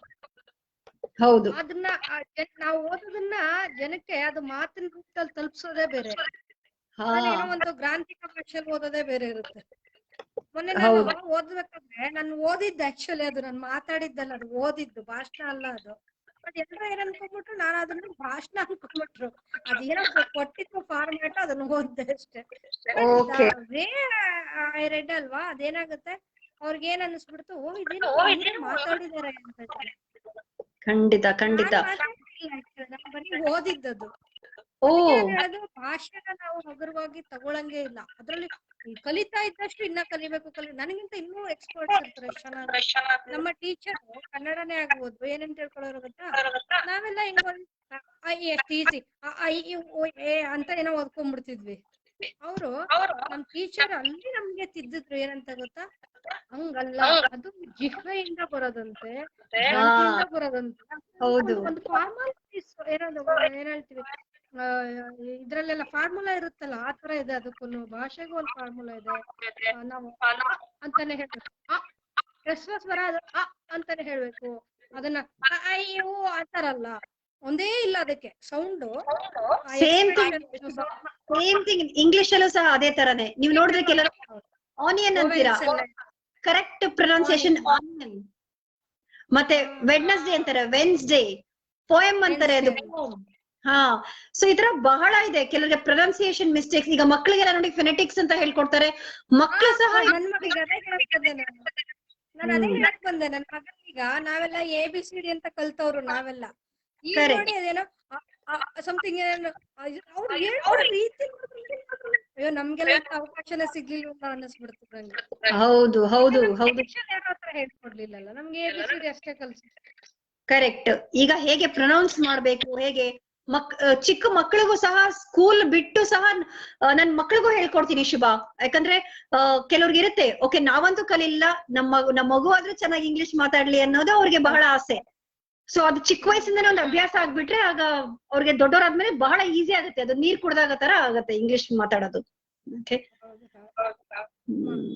ಹೌದು, ಅದನ್ನ ನಾವು ಓದೋದನ್ನ ಜನಕ್ಕೆ ಅದು ಮಾತಿನ ರೂಪದಲ್ಲಿ ತಲುಪಿಸೋದೇ ಬೇರೆ. ಏನೋ ಒಂದು ಗ್ರಾಂಥಿಕ ಭಾಷೆಯಲ್ಲಿ ಓದೋದೇ ಬೇರೆ ಇರುತ್ತೆ. ಮೊನ್ನೆ ನಾನು ಓದ್ಬೇಕಾದ್ರೆ ನಾನು ಓದಿದ್ದು ಆಕ್ಚುಲಿ ಅದು ನಾನು ಮಾತಾಡಿದ್ದಲ್ಲ, ಅದು ಓದಿದ್ದು ಭಾಷಣ ಅಲ್ಲ ಅದು. ಬಟ್ ಎಲ್ಲರೂ ಏನ್ ಅನ್ಕೊಂಡ್ಬಿಟ್ರು, ನಾನು ಅದನ್ನ ಭಾಷಣ ಅನ್ಕೊಂಡ್ಬಿಟ್ರು. ಅದೇನೋ ಕೊಟ್ಟಿತ್ತು ಫಾರ್ಮ್ಯಾಟ್, ಅದನ್ನ ಓದ್ದೆ ಅಷ್ಟೇ. ಐ ರೆಡ್ ಅಲ್ವಾ, ಅದೇನಾಗುತ್ತೆ ಅವ್ರಿಗೆ ಏನ್ ಅನ್ಸ್ಬಿಡ್ತು, ಇದೇನೋ ಮಾತಾಡಿದಾರೆ ಅಂತ. ಖಂಡಿತ ನಾನು ಬರೀ ಓದಿದ್ದದು. ಓ ಏನ್ ಹೇಳೋದು, ಭಾಷೆನ ನಾವು ಹಗುರವಾಗಿ ತಗೊಳಂಗೆ ಇಲ್ಲ. ಅದ್ರಲ್ಲಿ ಕಲಿತಾ ಇದ್ದಷ್ಟು ಇನ್ನ ಕಲಿಬೇಕು ನನಗಿಂತ ಇನ್ನೂ ಎಕ್ಸ್ಪರ್ಟ್ಸ್ ಇರ್ತಾರೆ ಚೆನ್ನಾಗಿ. ನಮ್ಮ ಟೀಚರ್ ಕನ್ನಡನೇ ಆಗ್ಬೋದು, ಏನೇನ್ ತಿಳ್ಕೊಳ್ಳೋರು ಗೊತ್ತಾ, ನಾವೆಲ್ಲ ಹಿಂಗ ಎಷ್ಟು ಈಸಿ ಅಂತ ಏನೋ ಓದ್ಕೊಂಡ್ಬಿಡ್ತಿದ್ವಿ. ಅವರು ನಮ್ ಟೀಚರ್ ಅಲ್ಲಿ ನಮ್ಗೆ ತಿದ್ದಿದ್ರು, ಏನಂತ ಗೊತ್ತಾ, ಹಂಗಲ್ಲ, ಅದು ಜಿಹ್ವೆಯಿಂದ ಬರೋದಂತೆ, ಗಂಟ್ಲಿಂದ ಬರೋದಂತೆ. ಹೌದು ಒಂದು ಫಾರ್ಮಾಲಿಟೀಸ್ ಏನೋ ಏನ್ ಹೇಳ್ತೀವಿ, ಇದ್ರಲ್ಲೆಲ್ಲ ಫಾರ್ಮುಲಾ ಇರುತ್ತಲ್ಲ, ಆ ತರ ಇದೆ. ಅದಕ್ಕೂ ಭಾಷೆಗೂ ಒಂದು ಫಾರ್ಮುಲಾ ಇದೆ. ನಾವು ಅಂತಾನೆ ಹೇಳ್ಬೇಕು, ಕ್ರಿಸ್ಮಸ್ ಬರ ಅಂತಾನೆ ಹೇಳ್ಬೇಕು. ಅದನ್ನ ಅಯ್ಯೋ ಆತರಲ್ಲ, ಒಂದೇ ಇಲ್ಲ ಅದಕ್ಕೆ ಸೌಂಡ್. ಸೇಮ್ ಥಿಂಗ್ ಇಂಗ್ಲಿಷ್ ಅಲ್ಲೂ ಸಹ ಅದೇ ತರನೇ. ನೀವು ನೋಡಿದ್ರೆ ಕೆಲವರು ಆನಿಯನ್ ಅಂತೀರಾ, ಕರೆಕ್ಟ್ ಪ್ರೊನೌನ್ಸಿಯೇಷನ್ ಆನಿಯನ್. ಮತ್ತೆ ವೆಡ್ನೆಸ್ಡೇ ಅಂತಾರೆ ವೆನ್ಸ್ಡೇ, ಪೋಯಮ್ ಅಂತಾರೆ ಅದು poem. ಹಾ, ಸೊ ಈ ತರ ಬಹಳ ಇದೆ. ಕೆಲವರಿಗೆ ಪ್ರೊನೌನ್ಸಿಯೇಷನ್ ಮಿಸ್ಟೇಕ್ಸ್. ಈಗ ಮಕ್ಕಳಿಗೆಲ್ಲ ನೋಡಿ ಫೆನೆಟಿಕ್ಸ್ ಅಂತ ಹೇಳ್ಕೊಡ್ತಾರೆ, ಮಕ್ಕಳು ಸಹ. ನನ್ ಮಗಳಿಗೆ ಅದೇ ಹೇಳಕ್ ಬಂದೆ ನಾನು ಅದೇ ಹೇಳಕ್ ಬಂದೆ. ನನ್ ಮಗನಿಗ ನಾವೆಲ್ಲ ABCD ಅಂತ ಕಲ್ತವ್ರು ನಾವೆಲ್ಲ. ಈಗ ನೋಡಿ ಅದೇನೋ ಸಮಥಿಂಗ್ ಅವ್ರು ಹೇಳ್ಕೊಡೋ ರೀತಿ, ಅಯ್ಯೋ ನಮ್ಗೆಲ್ಲ ಅವಕಾಶನೇ ಸಿಗ್ಲಿಲ್ಲ ಅಂತ ಅನ್ನಿಸ್ಬಿಡ್ತು ನಂಗೆ. ಹೌದು ಹೌದು ಹೌದು, ಹೇಳ್ಕೊಡ್ಲಿಲ್ಲಲ್ಲ ನಮ್ಗೆ, ABCD ಅಷ್ಟೇ ಕಲ್ಸಿ. ಕರೆಕ್ಟ್. ಈಗ ಹೇಗೆ ಪ್ರೊನೌನ್ಸ್ ಮಾಡ್ಬೇಕು, ಹೇಗೆ ಚಿಕ್ಕ ಮಕ್ಕಳಿಗೂ ಸಹ ಸ್ಕೂಲ್ ಬಿಟ್ಟು ಸಹ ನನ್ ಮಕ್ಳಿಗೂ ಹೇಳ್ಕೊಡ್ತೀನಿ ಶುಭಾ. ಯಾಕಂದ್ರೆ ಕೆಲವ್ರಿಗೆ ಇರುತ್ತೆ, ಓಕೆ ನಾವಂತೂ ಕಲಿಲ್ಲ, ನಮ್ಮ ಮಗು ಆದ್ರೂ ಚೆನ್ನಾಗಿ ಇಂಗ್ಲಿಷ್ ಮಾತಾಡ್ಲಿ ಅನ್ನೋದು ಅವ್ರಿಗೆ ಬಹಳ ಆಸೆ. ಸೊ ಅದು ಚಿಕ್ಕ ವಯಸ್ಸಿಂದನೇ ಒಂದು ಅಭ್ಯಾಸ ಆಗ್ಬಿಟ್ರೆ ಆಗ ಅವ್ರಿಗೆ ದೊಡ್ಡವರಾದ್ಮೇಲೆ ಬಹಳ ಈಸಿ ಆಗುತ್ತೆ. ಅದು ನೀರ್ ಕುಡ್ದಾಗ ತರ ಆಗತ್ತೆ ಇಂಗ್ಲಿಷ್ ಮಾತಾಡೋದು.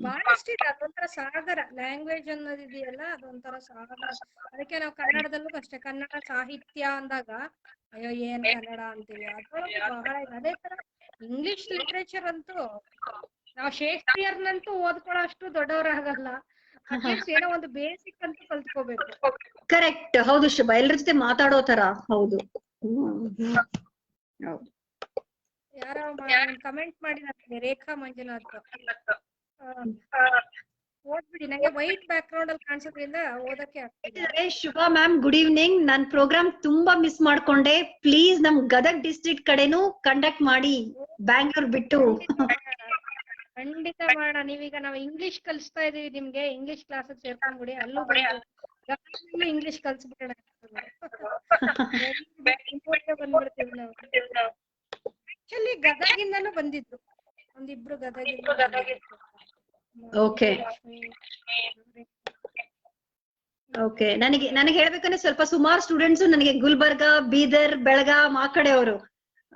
ಬಹಳಷ್ಟಿದೆ, ಅದೊಂಥರ ಸಾಗರ. ಲ್ಯಾಂಗ್ವೇಜ್ ಅನ್ನೋದಿದೆಯಲ್ಲ, ಅದೊಂಥರ ಸಾಗರ. ಅದಕ್ಕೆ ನಾವು ಕನ್ನಡದಲ್ಲೂ ಅಷ್ಟೇ, ಕನ್ನಡ ಸಾಹಿತ್ಯ ಅಂದಾಗ ಅಯ್ಯೋ ಏನ್ ಕನ್ನಡ ಅಂತೀವಿ, ಅದ್ರೊಳಗೆ ಬಹಳ ಇದೆ. ಅದೇ ತರ ಇಂಗ್ಲಿಷ್ ಲಿಟ್ರೇಚರ್ ಅಂತೂ ನಾವು ಶೇಕ್ಸ್ಪಿಯರ್ನಂತೂ ಓದ್ಕೊಳ್ಳೋ ಅಷ್ಟು ದೊಡ್ಡವರಾಗಲ್ಲ, ಅಟ್ಲೀಸ್ಟ್ ಏನೋ ಒಂದು ಬೇಸಿಕ್ ಅಂತೂ ಕಲ್ತ್ಕೋಬೇಕು. ಕರೆಕ್ಟ್, ಹೌದು ಶುಭಾ, ಎಲ್ರ ಜೊತೆ ಮಾತಾಡೋ ತರ. ಹೌದು. ಯಾರೋ ಕಮೆಂಟ್ ಮಾಡಿದ್ರೆ ರೇಖಾ ಮಂಜುನಾಥ್, ಓದ್ಬಿಡಿ, ನಂಗೆ ವೈಟ್ ಬ್ಯಾಕ್ ಗ್ರೌಂಡ್ ಅಲ್ಲಿ ಕಾಣಿಸೋದ್ರಿಂದ ಓದಕ್ಕೆ ಆಗ್ತಿಲ್ಲ. Shubha ma'am, good evening. ನಾನ್ ಪ್ರೋಗ್ರಾಮ್ ತುಂಬಾ ಮಿಸ್ ಮಾಡ್ಕೊಂಡೆ. ಪ್ಲೀಸ್ ನಮ್ ಗದಗ್ ಡಿಸ್ಟ್ರಿಕ್ಟ್ ಕಡೆನೂ ಕಂಡಕ್ಟ್ ಮಾಡಿ, ಬ್ಯಾಂಗ್ಳೂರ್ ಬಿಟ್ಟು. ಖಂಡಿತ ಮಾಡೋಣ. ನೀವೀಗ ನಾವು ಇಂಗ್ಲಿಷ್ ಕಲಿಸ್ತಾ ಇದೀವಿ ನಿಮ್ಗೆ, ಇಂಗ್ಲಿಷ್ ಕ್ಲಾಸ್ ಸೇರ್ಕೊಂಡ್ಬಿಡಿ, ಅಲ್ಲೂ ಇಂಗ್ಲಿಷ್ ಕಲ್ಸ್ಬಿಡೋಣ. ಬಂದ್ಬಿಡ್ತೀವಿ ನಾವು. ಆಕ್ಚುಲಿ ಗದಗಿಂದನೂ ಬಂದಿದ್ರು ಒಂದಿಬ್ರು, ಗದಗಿಂದ. ಓಕೆ ಓಕೆ, ನನಗೆ ಹೇಳ್ಬೇಕಂದ್ರೆ ಸ್ವಲ್ಪ ಸುಮಾರು ಸ್ಟೂಡೆಂಟ್ಸ್ ನನಗೆ ಗುಲ್ಬರ್ಗ, ಬೀದರ್, ಬೆಳಗಾಂ ಆ ಕಡೆಯವರು,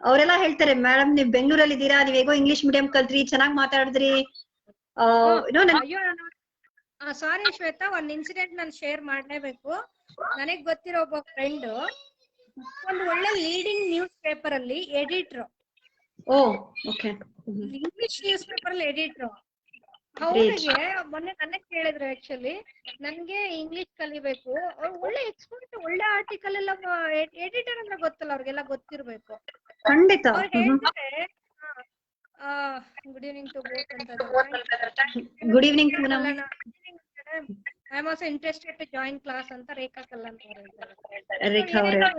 ಅವರೆಲ್ಲ ಹೇಳ್ತಾರೆ, ಮೇಡಮ್ ನೀವ್ ಬೆಂಗಳೂರಲ್ಲಿ ಇದ್ದೀರಾ, ನೀವ್ ಹೇಗೋ ಇಂಗ್ಲಿಷ್ ಮೀಡಿಯಂ ಕಲ್ತ್ರಿ, ಚೆನ್ನಾಗ್ ಮಾತಾಡಿದ್ರಿ. ಸಾರಿ ಶ್ವೇತಾ, ಒಂದ್ ಇನ್ಸಿಡೆಂಟ್ ನಾನು ಶೇರ್ ಮಾಡ್ಲೇಬೇಕು. ನನಗ್ ಗೊತ್ತಿರೋ ಒಬ್ಬ ಫ್ರೆಂಡ್ ಒಂದು ಒಳ್ಳೆ ಲೀಡಿಂಗ್ ನ್ಯೂಸ್ ಪೇಪರ್ ಅಲ್ಲಿ ಎಡಿಟರ್, ಇಂಗ್ಲಿಷ್ ನ್ಯೂಸ್ ಪೇಪರ್ ಅಲ್ಲಿ ಎಡಿಟರ್. ಅವ್ರಿಗೆ ಮೊನ್ನೆ ನನಗ್ ಕೇಳಿದ್ರು, ಆಕ್ಚುಲಿ ನನ್ಗೆ ಇಂಗ್ಲಿಷ್ ಕಲಿಬೇಕು, ಅವ್ರು ಒಳ್ಳೆ ಎಕ್ಸ್ಪರ್ಟ್, ಒಳ್ಳೆ ಆರ್ಟಿಕಲ್ ಎಲ್ಲ ಎಡಿಟರ್ ಅಂದ್ರೆ ಗೊತ್ತಲ್ಲ, ಅವ್ರಿಗೆಲ್ಲ ಗೊತ್ತಿರ್ಬೇಕು. ಖಂಡಿತ. ಅವ್ರು ಹೇಳ್ತಾರೆ, ಗುಡ್ ಈವ್ನಿಂಗ್ ಟು ಬೋತ್ ಅಂತ. Good evening Poonam. I am also interested to join class ಅಂತ ರೇಖಾ ಕಲ್ಲನ್ ಅವ್ರು ಹೇಳ್ತಾರೆ.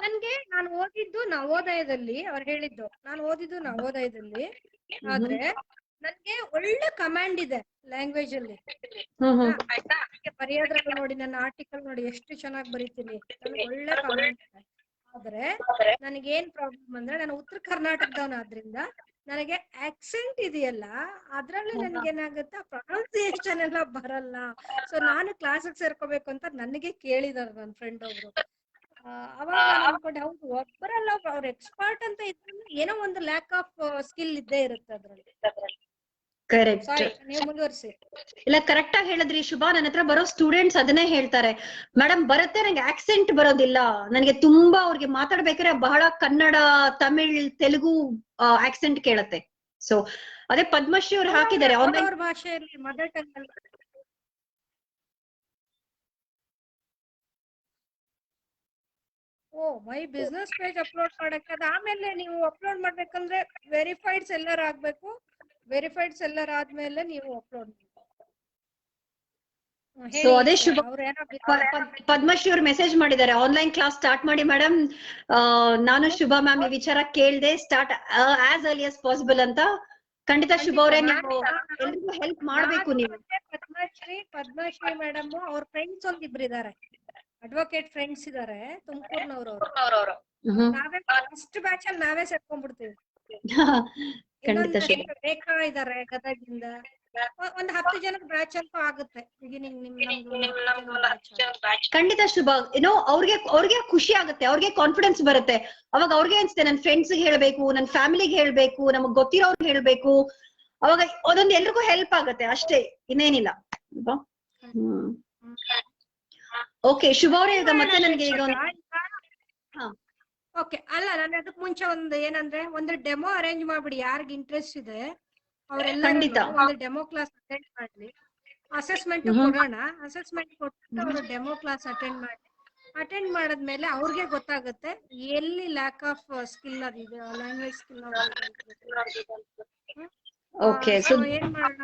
ನನ್ಗೆ ನಾನು ಓದಿದ್ದು ನವೋದಯದಲ್ಲಿ, ಅವ್ರು ಹೇಳಿದ್ದು ನಾನು ಓದಿದ್ದು ನವೋದಯದಲ್ಲಿ, ಆದ್ರೆ ನನ್ಗೆ ಒಳ್ಳೆ ಕಮಾಂಡ್ ಇದೆ ಲ್ಯಾಂಗ್ವೇಜ್ ಅಲ್ಲಿ, ಆಯ್ತಾ. ಬರೆಯೋದ್ರಲ್ಲಿ ನೋಡಿ, ನನ್ನ ಆರ್ಟಿಕಲ್ ನೋಡಿ ಎಷ್ಟು ಚೆನ್ನಾಗಿ ಬರೀತೀನಿ, ನನ್ಗೆ ಒಳ್ಳೆ ಕಮಾಂಡ್ ಇದೆ. ಆದ್ರೆ ನನಗೇನ್ ಪ್ರಾಬ್ಲಮ್ ಅಂದ್ರೆ, ನಾನು ಉತ್ತರ ಕರ್ನಾಟಕದವನಾದ್ರಿಂದ ನನಗೆ ಆಕ್ಸೆಂಟ್ ಇದೆಯಲ್ಲ, ಅದ್ರಲ್ಲಿ ನನ್ಗೆ ಏನಾಗುತ್ತೆ, ಪ್ರೊನೌನ್ಸಿಯೇಷನ್ ಎಲ್ಲ ಬರಲ್ಲ. ಸೊ ನಾನು ಕ್ಲಾಸಿಗೆ ಸೇರ್ಕೋಬೇಕು ಅಂತ ನನಗೆ ಕೇಳಿದಾರೆ ನನ್ನ ಫ್ರೆಂಡ್ ಒಬ್ರು. ಅವಾಗ ನಾನು ಅನ್ಕೊಂಡೆ, ಹೌದು, ಒಬ್ಬರಲ್ಲ ಅವ್ರ ಎಕ್ಸ್ಪರ್ಟ್ ಅಂತ ಇದ್ರೆ ಏನೋ ಒಂದು ಲ್ಯಾಕ್ ಆಫ್ ಸ್ಕಿಲ್ ಇದ್ದೇ ಇರುತ್ತೆ ಅದ್ರಲ್ಲಿ. ಕರೆಕ್ಟ್, ನೀವು ಮುಂದುವರಿಸಿ. ಇಲ್ಲ, ಕರೆಕ್ಟ್ ಆಗಿ ಹೇಳಿದ್ರಿ ಶುಭಾ. ನನ್ನ ಹತ್ರ ಬರೋ ಸ್ಟೂಡೆಂಟ್ಸ್ ಅದನ್ನೇ ಹೇಳ್ತಾರೆ, ಮೇಡಮ್ ಬರುತ್ತೆ, ನಂಗೆ ಆಕ್ಸೆಂಟ್ ಬರೋದಿಲ್ಲ, ನನಗೆ ತುಂಬಾ ಅವ್ರಿಗೆ ಮಾತಾಡ್ಬೇಕಾದ್ರೆ ಬಹಳ ಕನ್ನಡ, ತಮಿಳ್, ತೆಲುಗು ಆಕ್ಸೆಂಟ್ ಕೇಳತ್ತೆ. ಸೊ ಅದೇ ಪದ್ಮಶ್ರೀ ಅವ್ರು ಹಾಕಿದ್ದಾರೆ ಅವ್ರ ಭಾಷೆಯಲ್ಲಿ, ಮದರ್ ಟಂಗ್ ಅಲ್ಲಿ. ಮೈ ಬಿಸ್ನೆಸ್ ಪೇಜ್ ಅಪ್ಲೋಡ್ ಮಾಡಕ್ಕೆ, ಅದ ಆಮೇಲೆ ನೀವು ಅಪ್ಲೋಡ್ ಮಾಡ್ಬೇಕಂದ್ರೆ ವೆರಿಫೈಡ್ ಸೆಲ್ಲರ್ ಆಗ್ಬೇಕು. ವೆರಿಫೈಡ್ ಸೆಲ್ಲರ್ ಆದ್ಮೇಲೆ ನೀವು ಅಪ್ಲೋಡ್ ಸೊ ಹೇಳಿ ಅದೇ ಶುಭ. ಅವ್ರು ಏನೋ ಪದ್ಮಶ್ರೀ ಅವ್ರು ಮೆಸೇಜ್ ಮಾಡಿದ್ದಾರೆ, ಆನ್ಲೈನ್ ಕ್ಲಾಸ್ ಸ್ಟಾರ್ಟ್ ಮಾಡಿ ಮೇಡಮ್. ನಾನು ಶುಭ ಮ್ಯಾಮ್ ಈ ವಿಚಾರ ಕೇಳ್ದೆ, start as early as possible ಅಂತ. ಖಂಡಿತ ಶುಭ ಅವರೇ, ನೀವು ಎಲ್ರಿಗೂ ಹೆಲ್ಪ್ ಮಾಡ್ಬೇಕು ನೀವು. ಪದ್ಮಶ್ರೀ ಮೇಡಮ್ ಅವ್ರ ಫ್ರೆಂಡ್ಸ್ ಒಂದಿಬ್ರು ಇದಾರೆ, ಅಡ್ವೊಕೇಟ್ ಫ್ರೆಂಡ್ಸ್ ಇದಾರೆ ತುಮಕೂರ್ನವ್ರು. ನಾವೇ ಫಸ್ಟ್ ಬ್ಯಾಚ್ ಅಲ್ಲಿ ನಾವೇ ಸೇರ್ಕೊಂಡ್ಬಿಡ್ತೀವಿ. ಖಂಡಿತ ಶುಭ. ರೇಖಾ ಇದಾರೆ ಗದಗಿಂದ, ಒಂದ್ 10 ಜನದ ಬ್ಯಾಚ್ ಅಂತೂ ಆಗುತ್ತೆ ಬಿಗಿನಿಂಗ್. ಖಂಡಿತ ಶುಭ. ಏನೋ ಅವ್ರಿಗೆ ಖುಷಿ ಆಗುತ್ತೆ, ಅವ್ರಿಗೆ ಕಾನ್ಫಿಡೆನ್ಸ್ ಬರುತ್ತೆ. ಅವಾಗ ಅವ್ರಿಗೆ ಅನ್ಸುತ್ತೆ ನನ್ ಫ್ರೆಂಡ್ಸ್ ಹೇಳ್ಬೇಕು, ನನ್ ಫ್ಯಾಮಿಲಿಗೆ ಹೇಳ್ಬೇಕು, ನಮಗ್ ಗೊತ್ತಿರೋರ್ಗೆ ಹೇಳ್ಬೇಕು. ಅವಾಗ ಅದೊಂದು ಎಲ್ರಿಗೂ ಹೆಲ್ಪ್ ಆಗುತ್ತೆ ಅಷ್ಟೇ, ಇನ್ನೇನಿಲ್ಲ. ಓಕೆ ಶುಭ ಅವ್ರೆ, ಈಗ ಮತ್ತೆ ನನ್ಗೆ ಈಗ ಓಕೆ ಅಲ್ಲ, ನಾನು ಅದಕ್ಕೆ ಮುಂಚೆ ಒಂದು ಏನಂದ್ರೆ, ಒಂದು ಡೆಮೋ ಅರೇಂಜ್ ಮಾಡ್ಬಿಡಿ. ಯಾರಿಗ ಇಂಟ್ರೆಸ್ಟ್ ಇದೆ ಅವರೆಲ್ಲ ಒಂದು ಡೆಮೋ ಕ್ಲಾಸ್ ಅಟೆಂಡ್ ಮಾಡ್ಲಿ. ಅಸೆಸ್ಮೆಂಟ್ ಕೊಡೋಣ, ಅಸೆಸ್ಮೆಂಟ್ ಕೊಟ್ಟು ಅವರು ಡೆಮೋ ಕ್ಲಾಸ್ ಅಟೆಂಡ್ ಮಾಡದ್ಮೇಲೆ ಅವ್ರಿಗೆ ಗೊತ್ತಾಗುತ್ತೆ ಎಲ್ಲಿ ಲ್ಯಾಕ್ ಆಫ್ ಸ್ಕಿಲ್ ಅದಿದೆ, ಲ್ಯಾಂಗ್ವೇಜ್ ಸ್ಕಿಲ್. ಏನ್ ಮಾಡೋಣ,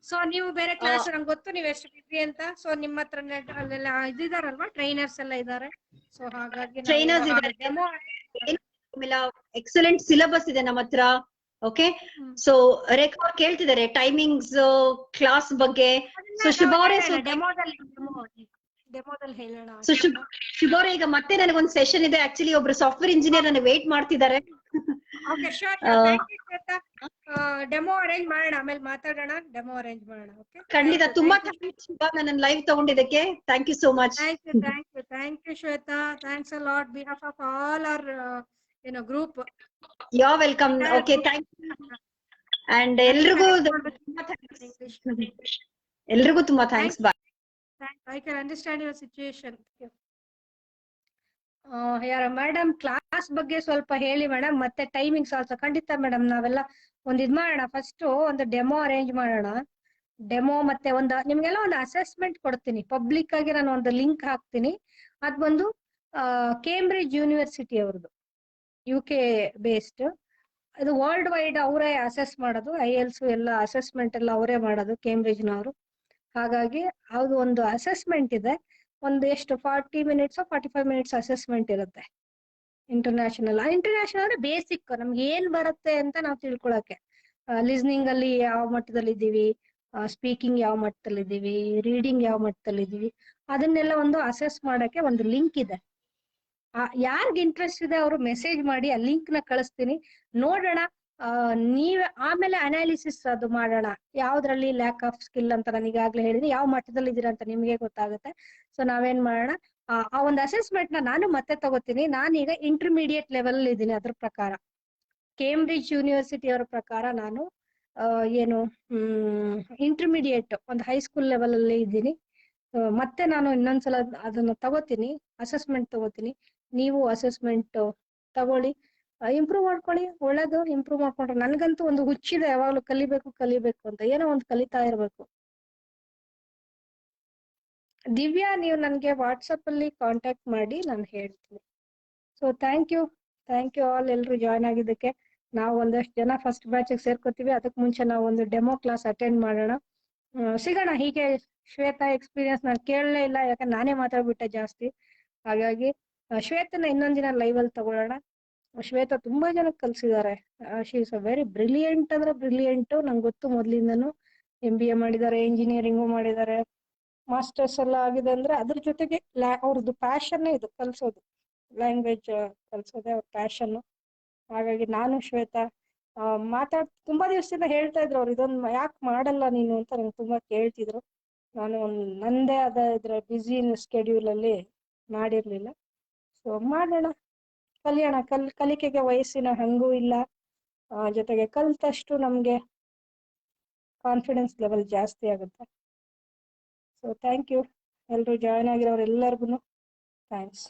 ಸೊ ನೀವು ಬೇರೆ ಕ್ಲಾಸ್, ನಂಗೆ ಗೊತ್ತು ನೀವು ಎಷ್ಟು ಬಿಸಿ ಅಂತ. ಸೊ ನಿಮ್ಮ ಹತ್ರ ಅಲ್ಲೆಲ್ಲ ಇದಾರಲ್ವಾ, ಟ್ರೈನರ್ಸ್ ಎಲ್ಲ ಇದಾರೆ. ಸೊ ಹಾಗಾಗಿ ಟ್ರೈನರ್ಸ್ ಇದ್ದಾರೆ, ಎಕ್ಸಲೆಂಟ್ ಸಿಲೆಬಸ್ ಇದೆ ನಮ್ಮ ಹತ್ರ. ಓಕೆ, ಸೊ ರೇಖಾ ಅವ್ರು ಕೇಳ್ತಿದ್ದಾರೆ ಟೈಮಿಂಗ್ಸ್ ಕ್ಲಾಸ್ ಬಗ್ಗೆ. ಸೊ ಶುಭ ಅವರೇ, ಡೆಮೋದಲ್ಲಿ ಹೇಳೋಣ. ಸೊ ಶುಭ ಅವರೇ, ಈಗ ಮತ್ತೆ ನನಗೊಂದು ಸೆಷನ್ ಇದೆ. ಆಕ್ಚುಲಿ ಒಬ್ರು ಸಾಫ್ಟ್ವೇರ್ ಇಂಜಿನಿಯರ್ ನನಗೆ ವೇಟ್ ಮಾಡ್ತಿದ್ದಾರೆ. ಓಕೆ ಶೋರ್, ಡೆಮೋ ಅರೇಂಜ್ ಮಾಡೋಣ, ಆಮೇಲೆ ಮಾತಾಡೋಣ. ಡೆಮೋ ಅರೇಂಜ್ ಮಾಡೋಣ. ಓಕೆ, ಖಂಡಿತ. ತುಂಬಾ ಥ್ಯಾಂಕ್ಸ್ ನನ್ನ ಲೈವ್ ತಗೊಂಡಿದ್ದಕ್ಕೆ. Thank you so much. Thank you Shwetha, thanks a lot behalf of all our group. You are welcome. Okay, thank you. And ಎಲ್ರಿಗೂ ತುಂಬಾ ಥ್ಯಾಂಕ್ಸ್. Bye. I can understand your situation. ಯಾರ madam class ಬಗ್ಗೆ ಸ್ವಲ್ಪ ಹೇಳಿ madam, ಮತ್ತೆ timings also. ಖಂಡಿತ madam, ನಾವೆಲ್ಲ ಒಂದ್ ಇದ್ ಮಾಡೋಣ. ಫಸ್ಟ್ ಒಂದು ಡೆಮೋ ಅರೇಂಜ್ ಮಾಡೋಣ. ಡೆಮೋ ಮತ್ತೆ ನಿಮ್ಗೆಲ್ಲ ಒಂದು ಅಸೆಸ್ಮೆಂಟ್ ಕೊಡ್ತೀನಿ ಪಬ್ಲಿಕ್ ಆಗಿ. ನಾನು ಒಂದು ಲಿಂಕ್ ಹಾಕ್ತೀನಿ. ಅದ್ ಬಂದು ಕೇಂಬ್ರಿಡ್ಜ್ ಯೂನಿವರ್ಸಿಟಿ ಅವ್ರದ್ದು, UK ಬೇಸ್ಡ್. ಅದು ವರ್ಲ್ಡ್ ವೈಡ್ ಅವರೇ ಅಸೆಸ್ ಮಾಡೋದು, IELTS ಎಲ್ಲ ಅಸೆಸ್ಮೆಂಟ್ ಎಲ್ಲ ಅವರೇ ಮಾಡೋದು, ಕೇಂಬ್ರಿಡ್ಜ್ನವರು. ಹಾಗಾಗಿ ಅದು ಒಂದು ಅಸೆಸ್ಮೆಂಟ್ ಇದೆ. ಒಂದು ಎಷ್ಟು 40 ಮಿನಿಟ್ಸ್ 45 ಮಿನಿಟ್ಸ್ ಅಸೆಸ್ಮೆಂಟ್ ಇರುತ್ತೆ. ಇಂಟರ್ನ್ಯಾಷನಲ್ ಅಂದ್ರೆ ಬೇಸಿಕ್ ನಮ್ಗೆ ಏನ್ ಬರುತ್ತೆ ಅಂತ ನಾವು ತಿಳ್ಕೊಳಕ್ಕೆ. ಲಿಸ್ನಿಂಗ್ ಅಲ್ಲಿ ಯಾವ ಮಟ್ಟದಲ್ಲಿ ಇದ್ದೀವಿ, ಸ್ಪೀಕಿಂಗ್ ಯಾವ ಮಟ್ಟದಲ್ಲಿ ಇದ್ದೀವಿ, ರೀಡಿಂಗ್ ಯಾವ ಮಟ್ಟದಲ್ಲಿ ಇದ್ದೀವಿ, ಅದನ್ನೆಲ್ಲ ಒಂದು ಅಸೆಸ್ ಮಾಡಕ್ಕೆ ಒಂದು ಲಿಂಕ್ ಇದೆ. ಯಾರ್ಗ್ ಇಂಟ್ರೆಸ್ಟ್ ಇದೆ ಅವರು ಮೆಸೇಜ್ ಮಾಡಿ, ಆ ಲಿಂಕ್ ನ ಕಳಿಸ್ತೀನಿ, ನೋಡೋಣ. ನೀವ್ ಆಮೇಲೆ ಅನಾಲಿಸಿಸ್ ಅದು ಮಾಡೋಣ, ಯಾವ್ದ್ರಲ್ಲಿ ಲ್ಯಾಕ್ ಆಫ್ ಸ್ಕಿಲ್ ಅಂತ ನಾನು ಈಗಾಗ್ಲೇ ಹೇಳಿದೀನಿ, ಯಾವ ಮಟ್ಟದಲ್ಲಿ ಇದೀರ ಅಂತ ನಿಮ್ಗೆ ಗೊತ್ತಾಗುತ್ತೆ. ಸೊ ನಾವೇನ್ ಮಾಡೋಣ, ಆ ಒಂದು ಅಸೆಸ್ಮೆಂಟ್ ನಾನು ಮತ್ತೆ ತಗೋತೀನಿ. ನಾನೀಗ ಇಂಟರ್ಮೀಡಿಯೇಟ್ ಲೆವೆಲ್ ಇದ್ದೀನಿ. ಅದ್ರ ಪ್ರಕಾರ ಕೇಂಬ್ರಿಡ್ಜ್ ಯೂನಿವರ್ಸಿಟಿ ಅವರ ಪ್ರಕಾರ ನಾನು ಇಂಟರ್ಮೀಡಿಯೇಟ್ ಒಂದು ಹೈಸ್ಕೂಲ್ ಲೆವೆಲ್ ಅಲ್ಲಿ ಇದ್ದೀನಿ. ಮತ್ತೆ ನಾನು ಇನ್ನೊಂದ್ಸಲ ಅದನ್ನ ತಗೋತೀನಿ, ಅಸೆಸ್ಮೆಂಟ್ ತಗೋತೀನಿ. ನೀವು ಅಸೆಸ್ಮೆಂಟ್ ತಗೊಳ್ಳಿ, ಇಂಪ್ರೂವ್ ಮಾಡ್ಕೊಳ್ಳಿ. ಒಳ್ಳೇದು, ಇಂಪ್ರೂವ್ ಮಾಡ್ಕೊಂಡ್ರೆ. ನನ್ಗಂತೂ ಒಂದು ಹುಚ್ಚಿದೆ, ಯಾವಾಗ್ಲೂ ಕಲಿಬೇಕು ಅಂತ, ಏನೋ ಒಂದು ಕಲಿತಾ ಇರ್ಬೇಕು. ದಿವ್ಯಾ, ನೀವು ನನ್ಗೆ ವಾಟ್ಸಪ್ ಅಲ್ಲಿ ಕಾಂಟ್ಯಾಕ್ಟ್ ಮಾಡಿ, ನಾನು ಹೇಳ್ತೀನಿ. ಸೊ ಥ್ಯಾಂಕ್ ಯು ಆಲ್, ಎಲ್ರು ಜಾಯ್ನ್ ಆಗಿದ್ದಕ್ಕೆ. ನಾವು ಒಂದಷ್ಟು ಜನ ಫಸ್ಟ್ ಬ್ಯಾಚ್ ಸೇರ್ಕೋತೀವಿ. ಅದಕ್ಕೆ ಮುಂಚೆ ನಾವು ಒಂದು ಡೆಮೋ ಕ್ಲಾಸ್ ಅಟೆಂಡ್ ಮಾಡೋಣ. ಸಿಗೋಣ. ಹೀಗೆ ಶ್ವೇತಾ ಎಕ್ಸ್ಪೀರಿಯನ್ಸ್ ನಾನು ಕೇಳಲೇ ಇಲ್ಲ, ಯಾಕಂದ್ರೆ ನಾನೇ ಮಾತಾಡ್ಬಿಟ್ಟೆ ಜಾಸ್ತಿ. ಹಾಗಾಗಿ ಶ್ವೇತನ ಇನ್ನೊಂದಿನ ಲೈವ್ ಅಲ್ಲಿ ತಗೊಳ್ಳೋಣ. ಶ್ವೇತಾ ತುಂಬಾ ಜನಕ್ಕೆ ಕಲ್ಸಿದ್ದಾರೆ. She is a very brilliant ಅಂದ್ರೆ ಬ್ರಿಲಿಯಂಟ್. ನಂಗೆ ಗೊತ್ತು ಮೊದ್ಲಿಂದನು. MBA ಮಾಡಿದ್ದಾರೆ, ಇಂಜಿನಿಯರಿಂಗು ಮಾಡಿದ್ದಾರೆ, ಮಾಸ್ಟರ್ಸ್ ಎಲ್ಲ ಆಗಿದೆ. ಅಂದ್ರೆ ಅದ್ರ ಜೊತೆಗೆ ಅವ್ರದ್ದು ಪ್ಯಾಷನ್ನೇ ಇದು, ಕಲ್ಸೋದು, ಲ್ಯಾಂಗ್ವೇಜ್ ಕಲ್ಸೋದೇ ಅವ್ರ ಪ್ಯಾಷನ್. ಹಾಗಾಗಿ ನಾನು ಶ್ವೇತಾ ತುಂಬಾ ದಿವಸದಿಂದ ಹೇಳ್ತಾ ಇದ್ರು ಅವ್ರು, ಇದೊಂದು ಯಾಕೆ ಮಾಡಲ್ಲ ನೀನು ಅಂತ ನಂಗೆ ತುಂಬಾ ಕೇಳ್ತಿದ್ರು. ನಾನು ನಂದೇ ಆದ ಇದ್ರ ಬ್ಯುಸಿ ಸ್ಕೆಡ್ಯೂಲ್ ಅಲ್ಲಿ ಮಾಡಿರ್ಲಿಲ್ಲ. ಸೊ ಮಾಡೋಣ, ಕಲಿಯೋಣ. ಕಲಿಕೆಗೆ ವಯಸ್ಸಿನ ಹಂಗೂ ಇಲ್ಲ. ಜೊತೆಗೆ ಕಲ್ತಷ್ಟು ನಮ್ಗೆ ಕಾನ್ಫಿಡೆನ್ಸ್ ಲೆವೆಲ್ ಜಾಸ್ತಿ ಆಗುತ್ತೆ. ಸೊ ಥ್ಯಾಂಕ್ ಯು ಎಲ್ರು ಜಾಯ್ನ್ ಆಗಿರೋರು ಎಲ್ಲರಿಗೂ ಥ್ಯಾಂಕ್ಸ್.